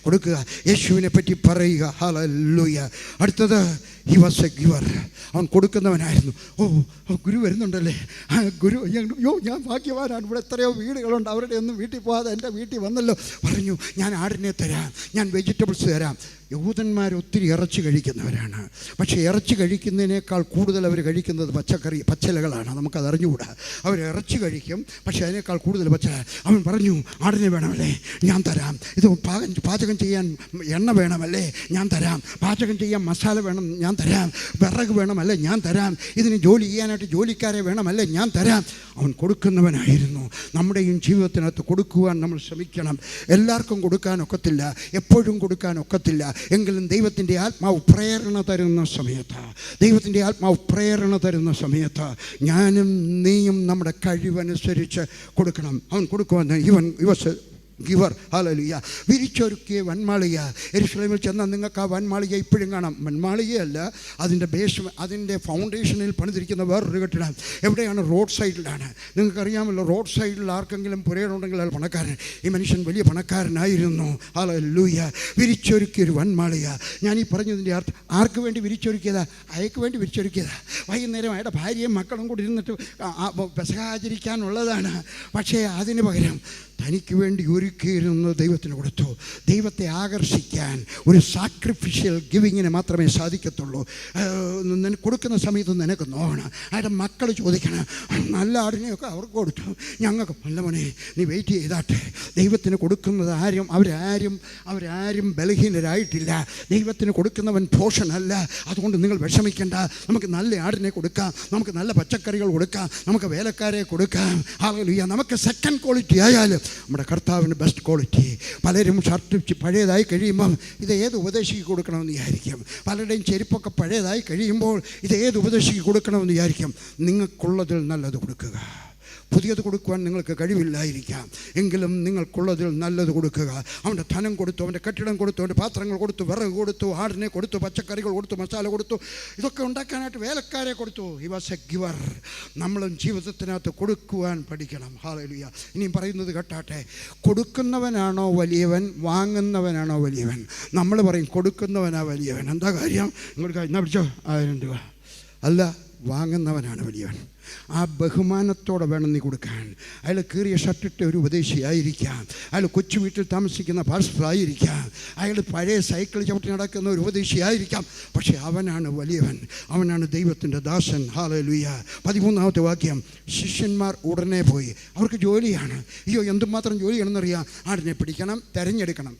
കൊടുക്കുക. യേശുവിനെ പറ്റി പറയുക. ഹല്ലേലൂയ. അടുത്തത്, ഹി വാസ് എ ഗിവർ. അവൻ കൊടുക്കുന്നവനായിരുന്നു. ഗുരു വരുന്നുണ്ടല്ലേ, ഗുരു. ഞാൻ ഭാഗ്യവാനാണ്. ഇവിടെ എത്രയോ വീടുകളുണ്ട്, അവരുടെ ഒന്നും വീട്ടിൽ പോകാതെ എൻ്റെ വീട്ടിൽ വന്നല്ലോ. പറഞ്ഞു, ഞാൻ ആടിനെ തരാം, ഞാൻ വെജിറ്റബിൾസ് തരാം. യഹൂദന്മാർ ഒത്തിരി ഇറച്ചി കഴിക്കുന്നവരാണ്. പക്ഷേ ഇറച്ചി കഴിക്കുന്നതിനേക്കാൾ കൂടുതൽ അവർ കഴിക്കുന്നത് പച്ചിലകളാണ്. നമുക്കത് അറിഞ്ഞുകൂടാ. അവർ ഇറച്ചി കഴിക്കും, പക്ഷേ അതിനേക്കാൾ കൂടുതൽ പച്ചില. അവൻ പറഞ്ഞു, ആടിനെ വേണമല്ലേ, ഞാൻ തരാം. ഇത് പാചകം ചെയ്യാൻ എണ്ണ വേണമല്ലേ, ഞാൻ തരാം. പാചകം ചെയ്യാൻ മസാല വേണം, ഞാൻ തരാം. വിറക് വേണമല്ലേ, ഞാൻ തരാം. ഇതിന് ജോലി ചെയ്യാനായിട്ട് ജോലിക്കാരെ വേണമല്ലേ, ഞാൻ തരാം. അവൻ കൊടുക്കുന്നവനായിരുന്നു. നമ്മുടെയും ജീവിതത്തിനകത്ത് കൊടുക്കുവാൻ നമ്മൾ ശ്രമിക്കണം. എല്ലാവർക്കും കൊടുക്കാനൊക്കത്തില്ല, എപ്പോഴും കൊടുക്കാനൊക്കത്തില്ല. എങ്കിലും ദൈവത്തിൻ്റെ ആത്മാവ് പ്രേരണ തരുന്ന സമയത്ത് ഞാനും നീയും നമ്മുടെ കഴിവനുസരിച്ച് കൊടുക്കണം. അവൻ കൊടുക്കുവാൻ ഗിവർ. ഹല്ലേലൂയ. വിരിച്ചൊരുക്കിയ വൻമാളിക. യെരൂശലേമിൽ ചെന്നാൽ നിങ്ങൾക്ക് ആ വൻമാളിക ഇപ്പോഴും കാണാം. വൻമാളികയല്ല, അതിൻ്റെ അതിൻ്റെ ഫൗണ്ടേഷനിൽ പണിതിരിക്കുന്ന വേറൊരു കെട്ടിടം. എവിടെയാണ്? റോഡ് സൈഡിലാണ്. നിങ്ങൾക്കറിയാമല്ലോ, റോഡ് സൈഡിൽ ആർക്കെങ്കിലും പുരയിടുണ്ടെങ്കിൽ അയാൾ പണക്കാരൻ. ഈ മനുഷ്യൻ വലിയ പണക്കാരനായിരുന്നു. ഹല്ലേലൂയ. വിരിച്ചൊരുക്കിയൊരു വൻമാളിക. ഞാൻ ഈ പറഞ്ഞതിൻ്റെ അർത്ഥം, ആർക്ക് വേണ്ടി വിരിച്ചൊരുക്കിയതാ? അയക്ക് വേണ്ടി വിരിച്ചൊരുക്കിയതാ. വൈകുന്നേരം അയാളുടെ ഭാര്യയും മക്കളും കൂടി ഇരുന്നിട്ട് പെസഹ ആചരിക്കാനുള്ളതാണ്. പക്ഷേ അതിന് പകരം തനിക്ക് വേണ്ടി ഒരുക്കിയിരുന്നത് ദൈവത്തിന് കൊടുത്തു. ദൈവത്തെ ആകർഷിക്കാൻ ഒരു സാക്രിഫിഷ്യൽ ഗിവിങ്ങിന് മാത്രമേ സാധിക്കത്തുള്ളൂ. കൊടുക്കുന്ന സമയത്ത് നിനക്ക് നോക്കണം. അയാളുടെ മക്കൾ ചോദിക്കണം, നല്ല ആടിനെയൊക്കെ അവർക്ക് കൊടുത്തു, ഞങ്ങൾക്ക് നല്ല മോനെ നീ വെയിറ്റ് ചെയ്താട്ടെ. ദൈവത്തിന് കൊടുക്കുന്നത് അവരാരും ബലഹീനരായിട്ടില്ല. ദൈവത്തിന് കൊടുക്കുന്നവൻ പോഷനല്ല. അതുകൊണ്ട് നിങ്ങൾ വിഷമിക്കേണ്ട. നമുക്ക് നല്ല ആടിനെ കൊടുക്കാം, നമുക്ക് നല്ല പച്ചക്കറികൾ കൊടുക്കാം, നമുക്ക് വേലക്കാരെ കൊടുക്കാം. ഹല്ലേലൂയ. നമുക്ക് സെക്കൻഡ് ക്വാളിറ്റി ആയാലും നമ്മുടെ കർത്താവിന് ബെസ്റ്റ് ക്വാളിറ്റി. പലരും ഷർട്ട് പഴയതായി കഴിയുമ്പം ഇത് ഏത് ഉപദേശിക്ക് കൊടുക്കണമെന്ന് വിചാരിക്കും. പലരുടെയും ചെരുപ്പൊക്കെ പഴയതായി കഴിയുമ്പോൾ ഇത് ഏത് ഉപദേശിക്ക് കൊടുക്കണമെന്ന് വിചാരിക്കും. നിങ്ങൾക്കുള്ളതിൽ നല്ലത് കൊടുക്കുക. പുതിയത് കൊടുക്കുവാൻ നിങ്ങൾക്ക് കഴിവില്ലായിരിക്കാം, എങ്കിലും നിങ്ങൾക്കുള്ളതിൽ നല്ലത് കൊടുക്കുക. അവൻ്റെ ധനം കൊടുത്തു, അവൻ്റെ കെട്ടിടം കൊടുത്തു, അവൻ്റെ പാത്രങ്ങൾ കൊടുത്തു, വിറക് കൊടുത്തു, ആടിനെ കൊടുത്തു, പച്ചക്കറികൾ കൊടുത്തു, മസാല കൊടുത്തു, ഇതൊക്കെ ഉണ്ടാക്കാനായിട്ട് വേലക്കാരെ കൊടുത്തു. He was A giver. നമ്മളും ജീവിതത്തിനകത്ത് കൊടുക്കുവാൻ പഠിക്കണം. ഹല്ലേലൂയ. ഇനിയും പറയുന്നത് കേട്ടാട്ടെ. കൊടുക്കുന്നവനാണോ വലിയവൻ, വാങ്ങുന്നവനാണോ വലിയവൻ? നമ്മൾ പറയും കൊടുക്കുന്നവനാ വലിയവൻ. എന്താ കാര്യം? ഇങ്ങോട്ട് എന്നാ പിടിച്ചോ 1000 രൂപ. അല്ല, വാങ്ങുന്നവനാണ് വലിയവൻ. ആ ബഹുമാനത്തോടെ വേണം നീ കൊടുക്കാൻ. അയാൾ കീറിയ ഷർട്ടിട്ട് ഒരു ഉപദേശിയായിരിക്കാം, അയാൾ കൊച്ചു വീട്ടിൽ താമസിക്കുന്ന പാസ്റ്ററായിരിക്കാം, അയാൾ പഴയ സൈക്കിൾ ചവിട്ടി നടക്കുന്ന ഒരു ഉപദേശിയായിരിക്കാം. പക്ഷേ അവനാണ് വലിയവൻ, അവനാണ് ദൈവത്തിൻ്റെ ദാസൻ. ഹല്ലേലൂയ. 13ാമത്തെ വാക്യം. ശിഷ്യന്മാർ ഉടനെ പോയി. അവർക്ക് ജോലിയാണ്. അയ്യോ, എന്തുമാത്രം ജോലിയാണെന്നറിയാം. ആടിനെ പിടിക്കണം, തിരഞ്ഞെടുക്കണം,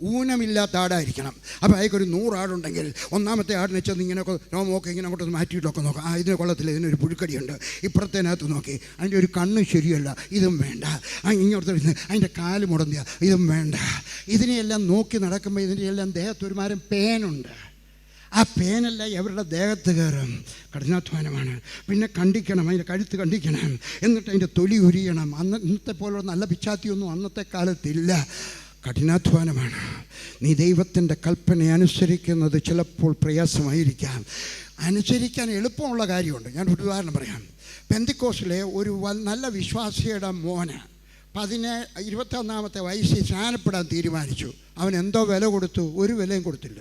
ഊനമില്ലാത്ത ആടായിരിക്കണം. അപ്പോൾ അയാൾക്കൊരു 100 ആടുണ്ടെങ്കിൽ ഒന്നാമത്തെ ആടിനെ ചെന്ന് ഇങ്ങനെയൊക്കെ നോക്കി ഇങ്ങനെ അങ്ങോട്ടൊന്ന് മാറ്റിയിട്ടൊക്കെ നോക്കാം. ഇതിന് കൊള്ളത്തില്ല, ഇതിനൊരു പുഴുക്കടിയുണ്ട്, ഇപ്പുറത്തേനകത്ത് നോക്കി അതിൻ്റെ ഒരു കണ്ണ് ശരിയല്ല, ഇതും വേണ്ട, ഇങ്ങോട്ട് അതിൻ്റെ കാല് മുടന്തിയ, ഇതും വേണ്ട. ഇതിനെയെല്ലാം നോക്കി നടക്കുമ്പോൾ ഇതിൻ്റെയെല്ലാം ദേഹത്തൊരുമാരം പേനുണ്ട്. ആ പേനെല്ലാം അവരുടെ ദേഹത്ത് കയറും. കഠിനാധ്വാനമാണ്. പിന്നെ കണ്ടിക്കണം, അതിൻ്റെ കഴുത്ത് കണ്ടിക്കണം, എന്നിട്ട് അതിൻ്റെ തൊലി ഉരിയണം. ഇന്നത്തെ പോലുള്ള നല്ല പിച്ചാത്തിയൊന്നും അന്നത്തെ കാലത്തില്ല. കഠിനാധ്വാനമാണ്. നീ ദൈവത്തിൻ്റെ കൽപ്പന അനുസരിക്കുന്നത് ചിലപ്പോൾ പ്രയാസമായിരിക്കാം. അനുസരിക്കാൻ എളുപ്പമുള്ള കാര്യമുണ്ട്. ഞാൻ ഒരു ഉദാഹരണം പറയാം. പെന്തിക്കോസിലെ ഒരു നല്ല വിശ്വാസിയുടെ മോന് 21ാമത്തെ വയസ്സിൽ സ്നാനപ്പെടാൻ തീരുമാനിച്ചു. അവൻ എന്തോ വില കൊടുത്തു, ഒരു വിലയും കൊടുത്തില്ല.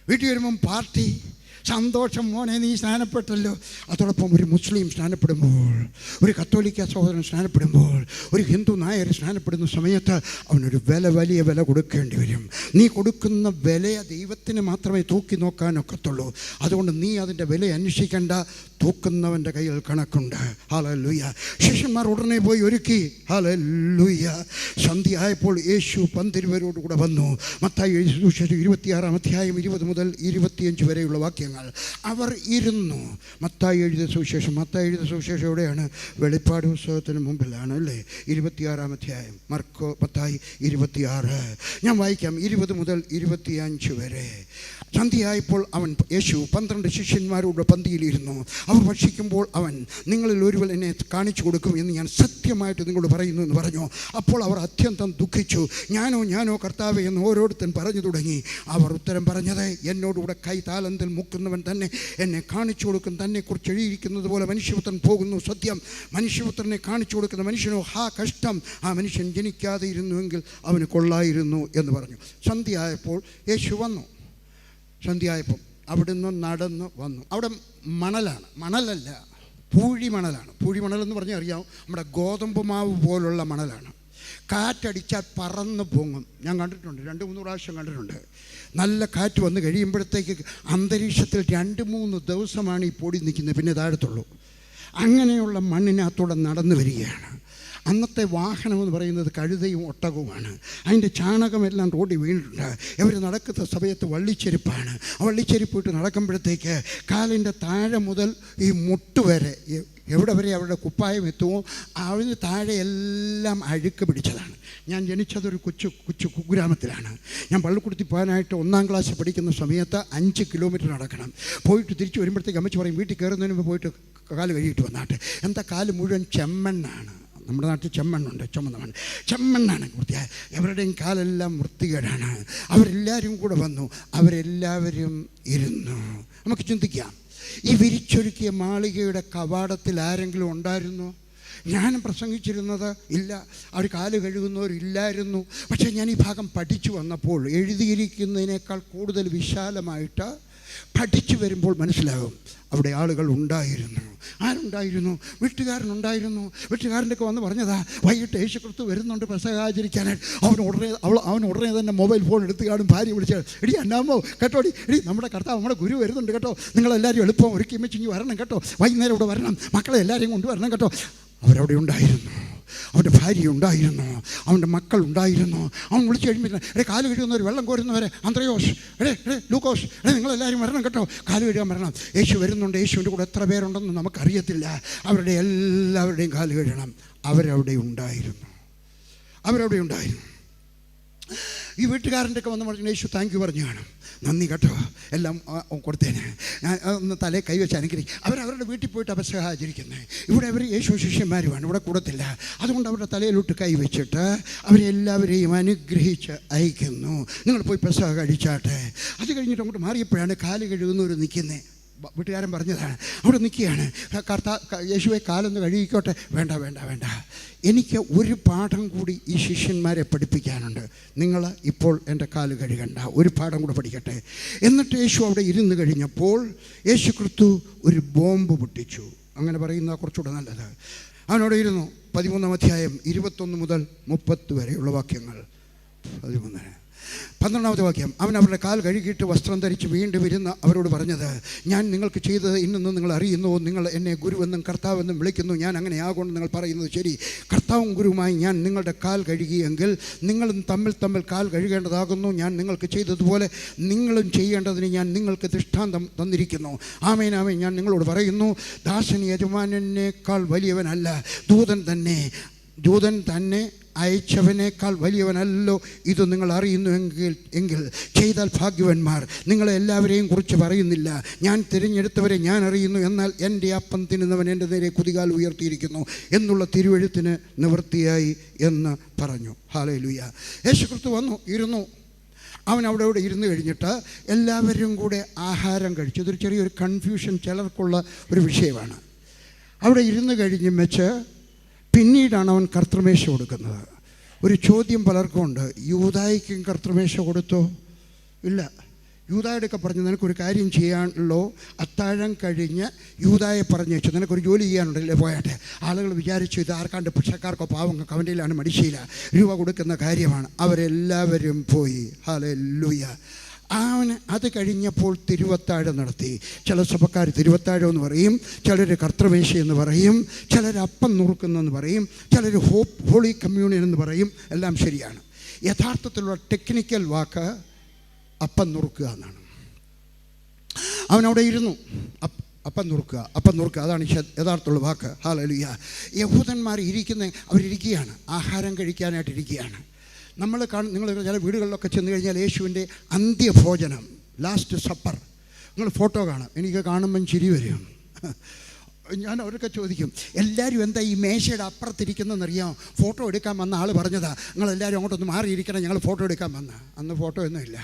വീട്ടിൽ വരുമ്പം പാർട്ടി, സന്തോഷം, മോനെ നീ സ്നാനപ്പെട്ടല്ലോ. അതോടൊപ്പം ഒരു മുസ്ലിം സ്നാനപ്പെടുമ്പോൾ, ഒരു കത്തോലിക്ക സഹോദരൻ സ്നാനപ്പെടുമ്പോൾ, ഒരു ഹിന്ദു നായർ സ്നാനപ്പെടുന്ന സമയത്ത് അവനൊരു വലിയ വില കൊടുക്കേണ്ടി വരും. നീ കൊടുക്കുന്ന വിലയെ ദൈവത്തിന് മാത്രമേ തൂക്കി നോക്കാനൊക്കത്തുള്ളൂ. അതുകൊണ്ട് നീ അതിൻ്റെ വില അന്വേഷിക്കേണ്ട, തൂക്കുന്നവൻ്റെ കയ്യിൽ കണക്കുണ്ട്. ഹല്ലേലൂയ. ശിഷ്യന്മാർ ഉടനെ പോയി ഒരുക്കി. ഹല്ലേലൂയ. സന്ധ്യയായപ്പോൾ യേശു 12 പേരോടുകൂടെ വന്നു. മത്തായി എഴുതിയ സുവിശേഷം 26-ാം അധ്യായം 20 മുതൽ 25 വരെയുള്ള വാക്യങ്ങൾ. അവർ ഇരുന്നു. മത്തായി എഴുതിയ സുവിശേഷം എവിടെയാണ്? വെളിപ്പാട് പുസ്തകത്തിന് മുമ്പിലാണ് അല്ലേ? 26-ാം അധ്യായം. മത്തായി 26. ഞാൻ വായിക്കാം 20 മുതൽ 25 വരെ. സന്ധ്യയായപ്പോൾ യേശു 12 ശിഷ്യന്മാരോട് പന്തിയിലിരുന്നു. അവർ ഭക്ഷിക്കുമ്പോൾ അവൻ, നിങ്ങളിൽ ഒരുവൻ എന്നെ കാണിച്ചു കൊടുക്കും എന്ന് ഞാൻ സത്യമായിട്ട് നിങ്ങളോട് പറയുന്നു എന്ന് പറഞ്ഞു. അപ്പോൾ അവർ അത്യന്തം ദുഃഖിച്ചു. ഞാനോ കർത്താവേ എന്ന് ഓരോരുത്തൻ പറഞ്ഞു തുടങ്ങി. അവർ ഉത്തരം പറഞ്ഞത്, എന്നോടുകൂടെ കൈ താലന്തിൽ മുക്കുന്നവൻ തന്നെ എന്നെ കാണിച്ചു കൊടുക്കും. തന്നെക്കുറിച്ച് എഴുതിയിരിക്കുന്നത് പോലെ മനുഷ്യപുത്രൻ പോകുന്നു. സത്യം, മനുഷ്യപുത്രനെ കാണിച്ചു കൊടുക്കുന്ന മനുഷ്യനോ ഹാ കഷ്ടം, ആ മനുഷ്യൻ ജനിക്കാതെ ഇരുന്നുവെങ്കിൽ അവന് കൊള്ളായിരുന്നു എന്ന് പറഞ്ഞു. സന്ധ്യയായപ്പോൾ യേശു വന്നു. സന്ധ്യയായപ്പോൾ അവിടുന്ന് നടന്ന് വന്നു. അവിടെ മണലല്ല, പൂഴിമണലാണ്. പൂഴിമണലെന്ന് പറഞ്ഞാൽ അറിയാം, നമ്മുടെ ഗോതമ്പ് മാവ് പോലുള്ള മണലാണ്. കാറ്റടിച്ചാൽ പറന്ന് പൊങ്ങും. ഞാൻ കണ്ടിട്ടുണ്ട്, 2-3 പ്രാവശ്യം കണ്ടിട്ടുണ്ട്. നല്ല കാറ്റ് വന്ന് കഴിയുമ്പോഴത്തേക്ക് അന്തരീക്ഷത്തിൽ 2-3 ദിവസമാണ് ഈ പൊടി നിൽക്കുന്നത്, പിന്നെ താഴത്തുള്ളൂ. അങ്ങനെയുള്ള മണ്ണിനകത്തൂടെ നടന്നു വരികയാണ്. അന്നത്തെ വാഹനമെന്ന് പറയുന്നത് കഴുതയും ഒട്ടകവുമാണ്. അതിൻ്റെ ചാണകമെല്ലാം റോഡിൽ വീണിട്ടുണ്ട്. ഇവർ നടക്കുന്ന സമയത്ത് വള്ളിച്ചെരുപ്പാണ്. വള്ളിച്ചെരുപ്പിട്ട് നടക്കുമ്പോഴത്തേക്ക് കാലിൻ്റെ താഴെ മുതൽ ഈ മുട്ട് വരെ, എവിടെ വരെ അവരുടെ കുപ്പായം എത്തുമോ അതിന് താഴെ എല്ലാം അഴുക്ക് പിടിച്ചതാണ്. ഞാൻ ജനിച്ചതൊരു കൊച്ചു കുഗ്രാമത്തിലാണ്. ഞാൻ പള്ളിക്കൂടത്തിൽ പോകാനായിട്ട് 1ാം ക്ലാസ്സിൽ പഠിക്കുന്ന സമയത്ത് 5 കിലോമീറ്റർ നടക്കണം. പോയിട്ട് തിരിച്ച് വരുമ്പോഴത്തേക്ക് അമ്മച്ചി പറയും, വീട്ടിൽ കയറുന്നതിന് മുമ്പ് പോയിട്ട് കാല് കഴുകിയിട്ട് വന്നാട്ട്. എന്താ കാല് മുഴുവൻ ചെമ്മണ്ണാണ്. നമ്മുടെ നാട്ടിൽ ചെമ്മണ്ണുണ്ട്, ചുമന്ന മണ്ണ്, ചെമ്മണ്ണാണ് വൃത്തിയായ. എവരുടെയും കാലെല്ലാം വൃത്തികേടാണ്. അവരെല്ലാവരും കൂടെ വന്നു, അവരെല്ലാവരും ഇരുന്നു. നമുക്ക് ചിന്തിക്കാം, ഈ വിരിച്ചൊരുക്കിയ മാളികയുടെ കവാടത്തിൽ ആരെങ്കിലും ഉണ്ടായിരുന്നോ? ഞാൻ പ്രസംഗിച്ചിരുന്നത് ഇല്ല, അവർ കാല് കഴുകുന്നവരില്ലായിരുന്നു. പക്ഷേ ഞാൻ ഈ ഭാഗം പഠിച്ചു വന്നപ്പോൾ എഴുതിയിരിക്കുന്നതിനേക്കാൾ കൂടുതൽ വിശാലമായിട്ട് പഠിച്ചു വരുമ്പോൾ മനസ്സിലാകും അവിടെ ആളുകൾ ഉണ്ടായിരുന്നു. ആരുണ്ടായിരുന്നു? വീട്ടുകാരനുണ്ടായിരുന്നു. വീട്ടുകാരൻ്റെ ഒക്കെ വന്ന് പറഞ്ഞതാ, വൈകിട്ട് യേശുക്രിസ്തു വരുന്നുണ്ട് പെസഹ ആചരിക്കാനായിട്ട്. അവൻ ഉടനെ തന്നെ മൊബൈൽ ഫോൺ എടുത്ത് കാണും. ഭാര്യ വിളിച്ചാൽ, എടി അന്നാമോ കേട്ടോടി, എടി നമ്മുടെ കർത്താവ് നമ്മുടെ ഗുരു വരുന്നുണ്ട് കേട്ടോ, നിങ്ങളെല്ലാവരും എളുപ്പം ഒരുക്കി വെച്ചിങ്ങി വരണം കേട്ടോ, വൈകുന്നേരം ഇവിടെ വരണം, മക്കളെ എല്ലാവരെയും കൊണ്ടുവരണം കേട്ടോ. അവരവിടെ ഉണ്ടായിരുന്നു. അവൻ്റെ ഭാര്യ ഉണ്ടായിരുന്നു, അവൻ്റെ മക്കൾ ഉണ്ടായിരുന്നു. അവൻ വിളിച്ചു കഴിയുമ്പോൾ കാല് കഴുകുന്നവർ, വെള്ളം കോരുന്നവരെ, അന്ത്രയോസ്, ലൂക്കോസ്, നിങ്ങളെല്ലാവരും വരണം കേട്ടോ, കാല് കഴുകാൻ വരണം. യേശു വരുന്നുണ്ട്. യേശുവിൻ്റെ കൂടെ എത്ര പേരുണ്ടെന്ന് നമുക്കറിയത്തില്ല. അവരുടെ എല്ലാവരുടെയും കാല് കഴുകണം. അവരവിടെ ഉണ്ടായിരുന്നു. ഈ വീട്ടുകാരൻ്റെ ഒക്കെ വന്ന് പറഞ്ഞു, യേശു താങ്ക് യു പറഞ്ഞു കാണും. നന്ദി കേട്ടോ, എല്ലാം കൊടുത്തേനെ, ഞാൻ ഒന്ന് തലേ കൈവച്ച് അനുഗ്രഹിക്കും. അവരവരുടെ വീട്ടിൽ പോയിട്ട് പെസഹ ആചരിക്കുന്നത്. ഇവിടെ അവർ യേശു ശിഷ്യന്മാരുമാണ്, ഇവിടെ കൂടത്തില്ല. അതുകൊണ്ട് അവരുടെ തലയിലോട്ട് കൈവച്ചിട്ട് അവരെല്ലാവരെയും അനുഗ്രഹിച്ച് അയക്കുന്നു. നിങ്ങൾ പോയി പെസഹ കഴിച്ചാട്ടെ. അത് കഴിഞ്ഞിട്ട് അങ്ങോട്ട് മാറിയപ്പോഴാണ് കാല് കഴുകുന്നവർ നിൽക്കുന്നത്. വീട്ടുകാരൻ പറഞ്ഞതാണ്. അവിടെ നിൽക്കുകയാണ്. യേശുവെ കാലൊന്ന് കഴുകിക്കോട്ടെ. വേണ്ട വേണ്ട വേണ്ട, എനിക്ക് ഒരു പാഠം കൂടി ഈ ശിഷ്യന്മാരെ പഠിപ്പിക്കാനുണ്ട്. നിങ്ങൾ ഇപ്പോൾ എൻ്റെ കാല് കഴുകണ്ട, ഒരു പാഠം കൂടെ പഠിക്കട്ടെ. എന്നിട്ട് യേശു അവിടെ ഇരുന്ന് കഴിഞ്ഞപ്പോൾ യേശു ക്രിസ്തു ഒരു ബോംബ് പൊട്ടിച്ചു. അങ്ങനെ പറയുന്ന കുറച്ചുകൂടെ നല്ലത്. അവനവിടെ ഇരുന്നു. 13-ാം അധ്യായം 21 മുതൽ 30 വരെയുള്ള വാക്യങ്ങൾ. 12-ാമത്തെ വാക്യം. അവൻ അവരുടെ കാൽ കഴുകിയിട്ട് വസ്ത്രം ധരിച്ച് വീണ്ടും ഇരുന്ന അവരോട് പറഞ്ഞത്, ഞാൻ നിങ്ങൾക്ക് ചെയ്തത് ഇന്നെന്ന് നിങ്ങൾ അറിയുന്നു. നിങ്ങൾ എന്നെ ഗുരുവെന്നും കർത്താവെന്നും വിളിക്കുന്നു. ഞാൻ അങ്ങനെ ആകൊണ്ട് നിങ്ങൾ പറയുന്നത് ശരി. കർത്താവും ഗുരുവുമായി ഞാൻ നിങ്ങളുടെ കാൽ കഴുകിയെങ്കിൽ നിങ്ങളും തമ്മിൽ കാൽ കഴുകേണ്ടതാകുന്നു. ഞാൻ നിങ്ങൾക്ക് ചെയ്തതുപോലെ നിങ്ങളും ചെയ്യേണ്ടതിന് ഞാൻ നിങ്ങൾക്ക് ദൃഷ്ടാന്തം തന്നിരിക്കുന്നു. ആമേൻ ആമേൻ, ഞാൻ നിങ്ങളോട് പറയുന്നു, ദാസൻ യജമാനേക്കാൾ വലിയവനല്ല, ദൂതൻ തന്നെ അയച്ചവനേക്കാൾ വലിയവനല്ലോ ഇത് നിങ്ങൾ അറിയുന്നു എങ്കിൽ ചെയ്താൽ ഭാഗ്യവാന്മാർ. നിങ്ങളെ എല്ലാവരെയും കുറിച്ച് പറയുന്നില്ല. ഞാൻ തിരഞ്ഞെടുത്തവരെ ഞാൻ അറിയുന്നു. എന്നാൽ എൻ്റെ അപ്പം തിന്നുന്നവൻ എൻ്റെ നേരെ കുതികാൽ ഉയർത്തിയിരിക്കുന്നു എന്നുള്ള തിരുവെഴുത്തിന് നിവൃത്തിയായി എന്ന് പറഞ്ഞു. ഹല്ലേലൂയ. യേശുക്രിസ്തു വന്നു ഇരുന്നു. അവൻ അവിടെ ഇരുന്ന് കഴിഞ്ഞിട്ട് എല്ലാവരും കൂടെ ആഹാരം കഴിച്ചു. ഇതൊരു ചെറിയൊരു കൺഫ്യൂഷൻ ചിലർക്കുള്ള ഒരു വിഷയമാണ്. അവിടെ ഇരുന്ന് കഴിഞ്ഞ് വെച്ച് പിന്നീടാണ് അവൻ കർത്തൃമേശ കൊടുക്കുന്നത്. ഒരു ചോദ്യം പലർക്കും ഉണ്ട്, യൂദായിക്കും കർത്തൃമേശ കൊടുത്തോ? ഇല്ല. യൂദായോടൊക്കെ പറഞ്ഞു, നിനക്കൊരു കാര്യം ചെയ്യാനുള്ളോ, അത്താഴം കഴിഞ്ഞ് യൂദായെ പറഞ്ഞു വെച്ചു, നിനക്കൊരു ജോലി ചെയ്യാനുണ്ടല്ലേ, പോയാട്ടെ. ആളുകൾ വിചാരിച്ചു ഇത് ആർക്കാണ്ട് ഭിക്ഷക്കാർക്കോ പാവങ്ങൾക്ക് അവൻ്റെയിലാണ് മടിശീല, രൂപ കൊടുക്കുന്ന കാര്യമാണ്. അവരെല്ലാവരും പോയി. ഹല്ലേലൂയ. അവന് അത് കഴിഞ്ഞപ്പോൾ തിരുവത്താഴം നടത്തി. ചില സഭക്കാർ തിരുവത്താഴം എന്ന് പറയും, ചിലർ കർത്തൃമേശ എന്ന് പറയും, ചിലർ അപ്പം നുറുക്കുന്നെന്ന് പറയും, ചിലർ ഹോളി കമ്മ്യൂണിയൻ എന്ന് പറയും. എല്ലാം ശരിയാണ്. യഥാർത്ഥത്തിലുള്ള ടെക്നിക്കൽ വാക്ക് അപ്പം നുറുക്കുക എന്നാണ്. അവനവിടെ ഇരുന്നു. അപ്പം നുറുക്കുക അതാണ് യഥാർത്ഥമുള്ള വാക്ക്. ഹല്ലേലൂയ. യഹൂദന്മാർ അവരിയ്ക്കുകയാണ്, ആഹാരം കഴിക്കാനായിട്ട് ഇരിക്കുകയാണ്. നിങ്ങൾ ചില വീടുകളിലൊക്കെ ചെന്ന് കഴിഞ്ഞാൽ യേശുവിൻ്റെ അന്ത്യഭോജനം, ലാസ്റ്റ് സപ്പർ, നിങ്ങൾ ഫോട്ടോ കാണാം. എനിക്ക് കാണുമ്പം ചിരി വരും. ഞാൻ അവരൊക്കെ ചോദിക്കും, എല്ലാവരും എന്താ ഈ മേശയുടെ അപ്പുറത്തിരിക്കുന്നതെന്നറിയാം? ഫോട്ടോ എടുക്കാൻ വന്ന ആൾ പറഞ്ഞതാ, നിങ്ങളെല്ലാവരും അങ്ങോട്ടൊന്ന് മാറിയിരിക്കണം, ഞങ്ങൾ ഫോട്ടോ എടുക്കാൻ വന്ന. അന്ന് ഫോട്ടോ ഒന്നുമില്ല.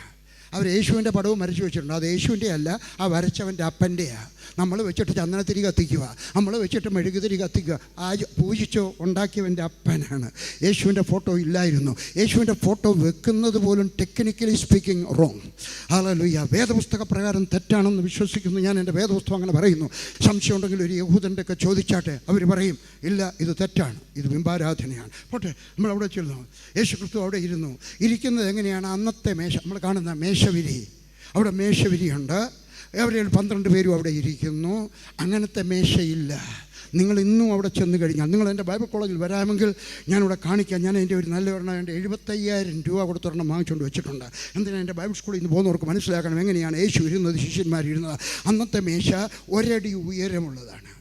അവർ യേശുവിൻ്റെ പടവും വരച്ചു വെച്ചിട്ടുണ്ട്. അത് യേശുവിൻ്റെ അല്ല, ആ വരച്ചവൻ്റെ അപ്പൻ്റെയാണ്. നമ്മൾ വെച്ചിട്ട് ചന്ദനത്തിരി കത്തിക്കുക, നമ്മൾ വെച്ചിട്ട് മെഴുകുതിരി കത്തിക്കുക. ആ പൂജിച്ചോ ഉണ്ടാക്കിയവൻ്റെ അപ്പനാണ്. യേശുവിൻ്റെ ഫോട്ടോ ഇല്ലായിരുന്നു. യേശുവിൻ്റെ ഫോട്ടോ വെക്കുന്നത് പോലും ടെക്നിക്കലി സ്പീക്കിംഗ് റോങ്. ഹല്ലേലൂയ. വേദപുസ്തക പ്രകാരം തെറ്റാണെന്ന് വിശ്വസിക്കുന്നു ഞാൻ. എൻ്റെ വേദപുസ്തകം അങ്ങനെ പറയുന്നു. സംശയം ഉണ്ടെങ്കിൽ ഒരു യഹൂദൻ്റെ ഒക്കെ ചോദിച്ചാട്ടെ, അവർ പറയും ഇല്ല, ഇത് തെറ്റാണ്, ഇത് ബിംബാരാധനയാണ്. പോട്ടെ, നമ്മളവിടെ ചെല്ലുന്നു. യേശു ക്രിസ്തു അവിടെ ഇരുന്നു. ഇരിക്കുന്നത് എങ്ങനെയാണ്? അന്നത്തെ മേശ, നമ്മൾ കാണുന്ന മേശവിരി, അവിടെ മേശവിരിയുണ്ട്. അവരിൽ 12 പേരും അവിടെ ഇരിക്കുന്നു. അങ്ങനത്തെ മേശയില്ല. നിങ്ങൾ ഇന്നും അവിടെ ചെന്ന് കഴിഞ്ഞാൽ, നിങ്ങൾ എൻ്റെ ബൈബിൾ കോളേജിൽ വരാമെങ്കിൽ ഞാനിവിടെ കാണിക്കാം. ഞാൻ എൻ്റെ ഒരു നല്ല ഒരെണ്ണം, എൻ്റെ 75,000 രൂപ കൊടുത്തൊരെണ്ണം വാങ്ങിച്ചുകൊണ്ട് വെച്ചിട്ടുണ്ട്. എന്തിനാണ് എൻ്റെ ബൈബിൾ സ്കൂളിൽ നിന്ന് പോകുന്നവർക്ക് മനസ്സിലാക്കണം എങ്ങനെയാണ് യേശു ഇരുന്നത്, ശിഷ്യന്മാരിരുന്നത്. അന്നത്തെ മേശ 1 അടി ഉയരമുള്ളതാണ്.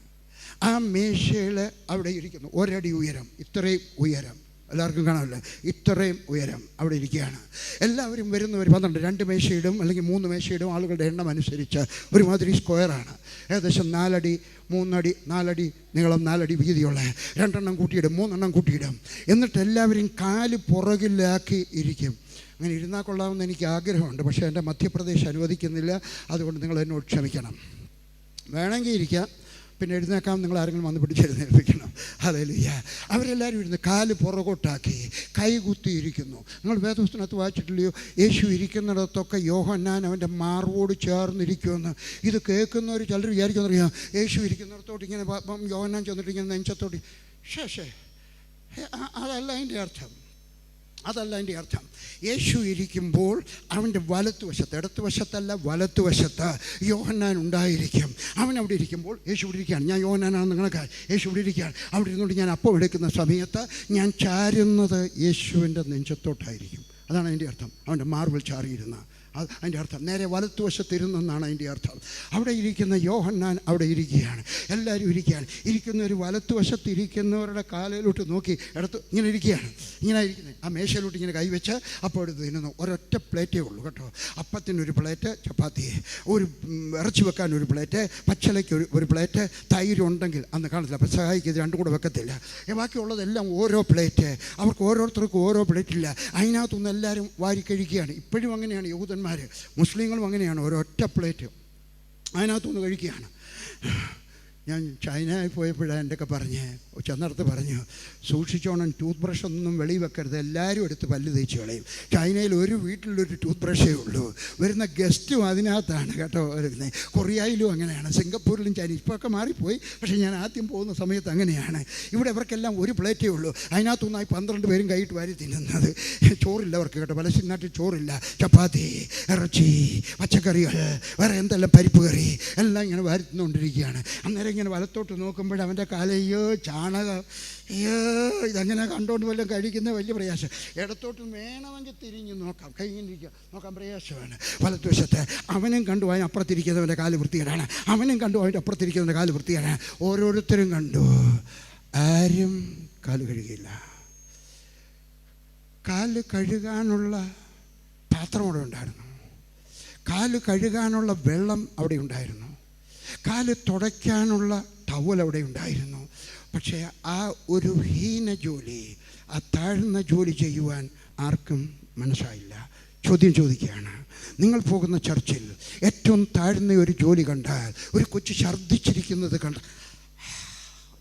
ആ മേശയിൽ അവിടെ ഇരിക്കുന്നു. 1 അടി ഉയരം, ഇത്രയും ഉയരം, എല്ലാവർക്കും കാണാമല്ലോ, ഇത്രയും ഉയരം അവിടെ ഇരിക്കുകയാണ്. എല്ലാവരും വരുന്നവർ 12, 2 മേശയിടും അല്ലെങ്കിൽ 3 മേശയിടും. ആളുകളുടെ എണ്ണം അനുസരിച്ച് ഒരുമാതിരി സ്ക്വയറാണ്. ഏകദേശം 4 അടി 3 അടി 4 അടി നീളം, 4 അടി വീതിയുള്ള 2 എണ്ണം കൂട്ടിയിടും, 3 എണ്ണം കൂട്ടിയിടും. എന്നിട്ട് എല്ലാവരും കാല് പുറകിലാക്കി ഇരിക്കും. അങ്ങനെ ഇരുന്നാൽ കൊള്ളാമെന്ന് എനിക്ക് ആഗ്രഹമുണ്ട്, പക്ഷേ എൻ്റെ മധ്യപ്രദേശ് അനുവദിക്കുന്നില്ല. അതുകൊണ്ട് നിങ്ങൾ എന്നോട് ക്ഷമിക്കണം. വേണമെങ്കിൽ ഇരിക്കാം, പിന്നെ എഴുന്നേക്കാൻ നിങ്ങൾ ആരെങ്കിലും വന്ന് പിടിച്ചെഴുന്നേൽപ്പിക്കണം. ഹല്ലേലൂയ. അവരെല്ലാവരും ഇരുന്ന് കാല് പുറകോട്ടാക്കി കൈ കുത്തിയിരിക്കുന്നു. നിങ്ങൾ വേദപുസ്തകത്തിനകത്ത് വായിച്ചിട്ടില്ലയോ? യേശു ഇരിക്കുന്നിടത്തൊക്കെ യോഹന്നാൻ അവൻ്റെ മാർവോട് ചേർന്നിരിക്കുമെന്ന്. ഇത് കേൾക്കുന്നവർ ചിലർ വിചാരിക്കുമെന്നറിയാം, യേശു ഇരിക്കുന്നിടത്തോട്ട് ഇങ്ങനെ യോഹന്നാൻ ചെന്നിട്ട് ഇങ്ങനെ നെഞ്ചത്തോട്ട് ശേ അതല്ല അതിൻ്റെ അർത്ഥം. അതല്ല അതിൻ്റെ അർത്ഥം. യേശു ഇരിക്കുമ്പോൾ അവൻ്റെ വലത്തുവശത്ത്, ഇടത്തുവശത്തല്ല വലത്തുവശത്ത് യോഹന്നാൻ ഉണ്ടായിരിക്കും. അവൻ അവിടെ ഇരിക്കുമ്പോൾ യേശു ഇവിടെ ഇരിക്കുകയാണ്. ഞാൻ യോഹന്നാനാണ് നിങ്ങളെക്കാൾ. യേശു ഇവിടെ ഇരിക്കുകയാണ്. അവിടെ ഇരുന്നുകൊണ്ട് ഞാൻ അപ്പം എടുക്കുന്ന സമയത്ത് ഞാൻ ചാരുന്നത് യേശുവിൻ്റെ നെഞ്ചത്തോട്ടായിരിക്കും. അതാണ് അതിൻ്റെ അർത്ഥം. അവൻ്റെ മാർബിൾ ചാറിയിരുന്ന അതിൻ്റെ അർത്ഥം. നേരെ വലത്തുവശത്തിരുന്നെന്നാണ് അതിൻ്റെ അർത്ഥം. അവിടെ ഇരിക്കുന്ന യോഹന്നാൻ അവിടെ ഇരിക്കുകയാണ്. എല്ലാവരും ഇരിക്കുകയാണ്. ഇരിക്കുന്നവർ വലത്തുവശത്ത് ഇരിക്കുന്നവരുടെ കാലിലോട്ട് നോക്കി ഇടത്ത് ഇങ്ങനെ ഇരിക്കുകയാണ്. ഇങ്ങനെ ഇരിക്കുന്നത്. ആ മേശയിലോട്ട് ഇങ്ങനെ കൈവച്ച് അപ്പോൾ എടുത്ത് തിന്നുന്നു. ഒരൊറ്റ പ്ലേറ്റേ ഉള്ളൂ കേട്ടോ. അപ്പത്തിനൊരു പ്ലേറ്റ്, ചപ്പാത്തി, ഒരു ഇറച്ചി വെക്കാൻ ഒരു പ്ലേറ്റ്, പച്ചലയ്ക്ക് ഒരു പ്ലേറ്റ്, തൈരുണ്ടെങ്കിൽ അന്ന് കാണത്തില്ല, പെസഹായിക്ക് ഇത് രണ്ടും കൂടെ വെക്കത്തില്ല. ബാക്കിയുള്ളതെല്ലാം ഓരോ പ്ലേറ്റ്. അവർക്ക് ഓരോരുത്തർക്കും ഓരോ പ്ലേറ്റില്ല. അതിനകത്തൊന്നും എല്ലാവരും വാരി കഴിക്കുകയാണ്. ഇപ്പോഴും അങ്ങനെയാണ് യഹൂദന്മാർ, മുസ്ലിങ്ങളും അങ്ങനെയാണ്. ഒരൊറ്റ പ്ലേറ്റ് അതിനകത്തൊന്ന് കഴിക്കുകയാണ്. ഞാൻ ചൈനയിൽ പോയപ്പോഴാണ് എൻ്റെയൊക്കെ ചെന്നിടത്ത് പറഞ്ഞു, സൂക്ഷിച്ചോണം, ടൂത്ത് ബ്രഷൊന്നും വെളിയിൽ വെക്കരുത്, എല്ലാവരും എടുത്ത് പല്ല് തേച്ച് കളയും. ചൈനയിൽ ഒരു വീട്ടിലൊരു ടൂത്ത് ബ്രഷേ ഉള്ളൂ. വരുന്ന ഗസ്റ്റും അതിനകത്താണ് കേട്ടോ വരുന്നത്. കൊറിയയിലും അങ്ങനെയാണ്, സിംഗപ്പൂരിലും ചൈനീസ്. ഇപ്പോഴൊക്കെ മാറിപ്പോയി, പക്ഷേ ഞാൻ ആദ്യം പോകുന്ന സമയത്ത് അങ്ങനെയാണ്. ഇവിടെ ഇവർക്കെല്ലാം ഒരു പ്ലേറ്റേ ഉള്ളൂ. അതിനകത്തൊന്നായി 12 പേരും കൈയിട്ട് വാരി തിന്നുന്നത്. ചോറില്ല അവർക്ക് കേട്ടോ. പലസ്തീൻ നാട്ടിൽ ചോറില്ല. ചപ്പാത്തി, ഇറച്ചി, പച്ചക്കറികൾ, വേറെ എന്തെല്ലാം പരിപ്പ് കറി എല്ലാം ഇങ്ങനെ വാരി തിന്നുകൊണ്ടിരിക്കുകയാണ്. അന്നേരം ഇങ്ങനെ വലത്തോട്ട് നോക്കുമ്പോൾ അവൻ്റെ കാലയ്യോ ചാണകം, അയ്യോ ഇതങ്ങനെ കണ്ടുകൊണ്ട് വല്ലതും കഴിക്കുന്നത് വലിയ പ്രയാസം. ഇടത്തോട്ട് വേണമെങ്കിൽ തിരിഞ്ഞ് നോക്കാം, കൈ ഇങ്ങനെ ഇരിക്കുക, നോക്കാൻ പ്രയാസമാണ്. വലത്തുവശത്ത് അവനും കണ്ടു അതിന് അപ്പുറത്തിരിക്കുന്നവൻ്റെ കാല് വൃത്തികേടാണ്, അവനും കണ്ടു അതിൻ്റെ അപ്പുറത്തിരിക്കുന്നവൻ്റെ കാല് വൃത്തികേടാണ്. ഓരോരുത്തരും കണ്ടു, ആരും കാല് കഴുകിയില്ല. കാല് കഴുകാനുള്ള പാത്രം അവിടെ ഉണ്ടായിരുന്നു, കാല് കഴുകാനുള്ള വെള്ളം അവിടെ ഉണ്ടായിരുന്നു, കാല് തുടയ്ക്കാനുള്ള ടവൽ അവിടെ ഉണ്ടായിരുന്നു. പക്ഷേ ആ ഒരു ഹീന ജോലി, ആ താഴ്ന്ന ജോലി ചെയ്യുവാൻ ആർക്കും മനസ്സായില്ല. ചോദ്യം ചോദിക്കുകയാണ്, നിങ്ങൾ പോകുന്ന ചർച്ചിൽ ഏറ്റവും താഴ്ന്ന ഒരു ജോലി കണ്ടാൽ, ഒരു കൊച്ചു ഛർദ്ദിച്ചിരിക്കുന്നത് കണ്ട,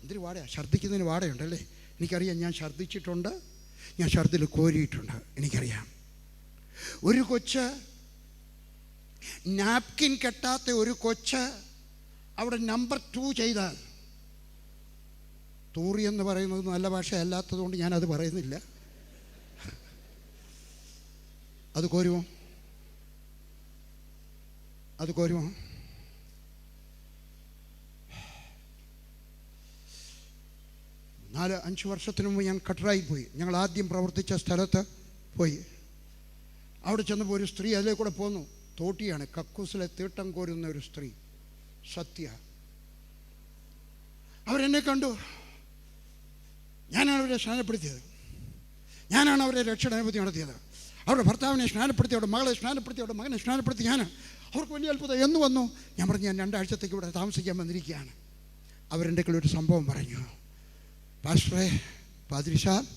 എന്തൊരു വാടയാണ്, ഛർദ്ദിക്കുന്നതിന് വാടയുണ്ടല്ലേ? എനിക്കറിയാം, ഞാൻ ഛർദ്ദിച്ചിട്ടുണ്ട്, ഞാൻ ഛർദ്ദിൽ കോരിയിട്ടുണ്ട്, എനിക്കറിയാം. ഒരു കൊച്ച് നാപ്കിൻ കെട്ടാത്ത ഒരു കൊച്ച് അവിടെ നമ്പർ 2 ചെയ്താൽ, തൂറി എന്ന് പറയുന്നത് നല്ല ഭാഷ അല്ലാത്തതുകൊണ്ട് ഞാനത് പറയുന്നില്ല, അത് കോരുമോ? അത് കോരുമോ? നാല് 5 വർഷത്തിന് മുമ്പ് ഞാൻ കട്ടറായി പോയി. ഞങ്ങൾ ആദ്യം പ്രവർത്തിച്ച സ്ഥലത്ത് പോയി. അവിടെ ചെന്നപ്പോൾ ഒരു സ്ത്രീ അതിലേ കൂടെ പോന്നു. തോട്ടിയാണ്, കക്കൂസിലെ തീട്ടം കോരുന്ന ഒരു സ്ത്രീ, സത്യ. അവരെന്നെ കണ്ടു. ഞാനാണ് അവരെ സ്നാനപ്പെടുത്തിയത്, ഞാനാണ് അവരെ രക്ഷണാനുഭൂതി നടത്തിയത്. അവരുടെ ഭർത്താവിനെ സ്നാനപ്പെടുത്തി, അവരുടെ മകളെ സ്നാനപ്പെടുത്തി, അവരുടെ മകനെ സ്നാനപ്പെടുത്തി ഞാൻ. അവർക്ക് വലിയ അത്ഭുതം. എന്ന് വന്നു? ഞാൻ പറഞ്ഞു, ഞാൻ 2 ആഴ്ചത്തേക്ക് ഇവിടെ താമസിക്കാൻ വന്നിരിക്കുകയാണ്. അവരെൻ്റെ ഒരു സംഭവം പറഞ്ഞു. പാസ്റ്ററെ, പാദ്രി സാബ്,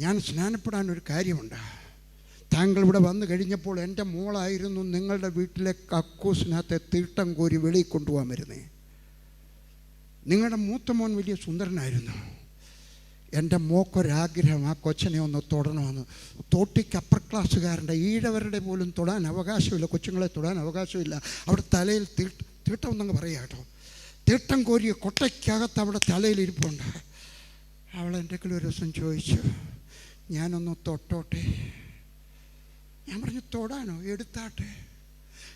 ഞാൻ സ്നാനപ്പെടാൻ ഒരു കാര്യമുണ്ട്. താങ്കൾ ഇവിടെ വന്നു കഴിഞ്ഞപ്പോൾ എൻ്റെ മോളായിരുന്നു നിങ്ങളുടെ വീട്ടിലെ കക്കൂസിനകത്തെ തീട്ടം കോരി വെളിയിൽ കൊണ്ടുപോകാൻ വരുന്നേ. നിങ്ങളുടെ മൂത്ത മോൻ വലിയ സുന്ദരനായിരുന്നു. എൻ്റെ മോക്കൊരാഗ്രഹം ആ കൊച്ചനെ ഒന്ന് തൊടണമെന്ന്. തോട്ടിക്ക് അപ്പർ ക്ലാസ്സുകാരൻ്റെ, ഈഴവരുടെ പോലും തൊടാൻ അവകാശമില്ല, കൊച്ചുങ്ങളെ തൊടാൻ അവകാശമില്ല. അവിടെ തലയിൽ തീട്ടം എന്നങ്ങ് പറയുക കേട്ടോ. തീട്ടം കോരിയ കൊട്ടയ്ക്കകത്ത് അവിടെ തലയിൽ ഇരിപ്പുണ്ട്. അവൾ എൻ്റെ ഒരു ദിവസം ചോദിച്ചു, ഞാനൊന്ന് തൊട്ടോട്ടെ? ഞാൻ പറഞ്ഞു, തൊടാനോ? എടുത്താട്ടെ.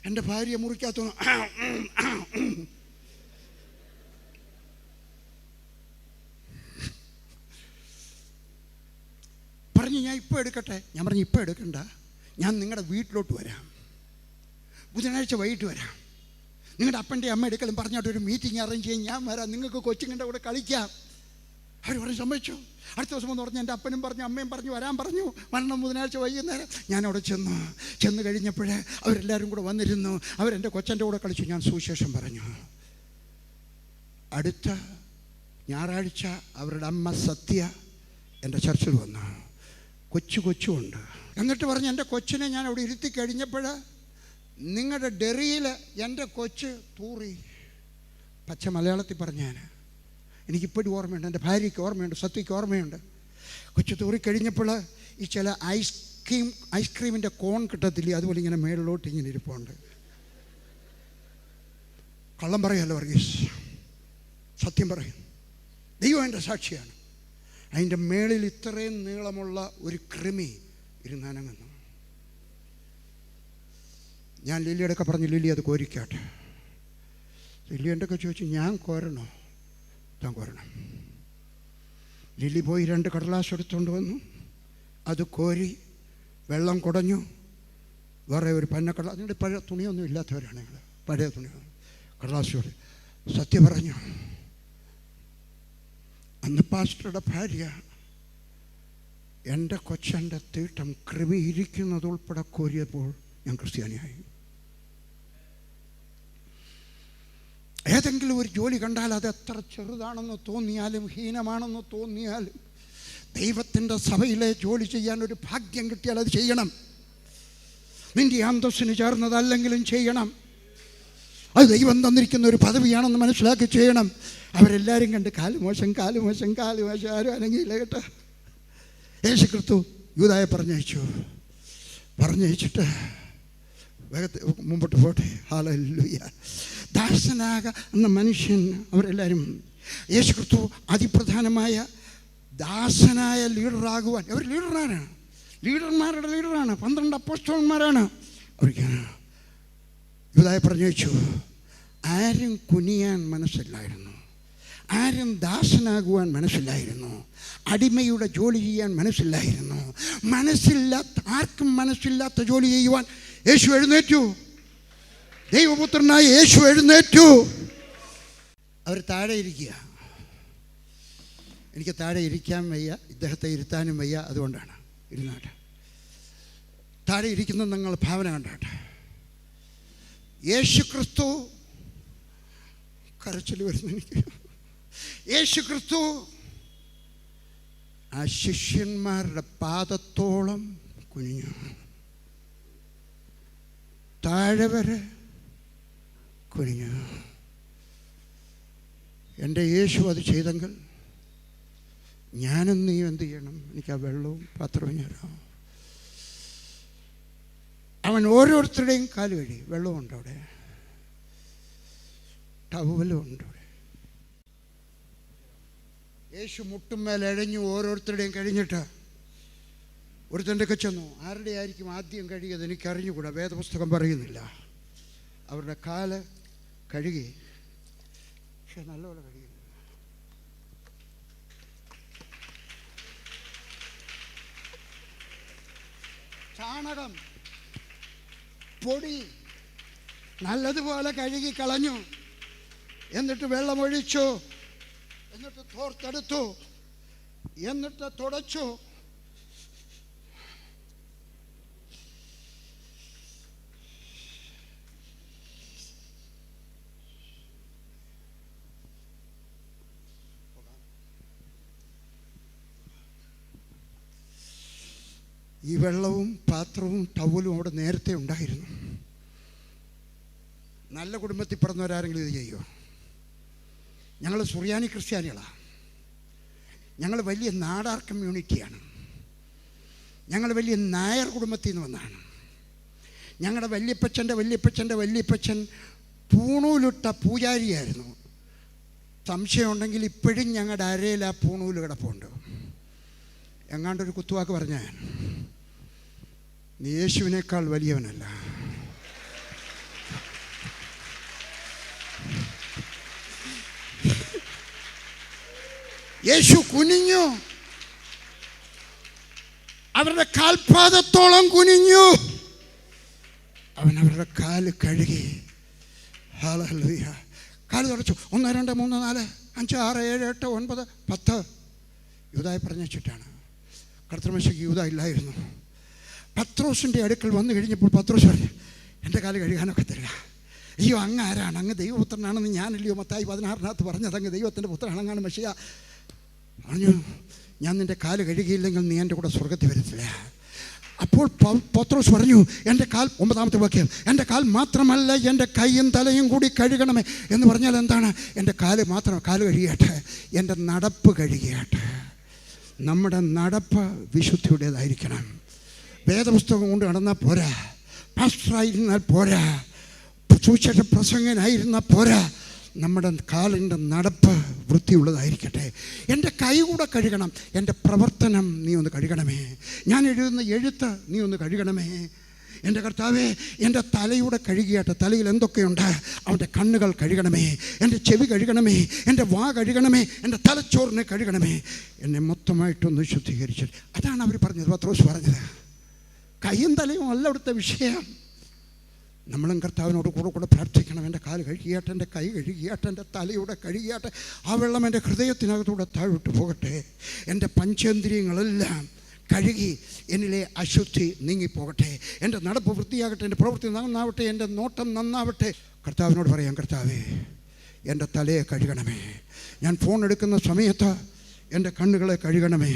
എൻ്റെ ഭാര്യ മുറിക്കാത്തൊന്ന് പറഞ്ഞു, ഞാൻ ഇപ്പോൾ എടുക്കട്ടെ? ഞാൻ പറഞ്ഞു, ഇപ്പോൾ എടുക്കണ്ട, ഞാൻ നിങ്ങളുടെ വീട്ടിലോട്ട് വരാം, ബുധനാഴ്ച വൈകിട്ട് വരാം. നിങ്ങളുടെ അപ്പൻ്റെ അമ്മ എടുക്കലും പറഞ്ഞിട്ട് ഒരു മീറ്റിംഗ് അറേഞ്ച് ചെയ്യാൻ ഞാൻ വരാം, നിങ്ങൾക്ക് കൊച്ചുങ്ങളുടെ കൂടെ കളിക്കാം. അവർ പറഞ്ഞ് സമ്മതിച്ചു. അടുത്ത ദിവസം എന്ന് പറഞ്ഞ് എൻ്റെ അപ്പനും പറഞ്ഞു, അമ്മയും പറഞ്ഞു, വരാൻ പറഞ്ഞു. വരണം ബുധനാഴ്ച വൈകുന്നേരം. ഞാനവിടെ ചെന്ന് കഴിഞ്ഞപ്പോൾ അവരെല്ലാവരും കൂടെ വന്നിരുന്നു. അവരെൻ്റെ കൊച്ചൻ്റെ കൂടെ കളിച്ചു. ഞാൻ സുവിശേഷം പറഞ്ഞു. അടുത്ത ഞായറാഴ്ച അവരുടെ അമ്മ സത്യ എൻ്റെ ചർച്ചിൽ വന്നു. കൊച്ചുണ്ട്. എന്നിട്ട് പറഞ്ഞ്, എൻ്റെ കൊച്ചിനെ ഞാൻ അവിടെ ഇരുത്തി കഴിഞ്ഞപ്പോൾ നിങ്ങളുടെ ഡെറിയിൽ എൻ്റെ കൊച്ച് തൂറി. പച്ച മലയാളത്തിൽ പറഞ്ഞാൽ എനിക്കിപ്പോഴും ഓർമ്മയുണ്ട്, എൻ്റെ ഭാര്യയ്ക്ക് ഓർമ്മയുണ്ട്, സത്യയ്ക്ക് ഓർമ്മയുണ്ട്. കൊച്ചു തൂറിക്കഴിഞ്ഞപ്പോൾ ഈ ചില ഐസ്ക്രീമിൻ്റെ കോൺ കിട്ടത്തില്ലേ, അതുപോലെ ഇങ്ങനെ മേളിലോട്ട് ഇങ്ങനെ ഇരിപ്പുണ്ട്. കള്ളം പറയല്ലോ വർഗീസ്, സത്യം പറയും. ദൈവം എൻ്റെ സാക്ഷിയാണ്. അതിൻ്റെ മേളിൽ ഇത്രയും നീളമുള്ള ഒരു കൃമി ഇരുന്നനങ്ങുന്നു. ഞാൻ ലില്ലിയോടൊക്കെ പറഞ്ഞു, ലില്ലി അത് കോരിക്കാട്ടെ. ലില്ലി എൻ്റെ ഒക്കെ ചോദിച്ചു, ഞാൻ കോരണോ? താൻ കോരണം. ലില്ലി പോയി 2 കടലാസ് എടുത്തുകൊണ്ട് വന്നു. അത് കോരി വെള്ളം കുടഞ്ഞു. വേറെ ഒരു പന്നക്കടലാസ്, നിങ്ങളുടെ പഴയ തുണിയൊന്നും ഇല്ലാത്തവരാണ് ഞങ്ങൾ, പഴയ തുണി കടലാസോട് സത്യം പറഞ്ഞു. അന്ന് പാസ്റ്ററുടെ ഭാര്യ എൻ്റെ കൊച്ചൻ്റെ തീട്ടം കൃമി ഇരിക്കുന്നതുൾപ്പെടെ കോരിയപ്പോൾ ഞാൻ ക്രിസ്ത്യാനിയായി. ഏതെങ്കിലും ഒരു ജോലി കണ്ടാൽ അത് എത്ര ചെറുതാണെന്ന് തോന്നിയാലും ഹീനമാണെന്ന് തോന്നിയാലും ദൈവത്തിൻ്റെ സഭയിലെ ജോലി ചെയ്യാൻ ഒരു ഭാഗ്യം കിട്ടിയാൽ അത് ചെയ്യണം. നിൻ്റെ അന്തസ്സിന് ചേർന്നതല്ലെങ്കിലും ചെയ്യണം. അത് ദൈവം തന്നിരിക്കുന്ന ഒരു പദവിയാണെന്ന് മനസ്സിലാക്കി ചെയ്യണം. അവരെല്ലാവരും കണ്ട് കാലുമോശം ആരും അനങ്ങിയില്ല കേട്ടോ. യേശു ക്രിസ്തു യൂദായെ പറഞ്ഞയച്ചിട്ട് വേഗത്തിൽ മുമ്പോട്ട് പോട്ടെ. ഹല്ലേലൂയ. ദാസനാകുന്ന മനുഷ്യൻ, അവരെല്ലാവരും യേശു ക്രിസ്തു അതിപ്രധാനമായ ദാസനായ ലീഡറാകുവാൻ, അവർ ലീഡർമാരുടെ ലീഡറാണ്. 12 അപ്പോസ്തലന്മാരാണ്. അവർക്ക് യൂദായെ പറഞ്ഞയച്ചു. ആരും കുനിയാൻ മനസ്സില്ലായിരുന്നു, ആരും ദാസനാകുവാൻ മനസ്സില്ലായിരുന്നു, അടിമയുടെ ജോലി ചെയ്യാൻ മനസ്സില്ലായിരുന്നു. ആർക്കും മനസ്സില്ലാത്ത ജോലി ചെയ്യുവാൻ യേശു എഴുന്നേറ്റു. ദൈവപുത്രനായ യേശു എഴുന്നേറ്റു. അവർ താഴെ ഇരിക്കുക. എനിക്ക് താഴെ ഇരിക്കാൻ വയ്യ, ഇദ്ദേഹത്തെ ഇരുത്താനും വയ്യ, അതുകൊണ്ടാണ് ഇരുന്നാട്ടെ. താഴെ ഇരിക്കുന്നത് നിങ്ങൾ ഭാവന കണ്ടാട്ടെ. യേശു ക്രിസ്തു, കരച്ചിൽ വരുന്നു എനിക്ക്. യേശു ക്രിസ്തു ആ ശിഷ്യന്മാരുടെ പാദത്തോളം കുനിഞ്ഞു, താഴെ വരെ കുനിഞ്ഞു. എൻ്റെ യേശു അത് ചെയ്തെങ്കിൽ ഞാനും നീയും എന്ത് ചെയ്യണം? എനിക്ക് ആ വെള്ളവും പാത്രവും തരാം. അവൻ ഓരോരുത്തരുടെയും കാല് കഴി. വെള്ളമുണ്ട് അവിടെ, ടവലും ഉണ്ട് അവിടെ. യേശു മുട്ടുമേൽ എഴഞ്ഞു ഓരോരുത്തരുടെയും കഴിഞ്ഞിട്ട് ഒരുത്തൻ്റെ ഒക്കെ ചെന്നു. ആരുടെ ആയിരിക്കും ആദ്യം കഴുകിയത് എനിക്കറിഞ്ഞുകൂടാ, വേദപുസ്തകം പറയുന്നില്ല. അവരുടെ കാല് കഴുകി, പക്ഷെ നല്ലപോലെ കഴുകി. ചാണകം, പൊടി നല്ലതുപോലെ കഴുകി കളഞ്ഞു. എന്നിട്ട് വെള്ളമൊഴിച്ചു, എന്നിട്ട് തോർത്തെടുത്തു, എന്നിട്ട് തുടച്ചു. ഈ വെള്ളവും പാത്രവും ടവലും അവിടെ നേരത്തെ ഉണ്ടായിരുന്നു. നല്ല കുടുംബത്തിൽ പിറന്നവരാരെങ്കിലും ഇത് ചെയ്യുമോ? ഞങ്ങൾ സുറിയാനി ക്രിസ്ത്യാനികളാണ്. ഞങ്ങൾ വലിയ നാടാർ കമ്മ്യൂണിറ്റിയാണ്. ഞങ്ങൾ വലിയ നായർ കുടുംബത്തിൽ നിന്ന് വന്നതാണ്. ഞങ്ങളുടെ വല്യപ്പച്ചൻ പൂണൂലിട്ട പൂജാരിയായിരുന്നു. സംശയമുണ്ടെങ്കിൽ ഇപ്പോഴും ഞങ്ങളുടെ അരയിൽ ആ പൂണൂല് കിടപ്പുണ്ട്. എങ്ങാണ്ടൊരു കുത്തുവാക്ക് പറഞ്ഞാൽ, നീ യേശുവിനേക്കാൾ വലിയവനല്ല. യേശു കുനിഞ്ഞു, അവരുടെ കാൽപാദത്തോളം കുനിഞ്ഞു. അവൻ അവരുടെ കാല് കഴുകി. ഹല്ലേലൂയ. കാല് തുടച്ചു. 1 2 3 4 5 6 7 8 9 10 യൂദായെ പറഞ്ഞിട്ടാണ്. കർത്തൃമേശയ്ക്ക് യൂദാ ഇല്ലായിരുന്നു. പത്രോസിൻ്റെ അടുക്കൽ വന്നു കഴിഞ്ഞപ്പോൾ പത്രോസ് പറഞ്ഞു, എൻ്റെ കാല് കഴുകാനൊക്കെ തരിക. അയ്യോ, അങ്ങ് ആരാണ്? അങ്ങ് ദൈവപുത്രനാണെന്ന് ഞാനല്ലയോ മത്തായി 16 പറഞ്ഞത്? അങ്ങ് ദൈവത്തിൻ്റെ പുത്രനാണ്, അങ്ങാണ് മെഷിയ. പറഞ്ഞു, ഞാൻ നിൻ്റെ കാല് കഴുകിയില്ലെങ്കിൽ നീ എൻ്റെ കൂടെ സ്വർഗത്തിൽ വരത്തില്ല. അപ്പോൾ പത്രോസ് പറഞ്ഞു, എൻ്റെ കാൽ, 9-ാമത്തെ വാക്യം, എൻ്റെ കാൽ മാത്രമല്ല എൻ്റെ കൈയും തലയും കൂടി കഴുകണമേ. എന്ന് പറഞ്ഞാൽ എന്താണ്? എൻ്റെ കാല് മാത്രം, കാല് കഴുകിയാട്ടെ, എൻ്റെ നടപ്പ് കഴുകിയാട്ടെ. നമ്മുടെ നടപ്പ് വിശുദ്ധിയുടേതായിരിക്കണം. വേദപുസ്തകം കൊണ്ട് നടന്നാൽ പോരാ, പാസ്റ്ററായിരുന്നാൽ പോരാ, സുവിശേഷ പ്രസംഗനായിരുന്നാൽ പോരാ, നമ്മുടെ കാലിൻ്റെ നടപ്പ് വൃത്തിയുള്ളതായിരിക്കട്ടെ. എൻ്റെ കൈ കൂടെ കഴുകണം. എൻ്റെ പ്രവർത്തനം നീ ഒന്ന് കഴുകണമേ. ഞാൻ എഴുതുന്ന എഴുത്ത് നീ ഒന്ന് കഴുകണമേ. എൻ്റെ കർത്താവേ, എൻ്റെ തലയൂടെ കഴുകിയാട്ടെ. തലയിൽ എന്തൊക്കെയുണ്ട്? അവൻ്റെ കണ്ണുകൾ കഴുകണമേ, എൻ്റെ ചെവി കഴുകണമേ, എൻ്റെ വാ കഴുകണമേ, എൻ്റെ തലച്ചോറിനെ കഴുകണമേ. എന്നെ മൊത്തമായിട്ടൊന്ന് ശുദ്ധീകരിച്ചു. അതാണ് അവർ പറഞ്ഞത്, പത്രോസ് പറഞ്ഞത്. കൈയും തലയും അല്ല അവിടുത്തെ വിഷയം. നമ്മളും കർത്താവിനോട് കൂടെ പ്രാർത്ഥിക്കണം. എൻ്റെ കാല് കഴുകിയാട്ടെ, എൻ്റെ കൈ കഴുകിയാട്ടെ, എൻ്റെ തലയൂടെ കഴുകിയാട്ടെ. ആ വെള്ളം എൻ്റെ ഹൃദയത്തിനകത്തൂടെ താഴോട്ട് പോകട്ടെ. എൻ്റെ പഞ്ചേന്ദ്രിയങ്ങളെല്ലാം കഴുകി എന്നിലെ അശുദ്ധി നീങ്ങിപ്പോകട്ടെ. എൻ്റെ നടപ്പ് വൃത്തിയാകട്ടെ, എൻ്റെ പ്രവൃത്തി നന്നാവട്ടെ, എൻ്റെ നോട്ടം നന്നാവട്ടെ. കർത്താവിനോട് പറയാം, കർത്താവേ, എൻ്റെ തലയെ കഴുകണമേ. ഞാൻ ഫോൺ എടുക്കുന്ന സമയത്ത് എൻ്റെ കണ്ണുകളെ കഴുകണമേ.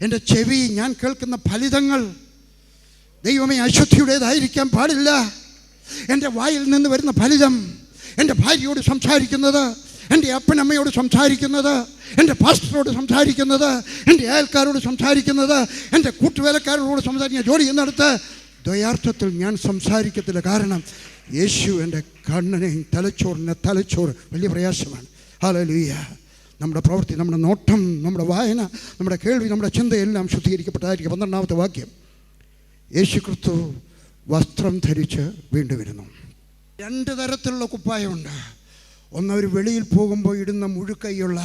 എൻ്റെ ചെവി, ഞാൻ കേൾക്കുന്ന ഫലിതങ്ങൾ ദൈവമേ അശുദ്ധിയുടേതായിരിക്കാൻ പാടില്ല. എൻ്റെ വായിൽ നിന്ന് വരുന്ന ഫലിതം, എൻ്റെ ഭാര്യയോട് സംസാരിക്കുന്നത്, എൻ്റെ അപ്പനമ്മയോട് സംസാരിക്കുന്നത്, എൻ്റെ പാസ്റ്ററോട് സംസാരിക്കുന്നത്, എൻ്റെ അയൽക്കാരോട് സംസാരിക്കുന്നത്, എൻ്റെ കൂട്ടുവേലക്കാരോട് സംസാരിക്കുന്ന ജോലി ചെയ്യുന്നിടത്ത് ദ്വയാർത്ഥത്തിൽ ഞാൻ സംസാരിക്കത്തില്ല. കാരണം യേശു എൻ്റെ കണ്ണിനെയും തലച്ചോറ് വലിയ പ്രയാസമാണ്. ഹല്ലേലൂയ. നമ്മുടെ പ്രവൃത്തി, നമ്മുടെ നോട്ടം, നമ്മുടെ വായന, നമ്മുടെ കേൾവി, നമ്മുടെ ചിന്തയെല്ലാം ശുദ്ധീകരിക്കപ്പെട്ടതായിരിക്കും. 12-ാമത്തെ വാക്യം, യേശു ക്രിസ്തു വസ്ത്രം ധരിച്ച് വീണ്ടും വരുന്നു. 2 തരത്തിലുള്ള കുപ്പായമുണ്ട്. ഒന്ന്, അവർ വെളിയിൽ പോകുമ്പോൾ ഇടുന്ന മുഴുക്കൈയുള്ള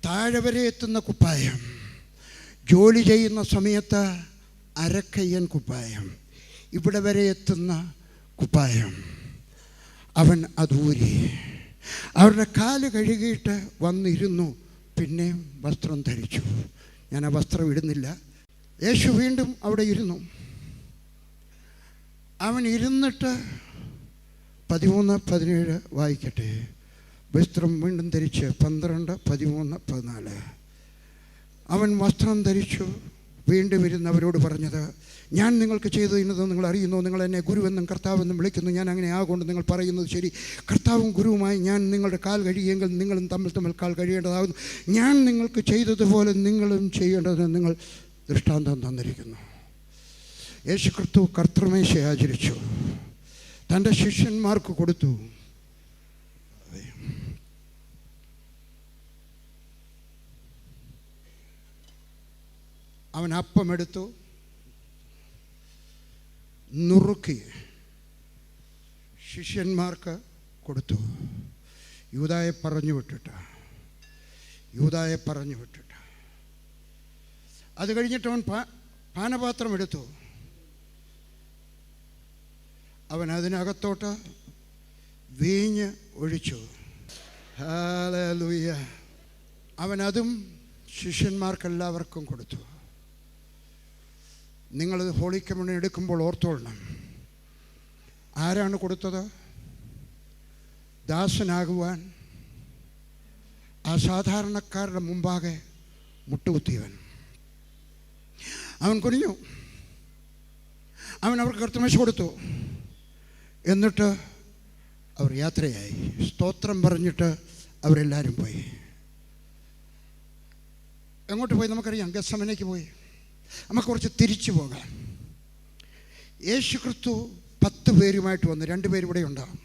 താഴെ വരെ എത്തുന്ന കുപ്പായം. ജോലി ചെയ്യുന്ന സമയത്ത് അരക്കയ്യൻ കുപ്പായം, ഇവിടെ വരെ എത്തുന്ന കുപ്പായം. അവൻ അതൂരി അവരുടെ കാല് കഴുകിയിട്ട് വന്നിരുന്നു, പിന്നെയും വസ്ത്രം ധരിച്ചു. ഞാൻ ആ വസ്ത്രം ഇടുന്നില്ല. യേശു വീണ്ടും അവിടെ ഇരുന്നു. അവൻ ഇരുന്നിട്ട് 13-17 വായിക്കട്ടെ. വസ്ത്രം വീണ്ടും ധരിച്ച് 12, 13, 14. അവൻ വസ്ത്രം ധരിച്ചു വീണ്ടും ഇരുന്നവരോട് പറഞ്ഞത്, ഞാൻ നിങ്ങൾക്ക് ചെയ്തത് ഇന്നത് നിങ്ങൾ അറിയുന്നു. നിങ്ങൾ എന്നെ ഗുരുവെന്നും കർത്താവെന്നും വിളിക്കുന്നു. ഞാൻ അങ്ങനെ ആകൊണ്ട് നിങ്ങൾ പറയുന്നത് ശരി. കർത്താവും ഗുരുവുമായി ഞാൻ നിങ്ങളുടെ കാൽ കഴുകിയെങ്കിൽ നിങ്ങളും തമ്മിൽ കാൽ കഴുകേണ്ടതാകുന്നു. ഞാൻ നിങ്ങൾക്ക് ചെയ്തതുപോലെ നിങ്ങളും ചെയ്യേണ്ടതെന്ന് നിങ്ങൾ ദൃഷ്ടാന്തം തന്നിരിക്കുന്നു. യേശു ക്രിസ്തു കർത്തൃമേശ ആചരിച്ചു, തൻ്റെ ശിഷ്യന്മാർക്ക് കൊടുത്തു. അവൻ അപ്പമെടുത്തു, നുറുക്കി ശിഷ്യന്മാർക്ക് കൊടുത്തു. യൂദായെ പറഞ്ഞു വിട്ടിട്ട് അത് കഴിഞ്ഞിട്ട് അവൻ പാനപാത്രം എടുത്തു. അവൻ അതിനകത്തോട്ട് വീഞ്ഞ് ഒഴിച്ചു. ഹല്ലേലൂയ. അവൻ അതും ശിഷ്യന്മാർക്കെല്ലാവർക്കും കൊടുത്തു. നിങ്ങളത് ഹോളി കമ്മ്യൂണിയൻ എടുക്കുമ്പോൾ ഓർത്തോളണം, ആരാണ് കൊടുത്തത്? ദാസനാകുവാൻ അസാധാരണക്കാരുടെ മുമ്പാകെ മുട്ടുകുത്തിയവൻ. അവൻ കുനിഞ്ഞു, അവൻ അവർക്ക് കർത്തമേശ കൊടുത്തു. എന്നിട്ട് അവർ യാത്രയായി. സ്തോത്രം പറഞ്ഞിട്ട് അവരെല്ലാവരും പോയി. എങ്ങോട്ട് പോയി നമുക്കറിയാം, ഗെത്സമനേക്ക് പോയി. നമുക്ക് കുറച്ച് തിരിച്ചു പോകാം. യേശു ക്രിസ്തു 10 പേരുമായിട്ട് വന്ന്, 2 പേര് ഇവിടെ ഉണ്ടാകും.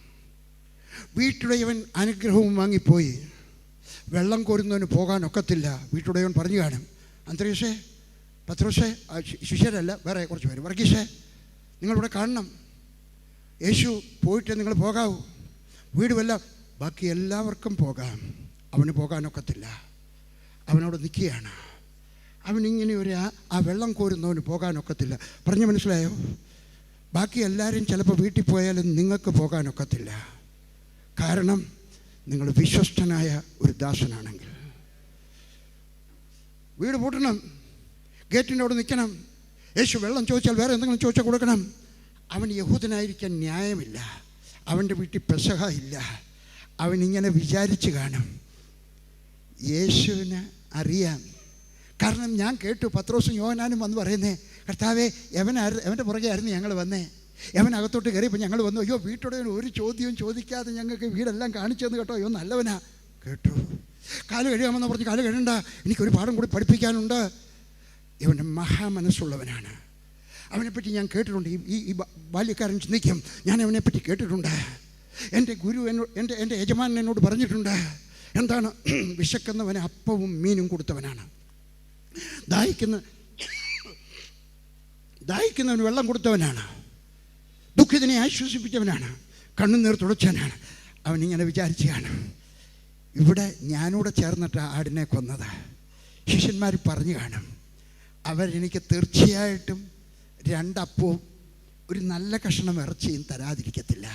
വീട്ടുടയവൻ അനുഗ്രഹവും വാങ്ങിപ്പോയി. വെള്ളം കോരുന്നവന് പോകാനൊക്കത്തില്ല. വീട്ടുടയവൻ പറഞ്ഞു കാണും, അന്തരീക്ഷേ, പത്രോസേ, ശിഷ്യരല്ല വേറെ കുറച്ച് പേര്, വർഗീഷേ, നിങ്ങളിവിടെ കാണണം. യേശു പോയിട്ട് നിങ്ങൾ പോകാവൂ. വീടുമല്ല, ബാക്കി എല്ലാവർക്കും പോകാം. അവന് പോകാനൊക്കത്തില്ല. അവനോട് നിൽക്കുകയാണ്. അവനിങ്ങനെ ആ വെള്ളം കോരുന്നവന് പോകാനൊക്കത്തില്ല. പറഞ്ഞു മനസ്സിലായോ? ബാക്കി എല്ലാവരും ചിലപ്പോൾ വീട്ടിൽ പോയാലും നിങ്ങൾക്ക് പോകാനൊക്കത്തില്ല. കാരണം നിങ്ങൾ വിശ്വസ്തനായ ഒരു ദാസനാണെങ്കിൽ. വീട് പൂട്ടണം, ഗേറ്റിൻ്റെ അവിടെ നിൽക്കണം. യേശു വെള്ളം ചോദിച്ചാൽ വേറെ എന്തെങ്കിലും ചോദിച്ചാൽ കൊടുക്കണം. അവൻ യഹൂദനായിരിക്കാൻ ന്യായമില്ല. അവൻ്റെ വീട്ടിൽ പെസഹ ഇല്ല. അവനിങ്ങനെ വിചാരിച്ച് കാണും, യേശുവിന് അറിയാം കാരണം ഞാൻ കേട്ടു പത്രോസും യോഹന്നാനും വന്ന് പറയുന്നേ, കർത്താവേ എവൻ്റെ പുറകെ ആയിരുന്നു ഞങ്ങൾ വന്നേ, എവനകത്തോട്ട് കയറിയപ്പോൾ ഞങ്ങൾ വന്നു, അയ്യോ വീട്ടോടെ ഒരു ചോദ്യവും ചോദിക്കാതെ ഞങ്ങൾക്ക് വീടെല്ലാം കാണിച്ചെന്ന് കേട്ടോ, അയ്യോ നല്ലവനാ. കേട്ടു. കാല് കഴിയാമെന്ന് പറഞ്ഞ് കാല് കഴിയണ്ട, എനിക്കൊരു പാഠം കൂടി പഠിപ്പിക്കാനുണ്ട്. ഇവൻ്റെ മഹാമനസ്സുള്ളവനാണ്. അവനെപ്പറ്റി ഞാൻ കേട്ടിട്ടുണ്ട്. ഈ ബാല്യക്കാരൻ ചിന്തിക്കും, ഞാൻ അവനെപ്പറ്റി കേട്ടിട്ടുണ്ട്. എൻ്റെ ഗുരു എൻ്റെ യജമാനൻ എന്നോട് പറഞ്ഞിട്ടുണ്ട്. എന്താണ്? വിശക്കുന്നവന് അപ്പവും മീനും കൊടുത്തവനാണ്, ദാഹിക്കുന്നവന് വെള്ളം കൊടുത്തവനാണ്, ദുഃഖിതനെ ആശ്വസിപ്പിച്ചവനാണ്, കണ്ണുനീർ തുടച്ചവനാണ്. അവനിങ്ങനെ വിചാരിച്ചാണ്, ഇവിടെ ഞാനൂടെ ചേർന്നിട്ട് ആടിനെ കൊന്നത്. ശിഷ്യന്മാർ പറഞ്ഞു കാണും, അവരെനിക്ക് തീർച്ചയായിട്ടും 2 അപ്പവും ഒരു നല്ല കഷ്ണം ഇറച്ചിയും തരാതിരിക്കത്തില്ല.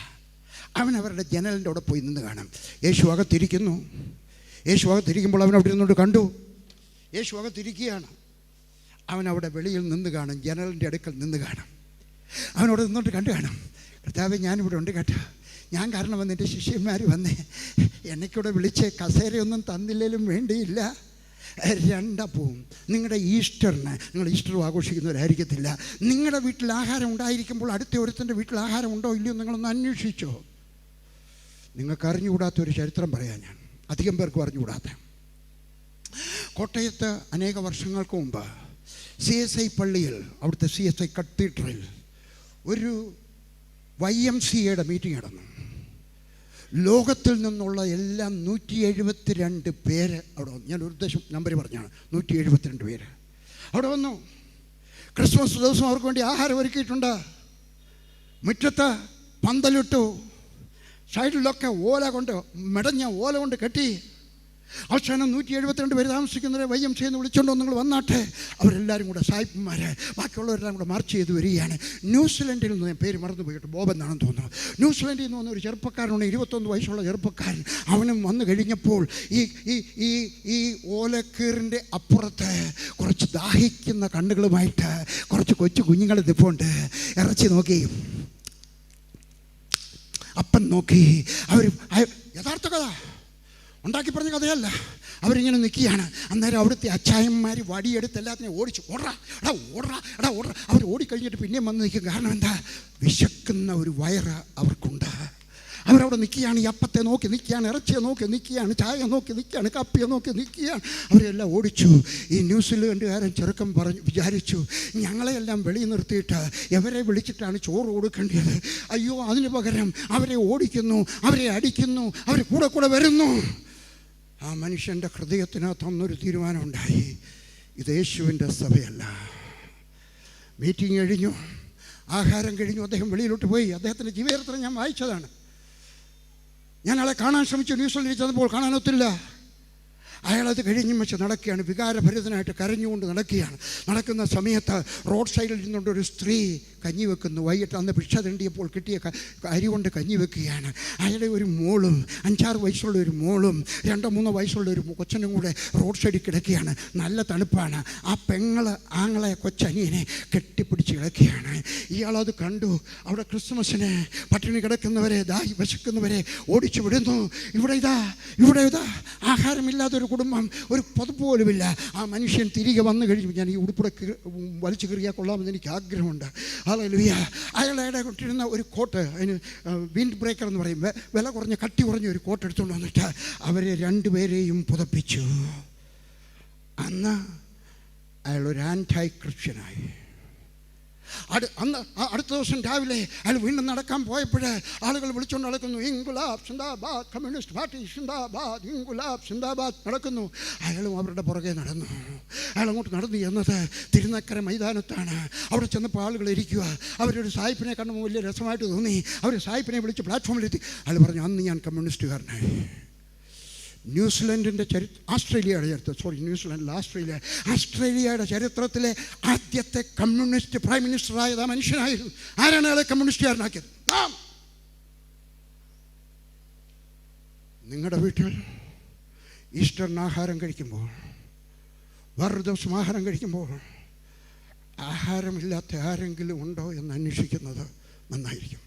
അവൻ അവരുടെ ജനലിൻ്റെ അവിടെ പോയി നിന്ന് കാണും. യേശു അകത്തിരിക്കുമ്പോൾ അവൻ അവിടെ ഇരുന്നുകൊണ്ട് കണ്ടു. യേശു അകത്തിരിക്കുകയാണ്. അവൻ അവിടെ വെളിയിൽ നിന്ന് കാണും, ജനലിൻ്റെ അടുക്കൽ നിന്ന് കാണും. അവനവിടെ നിന്നോട്ട് കണ്ടു കാണും, കർത്താവേ ഞാനിവിടെ ഉണ്ട് കേട്ടോ, ഞാൻ കാരണം വന്ന് എൻ്റെ ശിഷ്യന്മാർ വന്നേ എനിക്കിവിടെ വിളിച്ച് കസേരയൊന്നും തന്നില്ലേലും വേണ്ടിയില്ല, 2 അപ്പവും. നിങ്ങളുടെ ഈസ്റ്ററിന്, നിങ്ങൾ ഈസ്റ്റർ ആഘോഷിക്കുന്നവരായിരിക്കത്തില്ല, നിങ്ങളുടെ വീട്ടിൽ ആഹാരം ഉണ്ടായിരിക്കുമ്പോൾ അടുത്ത ഒരുത്തൻ്റെ വീട്ടിൽ ആഹാരം ഉണ്ടോ ഇല്ലയോ നിങ്ങളൊന്ന് അന്വേഷിച്ചോ. നിങ്ങൾക്ക് അറിഞ്ഞുകൂടാത്തൊരു ചരിത്രം പറയാം ഞാൻ, അധികം പേർക്ക് അറിഞ്ഞുകൂടാത്ത. കോട്ടയത്ത് അനേക വർഷങ്ങൾക്ക് മുമ്പ് CSI പള്ളിയിൽ, അവിടുത്തെ CSI കത്തീഡ്രലിൽ ഒരു YMCA മീറ്റിംഗ് നടന്നു. ലോകത്തിൽ നിന്നുള്ള എല്ലാം 172 പേര് അവിടെ വന്നു. ഞാൻ ഒരു നമ്പർ പറഞ്ഞാണ്, 172 പേര് അവിടെ വന്നു. ക്രിസ്മസ് ദിവസം അവർക്ക് വേണ്ടി ആഹാരം ഒരുക്കിയിട്ടുണ്ട്. മുറ്റത്ത് പന്തലിട്ടു, സൈഡിലൊക്കെ മെടഞ്ഞ ഓല കൊണ്ട് കെട്ടി. അവസാനം 172 പേര് താമസിക്കുന്നവരെ YMCA എന്ന് വിളിച്ചുകൊണ്ടോ നിങ്ങൾ വന്നാട്ടെ. അവരെല്ലാവരും കൂടെ സായിപ്പന്മാർ ബാക്കിയുള്ളവരെല്ലാം കൂടെ മാർച്ച് ചെയ്ത് വരികയാണ്. ന്യൂസിലൻഡിൽ നിന്ന്, ഞാൻ പേര് മറന്നു പോയിട്ട്, ബോബ് എന്നാണെന്ന് തോന്നുന്നു, ന്യൂസിലൻഡിൽ നിന്ന് വന്ന ഒരു ചെറുപ്പക്കാരനാണ്, 21 വയസ്സുള്ള ചെറുപ്പക്കാരൻ. അവനും വന്നു കഴിഞ്ഞപ്പോൾ ഈ ഓലക്കീറിൻ്റെ അപ്പുറത്ത് കുറച്ച് ദാഹിക്കുന്ന കണ്ണുകളുമായിട്ട് കുറച്ച് കൊച്ചു കുഞ്ഞുങ്ങൾ നിൽപ്പുണ്ട്. ഇറച്ചി നോക്കി, അപ്പം നോക്കി. അവർ യഥാർത്ഥ കഥ ഉണ്ടാക്കി പറഞ്ഞ കഥയല്ല. അവരിങ്ങനെ നിൽക്കുകയാണ്. അന്നേരം അവിടുത്തെ അച്ചായന്മാർ വടിയെടുത്ത് എല്ലാത്തിനെയും ഓടിച്ചു, ഓടാ. അവർ ഓടിക്കഴിഞ്ഞിട്ട് പിന്നെയും വന്ന് നിൽക്കും. കാരണം എന്താ? വിശക്കുന്ന ഒരു വയറ് അവർക്കുണ്ട്. അവരവിടെ നിൽക്കുകയാണ്, ഈ അപ്പത്തെ നോക്കി നിൽക്കുകയാണ്, ഇറച്ചിയെ നോക്കി നിൽക്കുകയാണ്, ചായ നോക്കി നിൽക്കുകയാണ്, കപ്പിയെ നോക്കി നിൽക്കുകയാണ്. അവരെല്ലാം ഓടിച്ചു. ഈ ന്യൂസിലൻഡുകാരൻ ചെറുക്കം വിചാരിച്ചു, ഞങ്ങളെയെല്ലാം വെളിയിൽ നിർത്തിയിട്ട് എവരെ വിളിച്ചിട്ടാണ് ചോറ് കൊടുക്കേണ്ടത്. അയ്യോ, അതിന് പകരം അവരെ ഓടിക്കുന്നു, അവരെ അടിക്കുന്നു, അവർ കൂടെ വരുന്നു. ആ മനുഷ്യൻ്റെ ഹൃദയത്തിനകത്ത് അന്നൊരു തീരുമാനമുണ്ടായി, ഇത് യേശുവിൻ്റെ സഭയല്ല. മീറ്റിംഗ് കഴിഞ്ഞു, ആഹാരം കഴിഞ്ഞു, അദ്ദേഹം വെളിയിലോട്ട് പോയി. അദ്ദേഹത്തിൻ്റെ ജീവചരിത്രം ഞാൻ വായിച്ചതാണ്. ഞാൻ അയാളെ കാണാൻ ശ്രമിച്ചു, ന്യൂസിലൻഡിൽ ചെന്നപ്പോൾ കാണാനൊത്തില്ല. അയാളത് കഴിഞ്ഞ് വെച്ച് നടക്കുകയാണ്, വികാരഭരിതനായിട്ട് കരഞ്ഞുകൊണ്ട് നടക്കുകയാണ്. നടക്കുന്ന സമയത്ത് റോഡ് സൈഡിൽ നിന്നുകൊണ്ട് ഒരു സ്ത്രീ കഞ്ഞി വെക്കുന്നു. വൈകിട്ട് അന്ന് ഭിക്ഷ തെണ്ടിയപ്പോൾ കിട്ടിയ അരി കൊണ്ട് കഞ്ഞി വെക്കുകയാണ്. അയാളുടെ ഒരു മോളും 5-6 വയസ്സുള്ള ഒരു മോളും 2-3 വയസ്സുള്ള ഒരു കൊച്ചനും കൂടെ റോഡ് സൈഡിൽ കിടക്കുകയാണ്. നല്ല തണുപ്പാണ്. ആ ആങ്ങളെ കൊച്ചനിയനെ കെട്ടിപ്പിടിച്ച് കിടക്കുകയാണ്. ഇയാളത് കണ്ടു. അവിടെ ക്രിസ്മസിന് പട്ടിണി കിടക്കുന്നവരെ, വിശക്കുന്നവരെ ഓടിച്ചു വിടുന്നു. ഇവിടെ ഇതാ ആഹാരമില്ലാത്തൊരു കുടുംബം, ഒരു പുതപ്പ് പോലുമില്ല. ആ മനുഷ്യൻ തിരികെ വന്നു കഴിയുമ്പോൾ, ഞാൻ ഈ ഉടുപ്പിടെ വലിച്ചു കീറിയാൽ കൊള്ളാമെന്ന് എനിക്ക് ആഗ്രഹമുണ്ട്. ഹല്ലേലൂയ. അയാളുടെ കൊണ്ടിരുന്ന ഒരു കോട്ട്, അതിന് വിൻഡ് ബ്രേക്കർ എന്ന് പറയും, വില കുറഞ്ഞ കട്ടി കുറഞ്ഞ ഒരു കോട്ട് എടുത്തുകൊണ്ട് വന്നിട്ട് അവരെ 2 പേരെയും പുതപ്പിച്ചു. അന്ന് അയാളൊരു ആൻറ്റി ക്രിസ്ത്യനായി. അടുത്ത ദിവസം രാവിലെ അയാൾ വീണ്ടും നടക്കാൻ പോയപ്പോൾ ആളുകൾ വിളിച്ചുകൊണ്ട് നടക്കുന്നു, ഇൻകുലാബ് സിന്ദാബാദ്, കമ്മ്യൂണിസ്റ്റ് പാർട്ടി സിന്ദാബാദ്, ഇൻകുലാബ് സിന്ദാബാദ് നടക്കുന്നു. അയാളും അവരുടെ പുറകെ നടന്നു. അയാളങ്ങോട്ട് നടന്നു ചെന്നത് തിരുനക്കര മൈതാനത്താണ്. അവിടെ ചെന്നപ്പോൾ ആളുകൾ ഇരിക്കുക. അവരൊരു സായിപ്പിനെ കണ്ടപ്പോൾ വലിയ രസമായിട്ട് തോന്നി. അവർ സായിപ്പിനെ വിളിച്ച് പ്ലാറ്റ്ഫോമിലെത്തി. അയാൾ പറഞ്ഞു, അന്ന് ഞാൻ കമ്മ്യൂണിസ്റ്റുകാരനായി. ആസ്ട്രേലിയയുടെ ചരിത്രത്തിലെ ആദ്യത്തെ കമ്മ്യൂണിസ്റ്റ് പ്രൈം മിനിസ്റ്ററായത് ആ മനുഷ്യനായിരുന്നു. ആരാണ് അയാളെ കമ്മ്യൂണിസ്റ്റുകാരനാക്കിയത്? നിങ്ങളുടെ വീട്ടിൽ ഈസ്റ്ററിന് ആഹാരം കഴിക്കുമ്പോൾ, വേറൊരു ദിവസം ആഹാരം കഴിക്കുമ്പോൾ ആഹാരമില്ലാത്ത ആരെങ്കിലും ഉണ്ടോ എന്ന് അന്വേഷിക്കുന്നത് നന്നായിരിക്കും.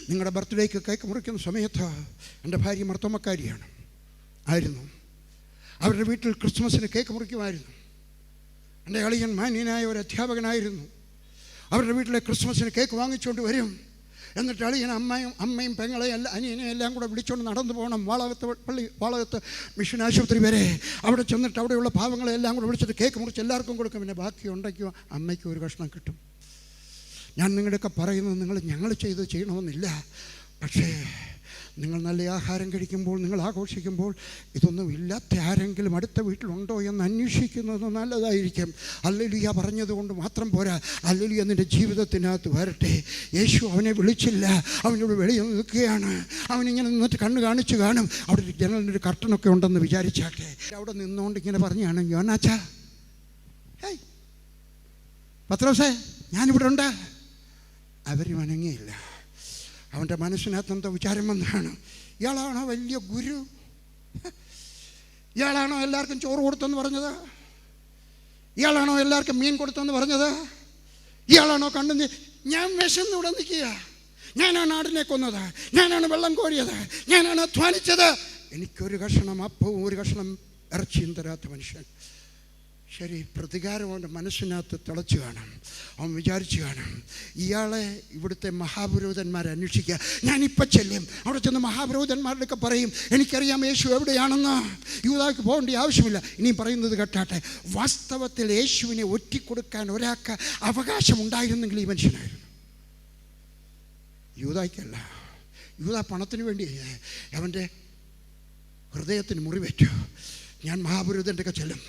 നിങ്ങളുടെ ബർത്ത്ഡേക്ക് കേക്ക് മുറിക്കുന്ന സമയത്ത് എൻ്റെ ഭാര്യ മർത്തോമക്കാരിയായിരുന്നു. അവരുടെ വീട്ടിൽ ക്രിസ്മസിന് കേക്ക് മുറിക്കുമായിരുന്നു. എൻ്റെ അളിയൻ മാന്യനായ ഒരു അധ്യാപകനായിരുന്നു. അവരുടെ വീട്ടിലെ ക്രിസ്മസിന് കേക്ക് വാങ്ങിച്ചുകൊണ്ട് വരും. എന്നിട്ട് അളിയൻ അമ്മയും പെങ്ങളെയും അനിയനെയും എല്ലാം കൂടെ വിളിച്ചുകൊണ്ട് നടന്നു പോകണം വാളകത്ത് മിഷൻ ആശുപത്രി വരെ. അവിടെ ചെന്നിട്ട് അവിടെയുള്ള പാവങ്ങളെ എല്ലാം കൂടെ വിളിച്ചിട്ട് കേക്ക് മുറിച്ച് എല്ലാവർക്കും കൊടുക്കും. പിന്നെ ബാക്കി ഉണ്ടെങ്കിൽ അമ്മയ്ക്ക് ഒരു കഷ്ണം കിട്ടും. ഞാൻ നിങ്ങളുടെയൊക്കെ പറയുന്നത് ഞങ്ങൾ ചെയ്യണമെന്നില്ല. പക്ഷേ നിങ്ങൾ നല്ല ആഹാരം കഴിക്കുമ്പോൾ, നിങ്ങൾ ആഘോഷിക്കുമ്പോൾ ഇതൊന്നും ഇല്ലാത്ത ആരെങ്കിലും അടുത്ത വീട്ടിലുണ്ടോ എന്ന് അന്വേഷിക്കുന്നത് നല്ലതായിരിക്കും. ഹല്ലേലൂയ പറഞ്ഞതുകൊണ്ട് മാത്രം പോരാ, ഹല്ലേലൂയ നിൻ്റെ ജീവിതത്തിനകത്ത് വരട്ടെ. യേശു അവനെ വിളിച്ചില്ല, അവനോട് വെളിയിൽ നിൽക്കുകയാണ്. അവനിങ്ങനെ നിന്നിട്ട് കണ്ണ് കാണിച്ചു കാണും. അവിടെ ഒരു ജനലിനൊരു കർട്ടനൊക്കെ ഉണ്ടെന്ന് വിചാരിച്ചാട്ടെ. അവിടെ നിന്നുകൊണ്ട് ഇങ്ങനെ പറഞ്ഞാണ്, യോനാച്ചാ, ഹേയ് പത്രോസേ, ഞാനിവിടെ ഉണ്ട്. അവരും അനങ്ങിയില്ല. അവൻ്റെ മനസ്സിനകത്ത് എന്തോ വിചാരം വന്നാണ്, ഇയാളാണോ വലിയ ഗുരു? ഇയാളാണോ എല്ലാവർക്കും ചോറ് കൊടുത്തെന്ന് പറഞ്ഞത്? ഇയാളാണോ എല്ലാവർക്കും മീൻ കൊടുത്തെന്ന് പറഞ്ഞത്? ഇയാളാണോ കണ്ണു? ഞാൻ വിശന്ന് ഇവിടെ നിൽക്കുക. ഞാനാണ് ആടിനെ കൊന്നത്, ഞാനാണ് വെള്ളം കോരിയത്, ഞാനാണ് അധ്വാനിച്ചത്. എനിക്കൊരു കഷണം അപ്പവും ഒരു കഷണം ഇറച്ചിയും തരാത്ത മനുഷ്യൻ. ശരി, പ്രതികാരം അവൻ്റെ മനസ്സിനകത്ത് തിളച്ചു കാണും. അവൻ വിചാരിച്ചു കാണും, ഇയാളെ ഇവിടുത്തെ മഹാപുരോഹിതന്മാരെ അന്വേഷിക്കുക. ഞാനിപ്പം ചെല്ലും, അവിടെ ചെന്ന് മഹാപുരോഹിതന്മാരുടെയൊക്കെ പറയും, എനിക്കറിയാം യേശു എവിടെയാണെന്ന്. യൂദായ്ക്ക് പോകേണ്ട ആവശ്യമില്ല. ഇനിയും പറയുന്നത് കേട്ടാട്ടെ, വാസ്തവത്തിൽ യേശുവിനെ ഒറ്റിക്കൊടുക്കാൻ ഒരാൾക്ക് അവകാശമുണ്ടായിരുന്നെങ്കിൽ ഈ മനുഷ്യനായിരുന്നു. യൂദായ്ക്കല്ല. യൂദാ പണത്തിന് വേണ്ടി അവൻ്റെ ഹൃദയത്തിന് മുറിവേറ്റു. ഞാൻ മഹാപുരോഹിതൻ്റെ ഒക്കെ ചെല്ലും,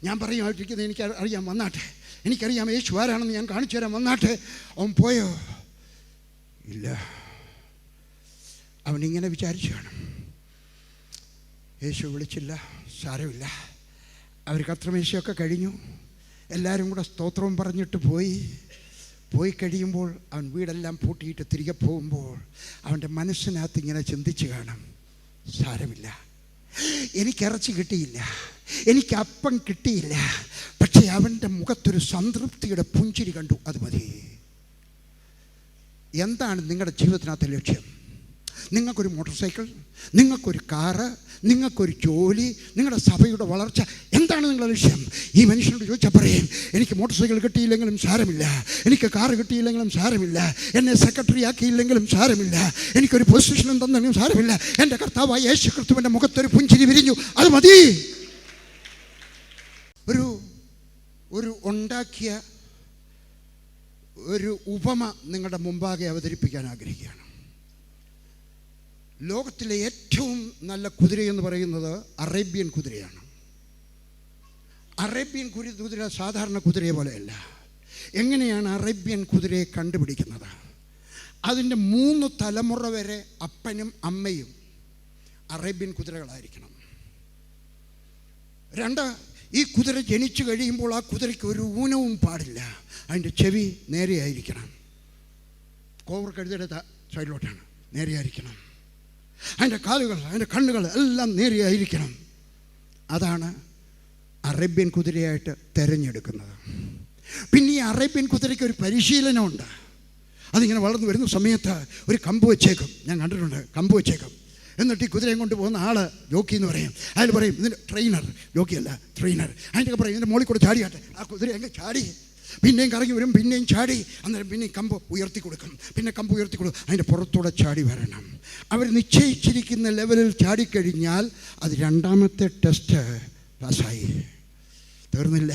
ഞാൻ പറയുമായിട്ടിരിക്കുന്നത് എനിക്ക് അറിയാം, വന്നാട്ടെ, എനിക്കറിയാം യേശു ആരാണെന്ന് ഞാൻ കാണിച്ചു തരാം, വന്നാട്ടെ. അവൻ പോയോ? ഇല്ല. അവനിങ്ങനെ വിചാരിച്ചു കാണും, യേശു വിളിച്ചില്ല, സാരമില്ല. അവർ കത്രമേശയൊക്കെ കഴിഞ്ഞു, എല്ലാവരും കൂടെ സ്തോത്രവും പറഞ്ഞിട്ട് പോയി കഴിയുമ്പോൾ അവൻ വീടെല്ലാം പൂട്ടിയിട്ട് തിരികെ പോകുമ്പോൾ അവൻ്റെ മനസ്സിനകത്ത് ഇങ്ങനെ ചിന്തിച്ച് കാണും, സാരമില്ല, എനിക്കിറച്ചി കിട്ടിയില്ല, എനിക്ക് അപ്പം കിട്ടിയില്ല, പക്ഷേ അവൻ്റെ മുഖത്തൊരു സംതൃപ്തിയുടെ പുഞ്ചിരി കണ്ടു, അത് മതി. എന്താണ് നിങ്ങളുടെ ജീവിതത്തിനകത്തെ ലക്ഷ്യം? നിങ്ങൾക്കൊരു മോട്ടോർ സൈക്കിൾ, നിങ്ങൾക്കൊരു കാറ്, നിങ്ങൾക്കൊരു ജോലി, നിങ്ങളുടെ സഭയുടെ വളർച്ച, എന്താണ് നിങ്ങളുടെ ലക്ഷ്യം? ഈ മനുഷ്യനോട് ചോദിച്ചാൽ പറയും, എനിക്ക് മോട്ടോർ സൈക്കിൾ കിട്ടിയില്ലെങ്കിലും സാരമില്ല, എനിക്ക് കാറ് കിട്ടിയില്ലെങ്കിലും സാരമില്ല, എന്നെ സെക്രട്ടറി ആക്കിയില്ലെങ്കിലും സാരമില്ല, എനിക്കൊരു പൊസിഷനും തന്നെങ്കിലും സാരമില്ല, എൻ്റെ കർത്താവായ യേശു ക്രിസ്തുവിൻ്റെ മുഖത്തൊരു പുഞ്ചിരി വിരിഞ്ഞു, അത് മതി. ഒരു ഉണ്ടാക്കിയ ഒരു ഉപമ നിങ്ങളുടെ മുമ്പാകെ അവതരിപ്പിക്കാൻ ആഗ്രഹിക്കുകയാണ്. ലോകത്തിലെ ഏറ്റവും നല്ല കുതിരയെന്ന് പറയുന്നത് അറേബ്യൻ കുതിരയാണ്. അറേബ്യൻ കുതിര സാധാരണ കുതിരയെ പോലെയല്ല. എങ്ങനെയാണ് അറേബ്യൻ കുതിരയെ കണ്ടുപിടിക്കുന്നത്? അതിൻ്റെ 3 തലമുറ വരെ അപ്പനും അമ്മയും അറേബ്യൻ കുതിരകളായിരിക്കണം. 2, ഈ കുതിര ജനിച്ചു കഴിയുമ്പോൾ ആ കുതിരയ്ക്ക് ഒരു ഊനവും പാടില്ല. അതിൻ്റെ ചെവി നേരെയായിരിക്കണം, കോവർ കഴുതയുടെ സൈഡിലോട്ടാണ്, നേരെയായിരിക്കണം. അതിൻ്റെ കാലുകൾ, അതിൻ്റെ കണ്ണുകൾ എല്ലാം നേരെയായിരിക്കണം. അതാണ് അറേബ്യൻ കുതിരയായിട്ട് തിരഞ്ഞെടുക്കുന്നത്. പിന്നെ ഈ അറേബ്യൻ കുതിരയ്ക്ക് ഒരു പരിശീലനമുണ്ട്. അതിങ്ങനെ വളർന്നു വരുന്ന സമയത്ത് ഒരു കമ്പ് വെച്ചേക്കും, ഞാൻ കണ്ടിട്ടുണ്ട്, കമ്പ് വെച്ചേക്കും. എന്നിട്ട് ഈ കുതിരയും കൊണ്ട് പോകുന്ന ആൾ ജോക്കി എന്ന് പറയും. അയാൾ പറയും, ഇതിൻ്റെ ട്രെയിനർ, ജോക്കിയല്ല ട്രെയിനർ, അതിൻ്റെയൊക്കെ പറയും, ഇതിൻ്റെ മുകളിൽ കൂടെ ചാടിയാട്ടെ. ആ കുതിര എങ്ങനെ ചാടി, പിന്നെയും കറങ്ങി വരും, പിന്നെയും ചാടി, അന്നേരം പിന്നെയും കമ്പ് ഉയർത്തി കൊടുക്കും, പിന്നെ കമ്പ് ഉയർത്തി കൊടുക്കും, അതിൻ്റെ പുറത്തൂടെ ചാടി വരണം. അവർ നിശ്ചയിച്ചിരിക്കുന്ന ലെവലിൽ ചാടിക്കഴിഞ്ഞാൽ അത് 2ാമത്തെ ടെസ്റ്റ് പാസ്സായി. തീർന്നില്ല,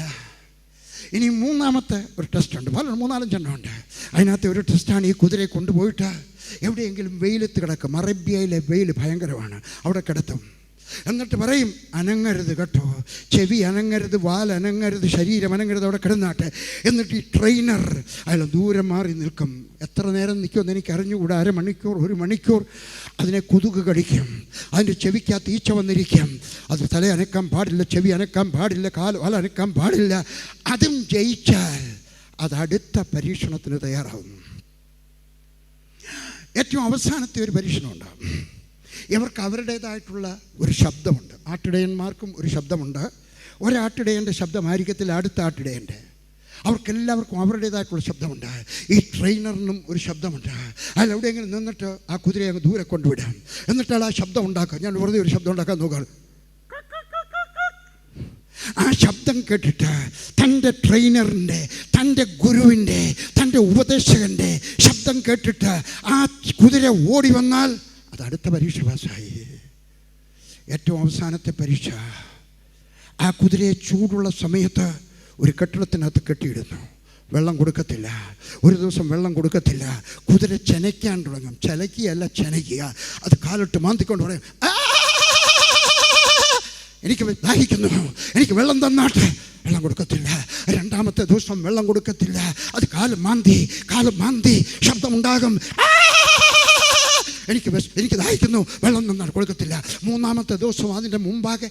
ഇനി 3ാമത്തെ ഒരു ടെസ്റ്റുണ്ട്. 3-4 എണ്ണമുണ്ട്. അതിനകത്ത് ഒരു ടെസ്റ്റാണ് ഈ കുതിരയെ കൊണ്ടുപോയിട്ട് എവിടെയെങ്കിലും വെയിലത്ത് കിടക്കും. അറേബ്യയിലെ വെയിൽ ഭയങ്കരമാണ്, അവിടെ കിടത്തും. എന്നിട്ട് പറയും, അനങ്ങരുത് കേട്ടോ, ചെവി അനങ്ങരുത്, വാൽ അനങ്ങരുത്, ശരീരം അനങ്ങരുത്, അവിടെ കിടന്നാട്ടെ. എന്നിട്ട് ഈ ട്രെയിനർ അയാൾ ദൂരം മാറി നിൽക്കും. എത്ര നേരം നിൽക്കുമെന്ന് എനിക്ക് അറിഞ്ഞുകൂടാ, 1/2 മണിക്കൂർ 1 മണിക്കൂർ അതിനെ കൊതുക് കടിക്കും. അതിൻ്റെ ചെവിക്കകത്ത് ഈച്ച വന്നിരിക്കും. അത് തല അനക്കാൻ പാടില്ല, ചെവി അനക്കാൻ പാടില്ല, കാൽ അനക്കാൻ പാടില്ല. അതും ജയിച്ചാൽ അത് അടുത്ത പരീക്ഷണത്തിന് തയ്യാറാവുന്നു. ഏറ്റവും അവസാനത്തെ ഒരു പരീക്ഷണം ഉണ്ടാകും. ഇവർക്ക് അവരുടേതായിട്ടുള്ള ഒരു ശബ്ദമുണ്ട്. ആട്ടിടയന്മാർക്കും ഒരു ശബ്ദമുണ്ട്. ഒരാട്ടിടയൻ്റെ ശബ്ദമായിരിക്കത്തില്ല അടുത്ത ആട്ടിടയൻ്റെ. അവർക്കെല്ലാവർക്കും അവരുടേതായിട്ടുള്ള ശബ്ദമുണ്ട്. ഈ ട്രെയിനറിനും ഒരു ശബ്ദമുണ്ട്. അയാൾ എവിടെയെങ്കിലും നിന്നിട്ട് ആ കുതിരയെ അങ്ങ് ദൂരെ കൊണ്ടുവിടാം. എന്നിട്ട് അയാൾ ആ ശബ്ദം ഉണ്ടാക്കുക. ഞാൻ വെറുതെ ഒരു ശബ്ദം ഉണ്ടാക്കാൻ നോക്കാം. ആ ശബ്ദം കേട്ടിട്ട് തൻ്റെ ട്രെയിനറിൻ്റെ, തൻ്റെ ഗുരുവിൻ്റെ, തൻ്റെ ഉപദേശകൻ്റെ ശബ്ദം കേട്ടിട്ട് ആ കുതിര ഓടി വന്നാൽ അത് അടുത്ത പരീക്ഷ പാസ്സായി. ഏറ്റവും അവസാനത്തെ പരീക്ഷ, ആ കുതിരയെ ചൂടുള്ള സമയത്ത് ഒരു കെട്ടിടത്തിനകത്ത് കെട്ടിയിടുന്നു. വെള്ളം കൊടുക്കത്തില്ല, ഒരു ദിവസം വെള്ളം കൊടുക്കത്തില്ല. കുതിര ചെനയ്ക്കാൻ തുടങ്ങും. ചലയ്ക്കുകയല്ല, ചെനയ്ക്കുക. അത് കാലിട്ട് മാന്തിക്കൊണ്ട് പറയും, എനിക്ക് ദാഹിക്കുന്നു, എനിക്ക് വെള്ളം തന്നാട്ടെ. വെള്ളം കൊടുക്കത്തില്ല. രണ്ടാമത്തെ ദിവസം വെള്ളം കൊടുക്കത്തില്ല. അത് കാല് മാന്തി ശബ്ദമുണ്ടാകും, എനിക്ക് ദാഹിക്കുന്നു, വെള്ളം തന്നാൽ കൊടുക്കത്തില്ല. മൂന്നാമത്തെ ദിവസം അതിൻ്റെ മുമ്പാകെ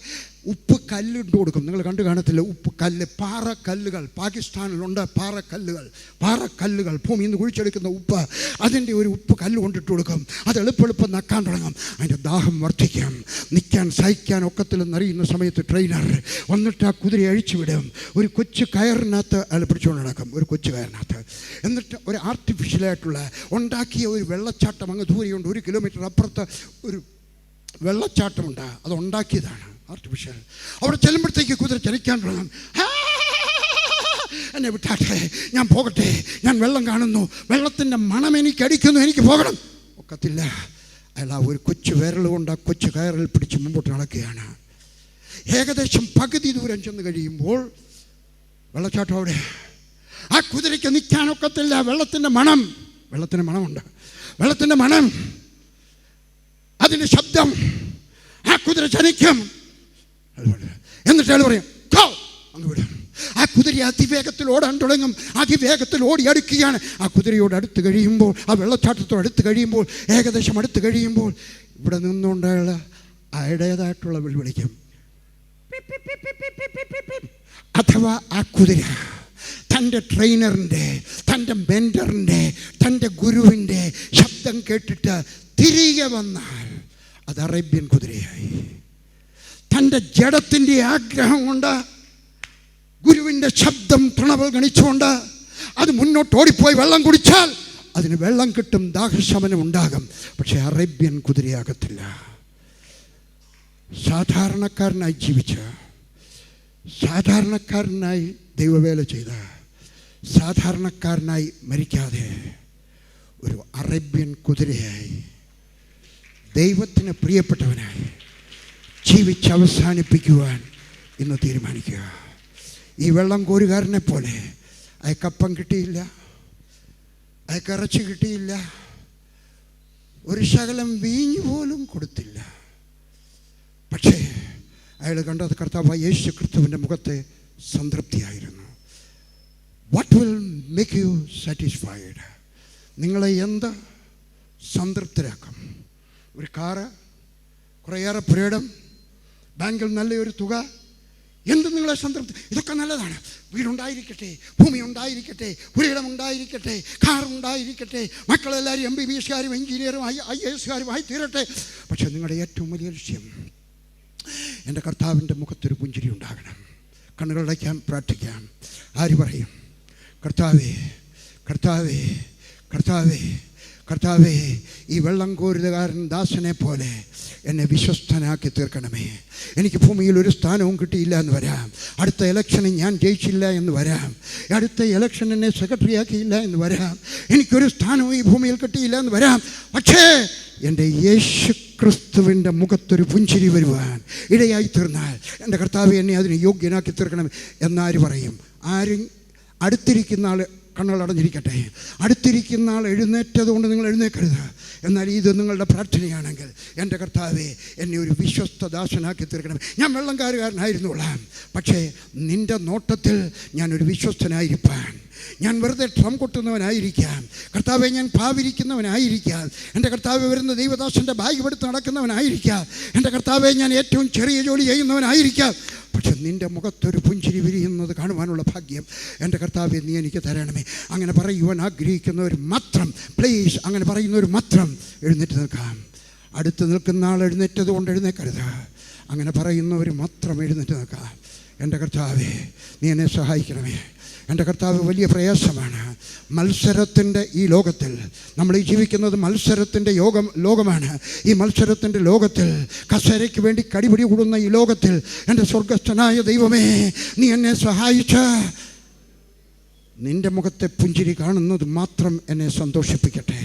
ഉപ്പ് കല്ലിട്ട് കൊടുക്കും. നിങ്ങൾ കണ്ടു കാണത്തില്ല, ഉപ്പ് കല്ല്, പാറക്കല്ലുകൾ. പാകിസ്ഥാനിലുണ്ട് പാറക്കല്ലുകൾ, ഭൂമിയിൽ നിന്ന് കുഴിച്ചെടുക്കുന്ന ഉപ്പ്. അതിൻ്റെ ഒരു ഉപ്പ് കല്ല് കൊണ്ടിട്ട് കൊടുക്കും. അത് എളുപ്പം നക്കാൻ തുടങ്ങും. അതിൻ്റെ ദാഹം വർദ്ധിക്കും. നിൽക്കാൻ സഹിക്കാൻ ഒക്കത്തില്ലെന്നറിയുന്ന സമയത്ത് ട്രെയിനർ വന്നിട്ട് ആ കുതിരയെ അഴിച്ചുവിടും. ഒരു കൊച്ചു കയറിനകത്ത് അയാൾ പിടിച്ചുകൊണ്ട് നടക്കും, ഒരു കൊച്ചു കയറിനകത്ത്. എന്നിട്ട് ഒരു ആർട്ടിഫിഷ്യലായിട്ടുള്ള ഉണ്ടാക്കിയ ഒരു വെള്ളച്ചാട്ടം അങ്ങ് ദൂരെയുണ്ട്. 1 കിലോമീറ്റർ അപ്പുറത്ത് ഒരു വെള്ളച്ചാട്ടമുണ്ട്. അത് ഉണ്ടാക്കിയതാണ്, ആർട്ടിഫിഷ്യൽ. അവിടെ ചെല്ലുമ്പോഴത്തേക്ക് കുതിര ചലിക്കാൻ തുടങ്ങും. എന്നെ വിട്ടാട്ടെ, ഞാൻ പോകട്ടെ, ഞാൻ വെള്ളം കാണുന്നു, വെള്ളത്തിൻ്റെ മണം എനിക്ക് അടിക്കുന്നു, എനിക്ക് പോകണം. ഒക്കത്തില്ല. അയാൾ ആ ഒരു കൊച്ചു വിരൽ കൊണ്ട് ആ കൊച്ചു കയറിൽ പിടിച്ച് മുമ്പോട്ട് നടക്കുകയാണ്. ഏകദേശം പകുതി ദൂരം ചെന്ന് കഴിയുമ്പോൾ വെള്ളച്ചാട്ടം അവിടെ. ആ കുതിരയ്ക്ക് നിൽക്കാനൊക്കത്തില്ല. വെള്ളത്തിൻ്റെ മണമുണ്ട്, വെള്ളത്തിൻ്റെ മണം, അതിൻ്റെ ശബ്ദം. ആ കുതിര ചലിക്കും. എന്നിട്ട് അയാൾ പറയും, അങ്ങ് വിടും. ആ കുതിര അതിവേഗത്തിൽ ഓടാൻ തുടങ്ങും. അതിവേഗത്തിൽ ഓടി അടുക്കുകയാണ്. ആ കുതിരയോട് അടുത്ത് കഴിയുമ്പോൾ, ആ വെള്ളച്ചാട്ടത്തോട് അടുത്ത് കഴിയുമ്പോൾ, ഏകദേശം അടുത്ത് കഴിയുമ്പോൾ ഇവിടെ നിന്നുകൊണ്ട് അയാൾ അയാളുടേതായിട്ടുള്ള വിളിക്കും. അഥവാ ആ കുതിര തൻ്റെ ട്രെയിനറിൻ്റെ, തൻ്റെ മെൻറ്ററിൻ്റെ, തൻ്റെ ഗുരുവിൻ്റെ ശബ്ദം കേട്ടിട്ട് തിരികെ വന്നാൽ അത് അറേബ്യൻ കുതിരയായി. തൻ്റെ ജഡത്തിൻ്റെ ആഗ്രഹം കൊണ്ട്, ഗുരുവിൻ്റെ ശബ്ദം തുണവൽ ഗണിച്ചുകൊണ്ട് അത് മുന്നോട്ട് ഓടിപ്പോയി വെള്ളം കുടിച്ചാൽ അതിന് വെള്ളം കിട്ടും, ദാഹശമനം ഉണ്ടാകും. പക്ഷേ അറേബ്യൻ കുതിരയാകത്തില്ല. സാധാരണക്കാരനായി ജീവിച്ച, സാധാരണക്കാരനായി ദൈവവേല ചെയ്ത, സാധാരണക്കാരനായി മരിക്കാതെ ഒരു അറേബ്യൻ കുതിരയായി ദൈവത്തിന് പ്രിയപ്പെട്ടവനായി ജീവിച്ച് അവസാനിപ്പിക്കുവാൻ ഇന്ന് തീരുമാനിക്കുക. ഈ വെള്ളം കോരുകാരനെ പോലെ അയക്കപ്പം കിട്ടിയില്ല, അയക്കിറച്ചി കിട്ടിയില്ല, ഒരു ശകലം വീഞ്ഞു പോലും കൊടുത്തില്ല. പക്ഷേ അയാൾ കണ്ടത് കർത്താവായ യേശു ക്രിസ്തുവിൻ്റെ മുഖത്തെ സംതൃപ്തിയായിരുന്നു. What will make you satisfied? നിങ്ങളെ എന്ത് സംതൃപ്തരാക്കും? ഒരു കാറ്, കുറേയേറെ പുരയിടം, ബാങ്കിൽ നല്ലൊരു തുക, എന്ത് നിങ്ങളെ സംതൃപ്തി? ഇതൊക്കെ നല്ലതാണ്. വീടുണ്ടായിരിക്കട്ടെ, ഭൂമി ഉണ്ടായിരിക്കട്ടെ, പുരയിടം ഉണ്ടായിരിക്കട്ടെ, കാർ ഉണ്ടായിരിക്കട്ടെ, മക്കളെല്ലാവരും MBBS-കാരും എഞ്ചിനീയറും IAS-കാരുമായി തീരട്ടെ. പക്ഷെ നിങ്ങളുടെ ഏറ്റവും വലിയ ലക്ഷ്യം എൻ്റെ കർത്താവിൻ്റെ മുഖത്തൊരു പുഞ്ചിരി ഉണ്ടാകണം. കണ്ണുകളടയ്ക്കാം, പ്രാർത്ഥിക്കാം. ആര് പറയും, കർത്താവേ, കർത്താവേ, കർത്താവേ, കർത്താവേ, ഈ വെള്ളം കോരുകാരൻ ദാസനെ പോലെ എന്നെ വിശ്വസ്തനാക്കി തീർക്കണമേ. എനിക്ക് ഭൂമിയിൽ ഒരു സ്ഥാനവും കിട്ടിയില്ല എന്ന് വരാം, അടുത്ത ഇലക്ഷന് ഞാൻ ജയിച്ചില്ല എന്ന് വരാം, അടുത്ത ഇലക്ഷൻ എന്നെ സെക്രട്ടറി ആക്കിയില്ല എന്ന് വരാം, എനിക്കൊരു സ്ഥാനവും ഈ ഭൂമിയിൽ കിട്ടിയില്ല എന്ന് വരാം. പക്ഷേ എൻ്റെ യേശു ക്രിസ്തുവിൻ്റെ മുഖത്തൊരു പുഞ്ചിരി വരുവാൻ ഇടയായി തീർന്നാൽ എൻ്റെ കർത്താവ് എന്നെ അതിന് യോഗ്യനാക്കി തീർക്കണം എന്നാര് പറയും? ആരും അടുത്തിരിക്കുന്ന ആൾ കണ്ണുകളടഞ്ഞിരിക്കട്ടെ. അടുത്തിരിക്കുന്ന ആൾ എഴുന്നേറ്റത് കൊണ്ട് നിങ്ങൾ എഴുന്നേക്കരുത്. എന്നാൽ ഇത് നിങ്ങളുടെ പ്രാർത്ഥനയാണെങ്കിൽ, എൻ്റെ കർത്താവേ, എന്നെ ഒരു വിശ്വസ്ത ദാസനാക്കി തീർക്കണം. ഞാൻ വെള്ളംകാരുകാരനായിരുന്നോളാം, പക്ഷേ നിൻ്റെ നോട്ടത്തിൽ ഞാനൊരു വിശ്വസ്തനായിരിക്കാൻ, ഞാൻ വെറുതെ ഡ്രം കൊട്ടുന്നവനായിരിക്കാം, കർത്താവെ ഞാൻ ഭാവിരിക്കുന്നവനായിരിക്കാം, എൻ്റെ കർത്താവ് വരുന്ന ദൈവദാസൻ്റെ ബാഗ് എടുത്ത് നടക്കുന്നവനായിരിക്കാം, എൻ്റെ കർത്താവെ ഞാൻ ഏറ്റവും ചെറിയ ജോലി ചെയ്യുന്നവനായിരിക്കാം. പക്ഷെ നിൻ്റെ മുഖത്തൊരു പുഞ്ചിരി വിരിയുന്നത് കാണുവാനുള്ള ഭാഗ്യം എൻ്റെ കർത്താവെ നീ എനിക്ക് തരണമേ. അങ്ങനെ പറയുവാൻ ആഗ്രഹിക്കുന്നവർ മാത്രം, പ്ലീസ്, അങ്ങനെ പറയുന്നവർ മാത്രം എഴുന്നേറ്റ് നിൽക്കാം. അടുത്ത് നിൽക്കുന്ന ആൾ എഴുന്നേറ്റത് കൊണ്ട് എഴുന്നേക്കരുത്. അങ്ങനെ പറയുന്നവർ മാത്രം എഴുന്നേറ്റ് നിൽക്കാം. എൻ്റെ കർത്താവേ, നീ എന്നെ സഹായിക്കണമേ. എൻ്റെ കർത്താവ്, വലിയ പ്രയാസമാണ്. മത്സരത്തിൻ്റെ ഈ ലോകത്തിൽ, നമ്മൾ ഈ ജീവിക്കുന്നത് മത്സരത്തിൻ്റെ ലോകമാണ്. ഈ മത്സരത്തിൻ്റെ ലോകത്തിൽ, കസേരയ്ക്ക് വേണ്ടി കടിപിടി കൂടുന്ന ഈ ലോകത്തിൽ, എൻ്റെ സ്വർഗസ്ഥനായ ദൈവമേ, നീ എന്നെ സഹായിച്ച് നിൻ്റെ മുഖത്തെ പുഞ്ചിരി കാണുന്നത് മാത്രം എന്നെ സന്തോഷിപ്പിക്കട്ടെ.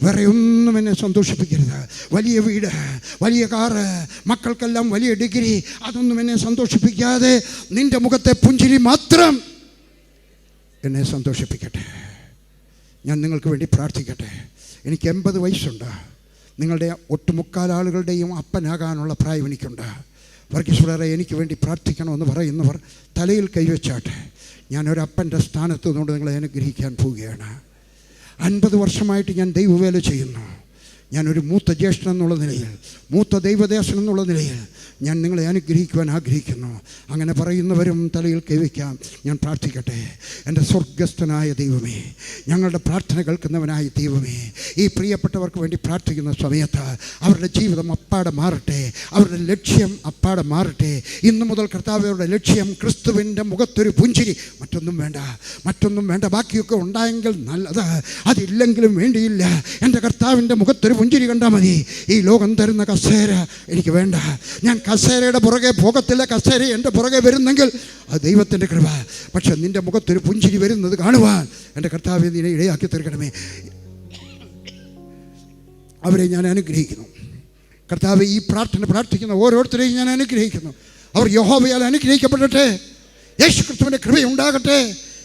വേറെ ഒന്നും എന്നെ സന്തോഷിപ്പിക്കരുത്. വലിയ വീട്, വലിയ കാറ്, മക്കൾക്കെല്ലാം വലിയ ഡിഗ്രി, അതൊന്നും എന്നെ സന്തോഷിപ്പിക്കാതെ നിൻ്റെ മുഖത്തെ പുഞ്ചിരി മാത്രം എന്നെ സന്തോഷിപ്പിക്കട്ടെ. ഞാൻ നിങ്ങൾക്ക് വേണ്ടി പ്രാർത്ഥിക്കട്ടെ. എനിക്ക് 80 വയസ്സുണ്ട്. നിങ്ങളുടെ ഒട്ടുമുക്കാൽ ആളുകളുടെയും അപ്പനാകാനുള്ള പ്രായം എനിക്കുണ്ട്. വർഗീസ് ബ്രദറെ, എനിക്ക് വേണ്ടി പ്രാർത്ഥിക്കണമെന്ന് പറയുന്നവർ തലയിൽ കൈവച്ചാട്ടെ. ഞാനൊരപ്പൻ്റെ സ്ഥാനത്ത് നിന്നുകൊണ്ട് നിങ്ങളെ അനുഗ്രഹിക്കാൻ പോവുകയാണ്. 50 വർഷമായിട്ട് ഞാൻ ദൈവവേല ചെയ്യുന്നു. ഞാനൊരു മൂത്ത ജ്യേഷ്ഠൻ എന്നുള്ള നിലയിൽ, മൂത്ത ദൈവദേശൻ എന്നുള്ള നിലയിൽ ഞാൻ നിങ്ങളെ അനുഗ്രഹിക്കുവാൻ ആഗ്രഹിക്കുന്നു. അങ്ങനെ പറയുന്നവരും തലയിൽ കൈവയ്ക്കാം. ഞാൻ പ്രാർത്ഥിക്കട്ടെ. എൻ്റെ സ്വർഗസ്ഥനായ ദൈവമേ, ഞങ്ങളുടെ പ്രാർത്ഥന കേൾക്കുന്നവനായ ദൈവമേ, ഈ പ്രിയപ്പെട്ടവർക്ക് വേണ്ടി പ്രാർത്ഥിക്കുന്ന സമയത്ത് അവരുടെ ജീവിതം അപ്പാടെ മാറട്ടെ, അവരുടെ ലക്ഷ്യം അപ്പാടെ മാറട്ടെ. ഇന്നു മുതൽ കർത്താവയുടെ ലക്ഷ്യം ക്രിസ്തുവിൻ്റെ മുഖത്തൊരു പുഞ്ചിരി, മറ്റൊന്നും വേണ്ട, മറ്റൊന്നും വേണ്ട. ബാക്കിയൊക്കെ ഉണ്ടായെങ്കിൽ നല്ലത്, അതില്ലെങ്കിലും വേണ്ടിയില്ല. എൻ്റെ കർത്താവിൻ്റെ മുഖത്തൊരു പുഞ്ചിരി കണ്ടാൽ മതി. ഈ ലോകം തരുന്ന കസേര എനിക്ക് വേണ്ട. ഞാൻ കസേരയുടെ പുറകെ പോകത്തില്ല. കസേര എൻ്റെ പുറകെ വരുന്നെങ്കിൽ അത് ദൈവത്തിൻ്റെ കൃപ. പക്ഷെ നിൻ്റെ മുഖത്തൊരു പുഞ്ചിരി വരുന്നത് കാണുവാൻ എൻ്റെ കർത്താവെ നീ ഇടയാക്കി തീർക്കണമേ. അവരെ ഞാൻ അനുഗ്രഹിക്കുന്നു. കർത്താവെ, ഈ പ്രാർത്ഥന പ്രാർത്ഥിക്കുന്ന ഓരോരുത്തരെയും ഞാൻ അനുഗ്രഹിക്കുന്നു. അവർ യഹോവയാൽ അനുഗ്രഹിക്കപ്പെടട്ടെ. യേശു ക്രിസ്തുവിൻ്റെ കൃപയുണ്ടാകട്ടെ,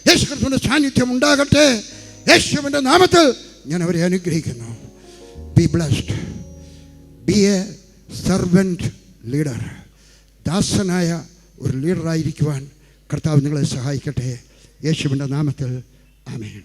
യേശു ക്രിസ്തുവിൻ്റെ സാന്നിധ്യം ഉണ്ടാകട്ടെ. യേശുവിൻ്റെ നാമത്തിൽ ഞാൻ അവരെ അനുഗ്രഹിക്കുന്നു. Be blessed. Be a servant leader. ദാസനായ ഒരു ലീഡറായിരിക്കുവാൻ കർത്താവ് നിങ്ങളെ സഹായിക്കട്ടെ. യേശുവിൻ്റെ നാമത്തിൽ ആമേൻ.